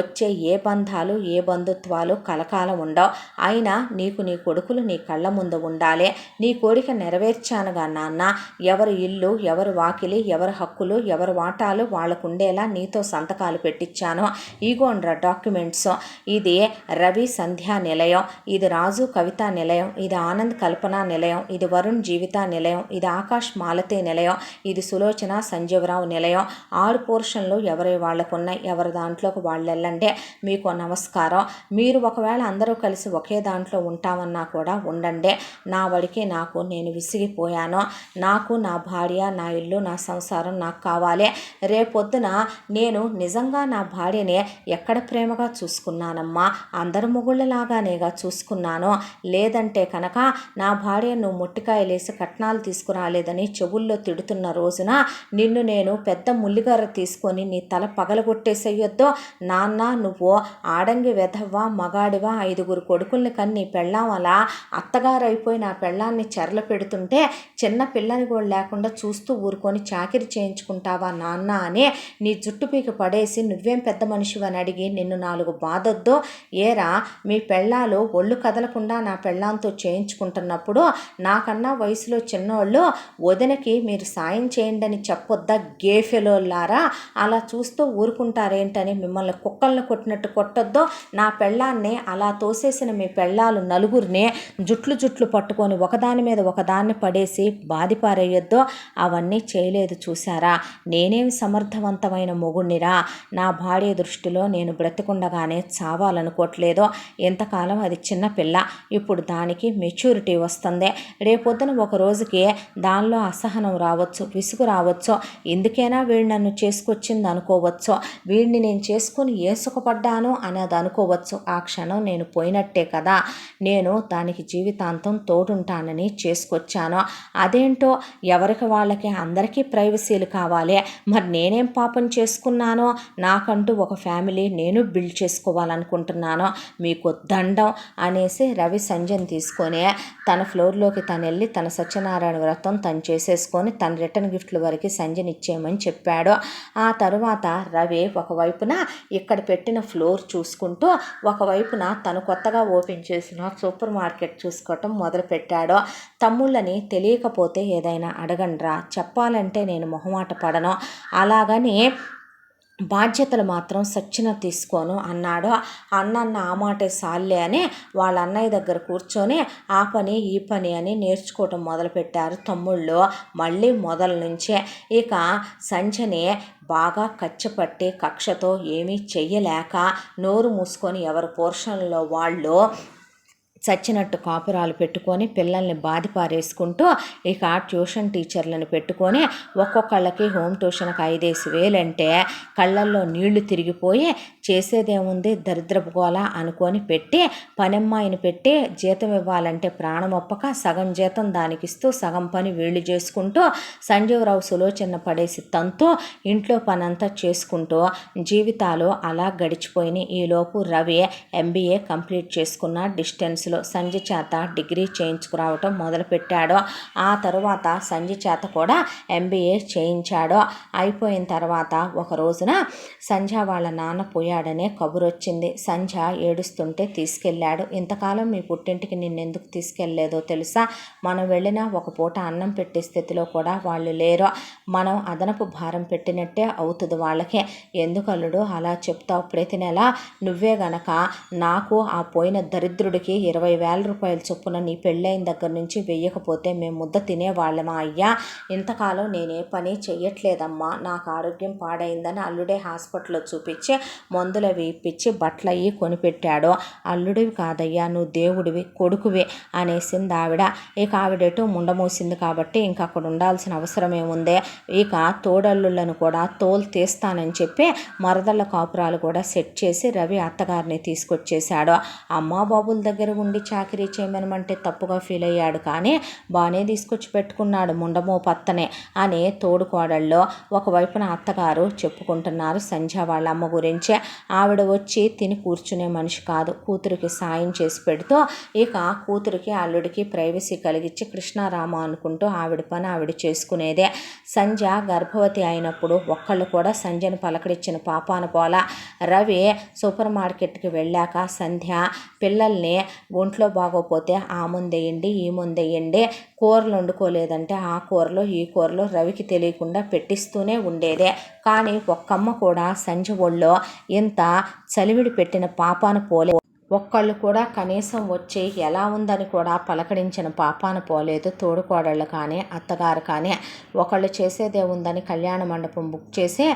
వచ్చే ఏ బంధాలు, ఏ బంధుత్వాలు కలకాలం ఉండవు. అయినా నీకు నీ కొడుకులు నీ కళ్ళ ముందు ఉండాలి. నీ కోరిక నెరవేర్చానుగా నాన్న. ఎవరి ఇల్లు, ఎవరి వాకిలి, ఎవరి హక్కులు, ఎవరి వాటాలు వాళ్ళకు ఉండేలా నీతో సంతకాలు పెట్టించాను. ఇగోండ్రా డాక్యుమెంట్స్. ఇది రవి సంధ్యా నిలయం, ఇది రాజు కవిత నిలయం, ఇది ఆనంద్ కల్పన నిలయం, ఇది వరుణ్ జీవిత నిలయం, ఇది ఆకాష్ మాలతి నిలయం, ఇది సులోచన సంజీవరావు నిలయం. 6 పోర్షన్లు ఎవరి వాళ్ళకున్నాయి, ఎవరి దాంట్లోకి వాళ్ళు వెళ్ళండి. మీకు నమస్కారం. మీరు ఒకవేళ అందరూ కలిసి ఒకే దాంట్లో ఉంటామన్నా కూడా ఉండండి. నా వాడికి నాకు నేను విసిగిపోయాను. నాకు నా భార్య, నా ఇల్లు, నా సంసారం నాకు కావాలి. రేపొద్దున నేను నిజంగా నా భార్యని ఎక్కడ ప్రేమగా చూసుకున్నానమ్మా, అందరు మొగుళ్ళలాగానేగా చూసుకున్నాను. లేదంటే కనుక నా భార్య నువ్వు మొట్టికాయలేసి కట్నాలు తీసుకురాలేదని చెవుల్లో తిడుతున్న రోజున నిన్ను నేను పెద్ద ముల్లిగార తీసుకొని నీ తల పగలగొట్టేసేయొద్దు. నాన్న నువ్వు ఆడంగి వెధవ్వా, మగాడివా, 5 కొడుకుల్ని కన్ని పెళ్ళాం అలా అత్తగారైపోయి నా పెళ్ళాన్ని చెరలు పెడుతుంటే చిన్న పిల్లని కూడా లేకుండా చూస్తూ ఊరుకొని చాకిరి చేయించుకుంటావా నాన్న అని నీ జుట్టు పీకి పడేసి నువ్వేం పెద్ద మనిషివని అడిగి నిన్ను 4 బాధొద్దు. ఏరా మీ పెళ్ళాలు ఒళ్ళు కదలకుండా నా పెళ్ళాంతో చేయించుకుంటున్నప్పుడు నాకన్నా వయసులో చిన్నోళ్ళు వదినకి మీరు సాయం చేయండి అని చెప్పొద్దా గేఫెలోలారా? అలా చూస్తూ ఊరుకుంటారేంటని మిమ్మల్ని కుక్కల్ని కొట్టినట్టు కొట్టొద్దు. నా పెళ్ళాన్ని అలా తోసేసిన మీ పెళ్ళాలు నలుగురిని జుట్లు పట్టుకొని ఒకదాని మీద ఒకదాన్ని పడేసి బాధిపారేయొద్దు. అవన్నీ చేయలేదు చూసారా? నేనేమి సమర్థవంతమైన మొగుణ్ణిరా? నా భార్య దృష్టిలో నేను బ్రతికుండగానే చావాలనుకోవట్లేదు. ఎంతకాలం అది చిన్న పిల్ల, ఇప్పుడు దానికి మెచ్యూరిటీ వస్తుంది. రేపొద్దున ఒక రోజుకి దానిలో అసహనం రావచ్చు, విసుగు రావచ్చు. ఎందుకైనా వీడు నన్ను చేసుకొచ్చింది అనుకోవచ్చు, వీడిని నేను చేసుకుని ఏ సుఖపడ్డాను అనేది అనుకోవచ్చు. ఆ క్షణం నేను పోయినట్టే కదా. నేను దానికి జీవితాంతం తోడుంటానని చేసుకొచ్చాను. అదేంటో ఎవరికి వాళ్ళకి అందరికీ ప్రైవసీలు కావాలి. మరి నేనేం పాపం చేసుకున్నానో? నాకంటూ ఒక ఫ్యామిలీ నేను బిల్డ్ చేసుకోవాలనుకుంటున్నాను. మీకు దండం అనేసి రవి సంజయ్ తీసుకొని తన ఫ్లోర్లోకి తను వెళ్ళి తన సత్యనారాయణ వ్రతం తను చేసేసుకొని తన రిటర్న్ గిఫ్ట్ల వరకు సంజయ్ ఇచ్చేయమని చెప్పాడు. ఆ తరువాత రవి ఒకవైపున ఇక్కడ పెట్టిన ఫ్లోర్ చూసుకుంటూ ఒకవైపున తను కొత్తగా ఓపెన్ చేసిన సూపర్ మార్కెట్ చూసుకోవటం మొదలుపెట్టాడు. తమ్ముళ్ళని తెలియకపోతే ఏదైనా అడగండ్రా, చెప్పాలంటే నేను మొహమాట పడను, అలాగని బాధ్యతలు మాత్రం సచ్చిన తీసుకోను అన్నాడు. అన్న ఆ మాటే సాల్లే అని వాళ్ళ అన్నయ్య దగ్గర కూర్చొని ఆ పని ఈ పని అని నేర్చుకోవటం మొదలుపెట్టారు తమ్ముళ్ళు. మళ్ళీ మొదల నుంచే ఇక సంజని బాగా కచ్చపట్టి కక్షతో ఏమీ చెయ్యలేక నోరు మూసుకొని ఎవరి పోర్షన్లో వాళ్ళు చచ్చినట్టు కాపురాలు పెట్టుకొని పిల్లల్ని బాధిపారేసుకుంటూ ఇక ట్యూషన్ టీచర్లను పెట్టుకొని ఒక్కొక్కళ్ళకి హోమ్ ట్యూషన్కి 5,000 అంటే కళ్ళల్లో నీళ్లు తిరిగిపోయి చేసేదేముంది దరిద్రపు గోల అనుకొని పెట్టి పనమ్మాయిని పెట్టి జీతం ఇవ్వాలంటే ప్రాణం ఒప్పక సగం జీతం దానికి ఇస్తూ సగం పని వీళ్ళు చేసుకుంటూ సంజీవరావు సులోచన పడేసి తంతూ ఇంట్లో పనంతా చేసుకుంటూ జీవితాలు అలా గడిచిపోయినాయి. ఈలోపు రవి MBA కంప్లీట్ చేసుకున్న డిస్టెన్స్లో సంజయ్ చేత డిగ్రీ చేయించుకురావటం మొదలుపెట్టాడు. ఆ తరువాత సంజయ్ చేత కూడా MBA చేయించాడు. అయిపోయిన తర్వాత ఒక రోజున సంధ్య వాళ్ళ నాన్న పోయాడనే కబురు వచ్చింది. సంధ్య ఏడుస్తుంటే తీసుకెళ్ళాడు. ఇంతకాలం మీ పుట్టింటికి నిన్నెందుకు తీసుకెళ్ళలేదో తెలుసా? మనం వెళ్ళినా ఒక పూట అన్నం పెట్టే స్థితిలో కూడా వాళ్ళు లేరు. మనం అదనపు భారం పెట్టినట్టే అవుతుంది వాళ్ళకి. ఎందుకు అల్లుడు అలా చెప్తావు? ప్రతి నెల నువ్వే గనక నాకు ఆ పోయిన దరిద్రుడికి 20,000 రూపాయల చొప్పున నీ పెళ్ళైన దగ్గర నుంచి వెయ్యకపోతే మేము ముద్ద తినేవాళ్ళమా అయ్యా? ఇంతకాలం నేనే పని చెయ్యట్లేదమ్మా, నాకు ఆరోగ్యం పాడైందని అల్లుడే హాస్పిటల్లో చూపించి మందులవి ఇప్పించి బట్టలయ్యి కొనిపెట్టాడు. అల్లుడివి కాదయ్యా, నువ్వు దేవుడివి, కొడుకువి అనేసింది ఆవిడ. ఇక ఆవిడేటో ముండమోసింది కాబట్టి ఇంక అక్కడ ఉండాల్సిన అవసరం ఏముంది. ఇక తోడల్లుళ్ళను కూడా తోలు తీస్తానని చెప్పి మరదళ్ళ కాపురాలు కూడా సెట్ చేసి రవి అత్తగారిని తీసుకొచ్చేశాడు. అమ్మా బాబుల దగ్గర ఉండి చాకరీ చేయమనమంటే తప్పుగా ఫీల్ అయ్యాడు, కానీ బాగానే తీసుకొచ్చి పెట్టుకున్నాడు ముండమో పత్తనే అని తోడుకోడల్లో ఒకవైపున అత్తగారు చెప్పుకుంటున్నారు సంధ్య వాళ్ళ అమ్మ గురించే. ఆవిడ వచ్చి తిని కూర్చునే మనిషి కాదు, కూతురికి సాయం చేసి పెడుతూ ఇక కూతురికి అల్లుడికి ప్రైవసీ కలిగించి కృష్ణారామ అనుకుంటూ ఆవిడ పని ఆవిడ చేసుకునేదే. సంధ్య గర్భవతి అయినప్పుడు ఒక్కళ్ళు కూడా సంధ్యను పలకరించిన పాపాన పోలా. రవి సూపర్ మార్కెట్కి వెళ్ళాక సంధ్య పిల్లల్ని ఒంట్లో బాగోపోతే ఆ ముందేయండి ఈ ముందేయండి, కూరలు వండుకోలేదంటే ఆ కూరలో ఈ కూరలో రవికి తెలియకుండా పెట్టిస్తూనే ఉండేదే. కానీ ఒక్కమ్మ కూడా సంధ్య ఒళ్ళో ఇంత చలివిడి పెట్టిన పాపాన పోలే. ఒక్కళ్ళు కూడా కనీసం వచ్చి ఎలా ఉందని కూడా పలకరించిన పాపాన పోలేదు. తోడుకోడళ్ళు కానీ అత్తగారు కానీ. ఒకళ్ళు చేసేదే ఉందని కళ్యాణ మండపం బుక్ చేసి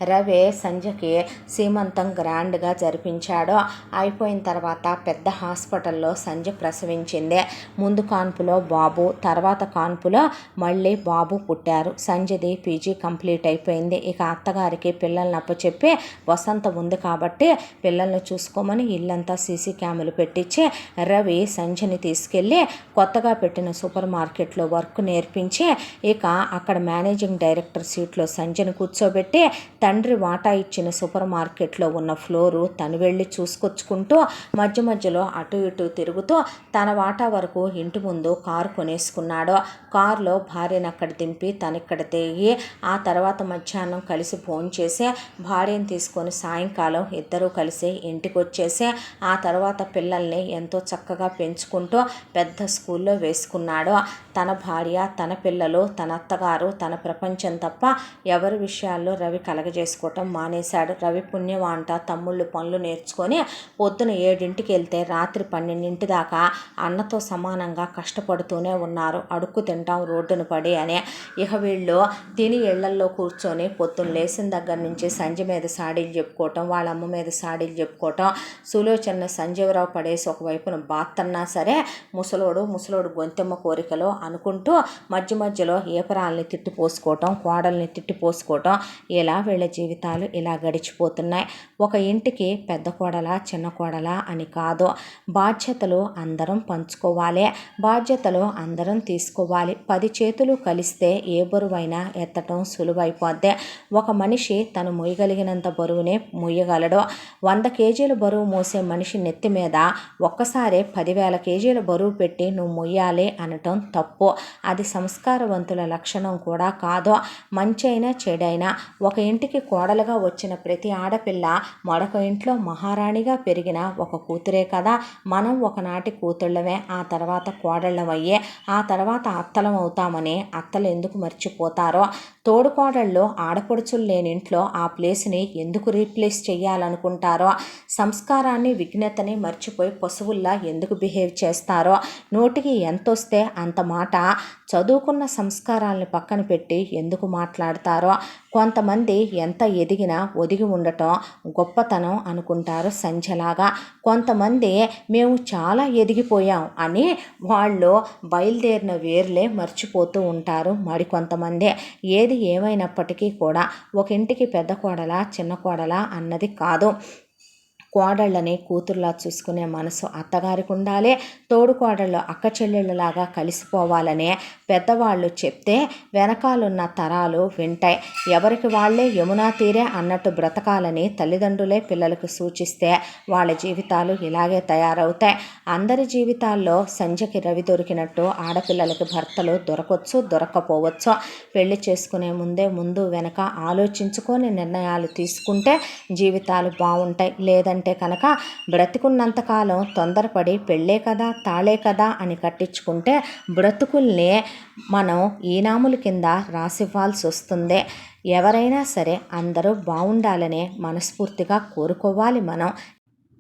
రవి సంజయ్కి సీమంతం గ్రాండ్గా జరిపించాడు. అయిపోయిన తర్వాత పెద్ద హాస్పిటల్లో సంజయ్ ప్రసవించింది. ముందు కాన్పులో బాబు, తర్వాత కాన్పులో మళ్ళీ బాబు పుట్టారు. సంజయ్ది పీజీ కంప్లీట్ అయిపోయింది. ఇక అత్తగారికి పిల్లల్ని అప్పచెప్పి వసంత ఉంది కాబట్టి పిల్లల్ని చూసుకోమని ఇల్లంతా సీసీ క్యాములు పెట్టించి రవి సంజయ్ని తీసుకెళ్ళి కొత్తగా పెట్టిన సూపర్ మార్కెట్లో వర్క్ నేర్పించి ఇక అక్కడ మేనేజింగ్ డైరెక్టర్ సీట్లో సంజయ్ని కూర్చోబెట్టి తండ్రి వాటా ఇచ్చిన సూపర్ మార్కెట్లో ఉన్న ఫ్లోరు తను వెళ్ళి చూసుకొచ్చుకుంటూ మధ్య మధ్యలో అటు ఇటు తిరుగుతూ తన వాటా వరకు ఇంటి ముందు కారు కొనేసుకున్నాడు. కారులో భార్యను అక్కడ దింపి తనిక్కడ దిగి ఆ తర్వాత మధ్యాహ్నం కలిసి ఫోన్ చేసి భార్యను తీసుకొని సాయంకాలం ఇద్దరూ కలిసి ఇంటికి వచ్చేసి ఆ తర్వాత పిల్లల్ని ఎంతో చక్కగా పెంచుకుంటూ పెద్ద స్కూల్లో వేసుకున్నాడు. తన భార్య, తన పిల్లలు, తన అత్తగారు, తన ప్రపంచం తప్ప ఎవరి విషయాల్లో రవి కలగజేసుకోవటం మానేశాడు. రవి పుణ్యం అంట తమ్ముళ్ళు పనులు నేర్చుకొని పొద్దున 7ంటికి వెళ్తే రాత్రి 12 దాకా అన్నతో సమానంగా కష్టపడుతూనే ఉన్నారు. అడుక్కు తింటాం రోడ్డును పడి అని. ఇక వీళ్ళు తిని ఇళ్లల్లో కూర్చొని పొద్దున్న లేచిన దగ్గర నుంచి సంజయ్ మీద సాడీలు చెప్పుకోవటం, వాళ్ళ అమ్మ మీద సాడీలు చెప్పుకోవటం. సులోచన సంజీవరావు పడేసి ఒకవైపున బాత్తన్నా సరే ముసలోడు గొంతెమ్మ కోరికలో అనుకుంటూ మధ్య మధ్యలో ఏపరాల్ని తిట్టిపోసుకోవటం, కోడల్ని తిట్టిపోసుకోవటం. ఇలా వీళ్ళ జీవితాలు ఇలా గడిచిపోతున్నాయి. ఒక ఇంటికి పెద్ద కోడలా చిన్న కోడలా అని కాదు, బాధ్యతలు అందరం పంచుకోవాలి, బాధ్యతలు అందరం తీసుకోవాలి. 10 చేతులు కలిస్తే ఏ బరువైనా ఎత్తటం సులువైపోద్ది. ఒక మనిషి తను మొయ్యగలిగినంత బరువునే మొయ్యగలడు. 100 కేజీల బరువు మోసే మనిషి నెత్తి మీద ఒక్కసారే 10,000 కేజీల బరువు పెట్టి నువ్వు మొయ్యాలి అనటం తప్పు. అది సంస్కారవంతుల లక్షణం కూడా కాదు. మంచి అయినా చెడైనా ఒక ఇంటికి కోడలుగా వచ్చిన ప్రతి ఆడపిల్ల మరొక ఇంట్లో మహారాణిగా పెరిగిన ఒక కూతురే కదా. మనం ఒకనాటి కూతుళ్ళమే, ఆ తర్వాత కోడళ్ళమయ్యే, ఆ తర్వాత అత్తలం అవుతామని అత్తలు ఎందుకు మర్చిపోతారో. తోడుకోడళ్ళు ఆడపడుచులు లేని ఇంట్లో ఆ ప్లేస్ని ఎందుకు రీప్లేస్ చేయాలనుకుంటారో. సంస్కారాన్ని విఘ్నతని మర్చిపోయి పశువుల్లా ఎందుకు బిహేవ్ చేస్తారో. నోటికి ఎంత వస్తే అంత మాట చదువుకున్న సంస్కారాలను పక్కన పెట్టి ఎందుకు మాట్లాడతారో. కొంతమంది ఎంత ఎదిగినా ఒదిగి ఉండటం గొప్పతనం అనుకుంటారు సంధ్యలాగా. కొంతమంది మేము చాలా ఎదిగిపోయాం అని వాళ్ళు బయలుదేరిన వేర్లే మర్చిపోతూ ఉంటారు మరికొంతమంది. ఏది ఏమైనప్పటికీ కూడా ఒక ఇంటికి పెద్ద కోడలా చిన్న కోడలా అన్నది కాదు, కోడళ్ళని కూతుర్లా చూసుకునే మనసు అత్తగారికి ఉండాలి. తోడుకోడళ్ళు అక్క చెల్లెళ్ళలాగా కలిసిపోవాలనే పెద్దవాళ్ళు చెప్తే వెనకాలన్న తరాలు వింటాయి. ఎవరికి వాళ్ళే యమునా తీరే అన్నట్టు బ్రతకాలని తల్లిదండ్రులే పిల్లలకు సూచిస్తే వాళ్ళ జీవితాలు ఇలాగే తయారవుతాయి. అందరి జీవితాల్లో సంజయ్కి రవి దొరికినట్టు ఆడపిల్లలకి భర్తలు దొరకొచ్చు, దొరక్కపోవచ్చు. పెళ్లి చేసుకునే ముందు వెనక ఆలోచించుకొని నిర్ణయాలు తీసుకుంటే జీవితాలు బాగుంటాయి. లేదంటే కనుక బ్రతికున్నంతకాలం తొందరపడి పెళ్ళే కదా తాళే కదా అని కట్టించుకుంటే బ్రతుకుల్ని మనం ఈనాముల కింద రాసివ్వాల్సి వస్తుంది. ఎవరైనా సరే అందరూ బాగుండాలనే మనస్ఫూర్తిగా కోరుకోవాలి. మనం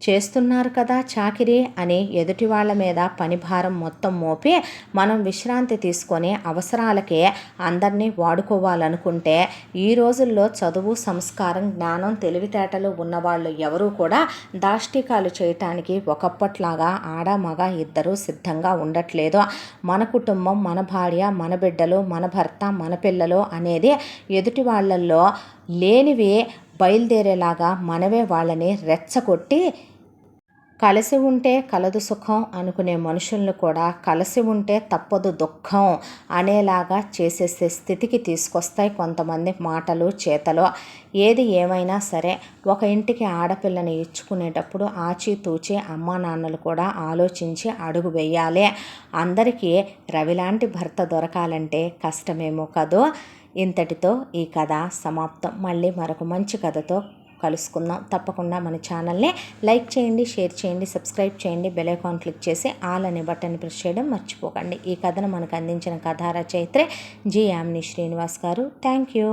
చేస్తున్నారు కదా చాకిరీ అని ఎదుటి వాళ్ళ మీద పనిభారం మొత్తం మోపి మనం విశ్రాంతి తీసుకొని అవసరాలకే అందరినీ వాడుకోవాలనుకుంటే ఈ రోజుల్లో చదువు, సంస్కారం, జ్ఞానం, తెలివితేటలు ఉన్నవాళ్ళు ఎవరూ కూడా దాష్టికాలు చేయటానికి ఒకప్పట్లాగా ఆడ మగ ఇద్దరూ సిద్ధంగా ఉండట్లేదు. మన కుటుంబం, మన భార్య, మన బిడ్డలు, మన భర్త, మన పిల్లలు అనేది ఎదుటి వాళ్ళల్లో లేనివి బయలుదేరేలాగా మనమే వాళ్ళని రెచ్చగొట్టి కలిసి ఉంటే కలదు సుఖం అనుకునే మనుషులను కూడా కలిసి ఉంటే తప్పదు దుఃఖం అనేలాగా చేసేసే స్థితికి తీసుకొస్తాయి కొంతమంది మాటలు, చేతలు. ఏది ఏమైనా సరే ఒక ఇంటికి ఆడపిల్లని ఇచ్చుకునేటప్పుడు ఆచితూచి అమ్మా నాన్నలు కూడా ఆలోచించి అడుగు వేయాలి. అందరికీ రవిలాంటి భర్త దొరకాలంటే కష్టమేమో కదూ. ఇంతటితో ఈ కథ సమాప్తం. మళ్ళీ మరొక మంచి కథతో కలుసుకుందాం. తప్పకుండా మన ఛానల్ని లైక్ చేయండి, షేర్ చేయండి, సబ్స్క్రైబ్ చేయండి, బెల్ ఐకాన్ క్లిక్ చేసి ఆల్ అనే బటన్ ప్రెస్ చేయడం మర్చిపోకండి. ఈ కథను మనకు అందించిన కథా రచయిత్రి జి యామిని శ్రీనివాస్ గారు. Thank you.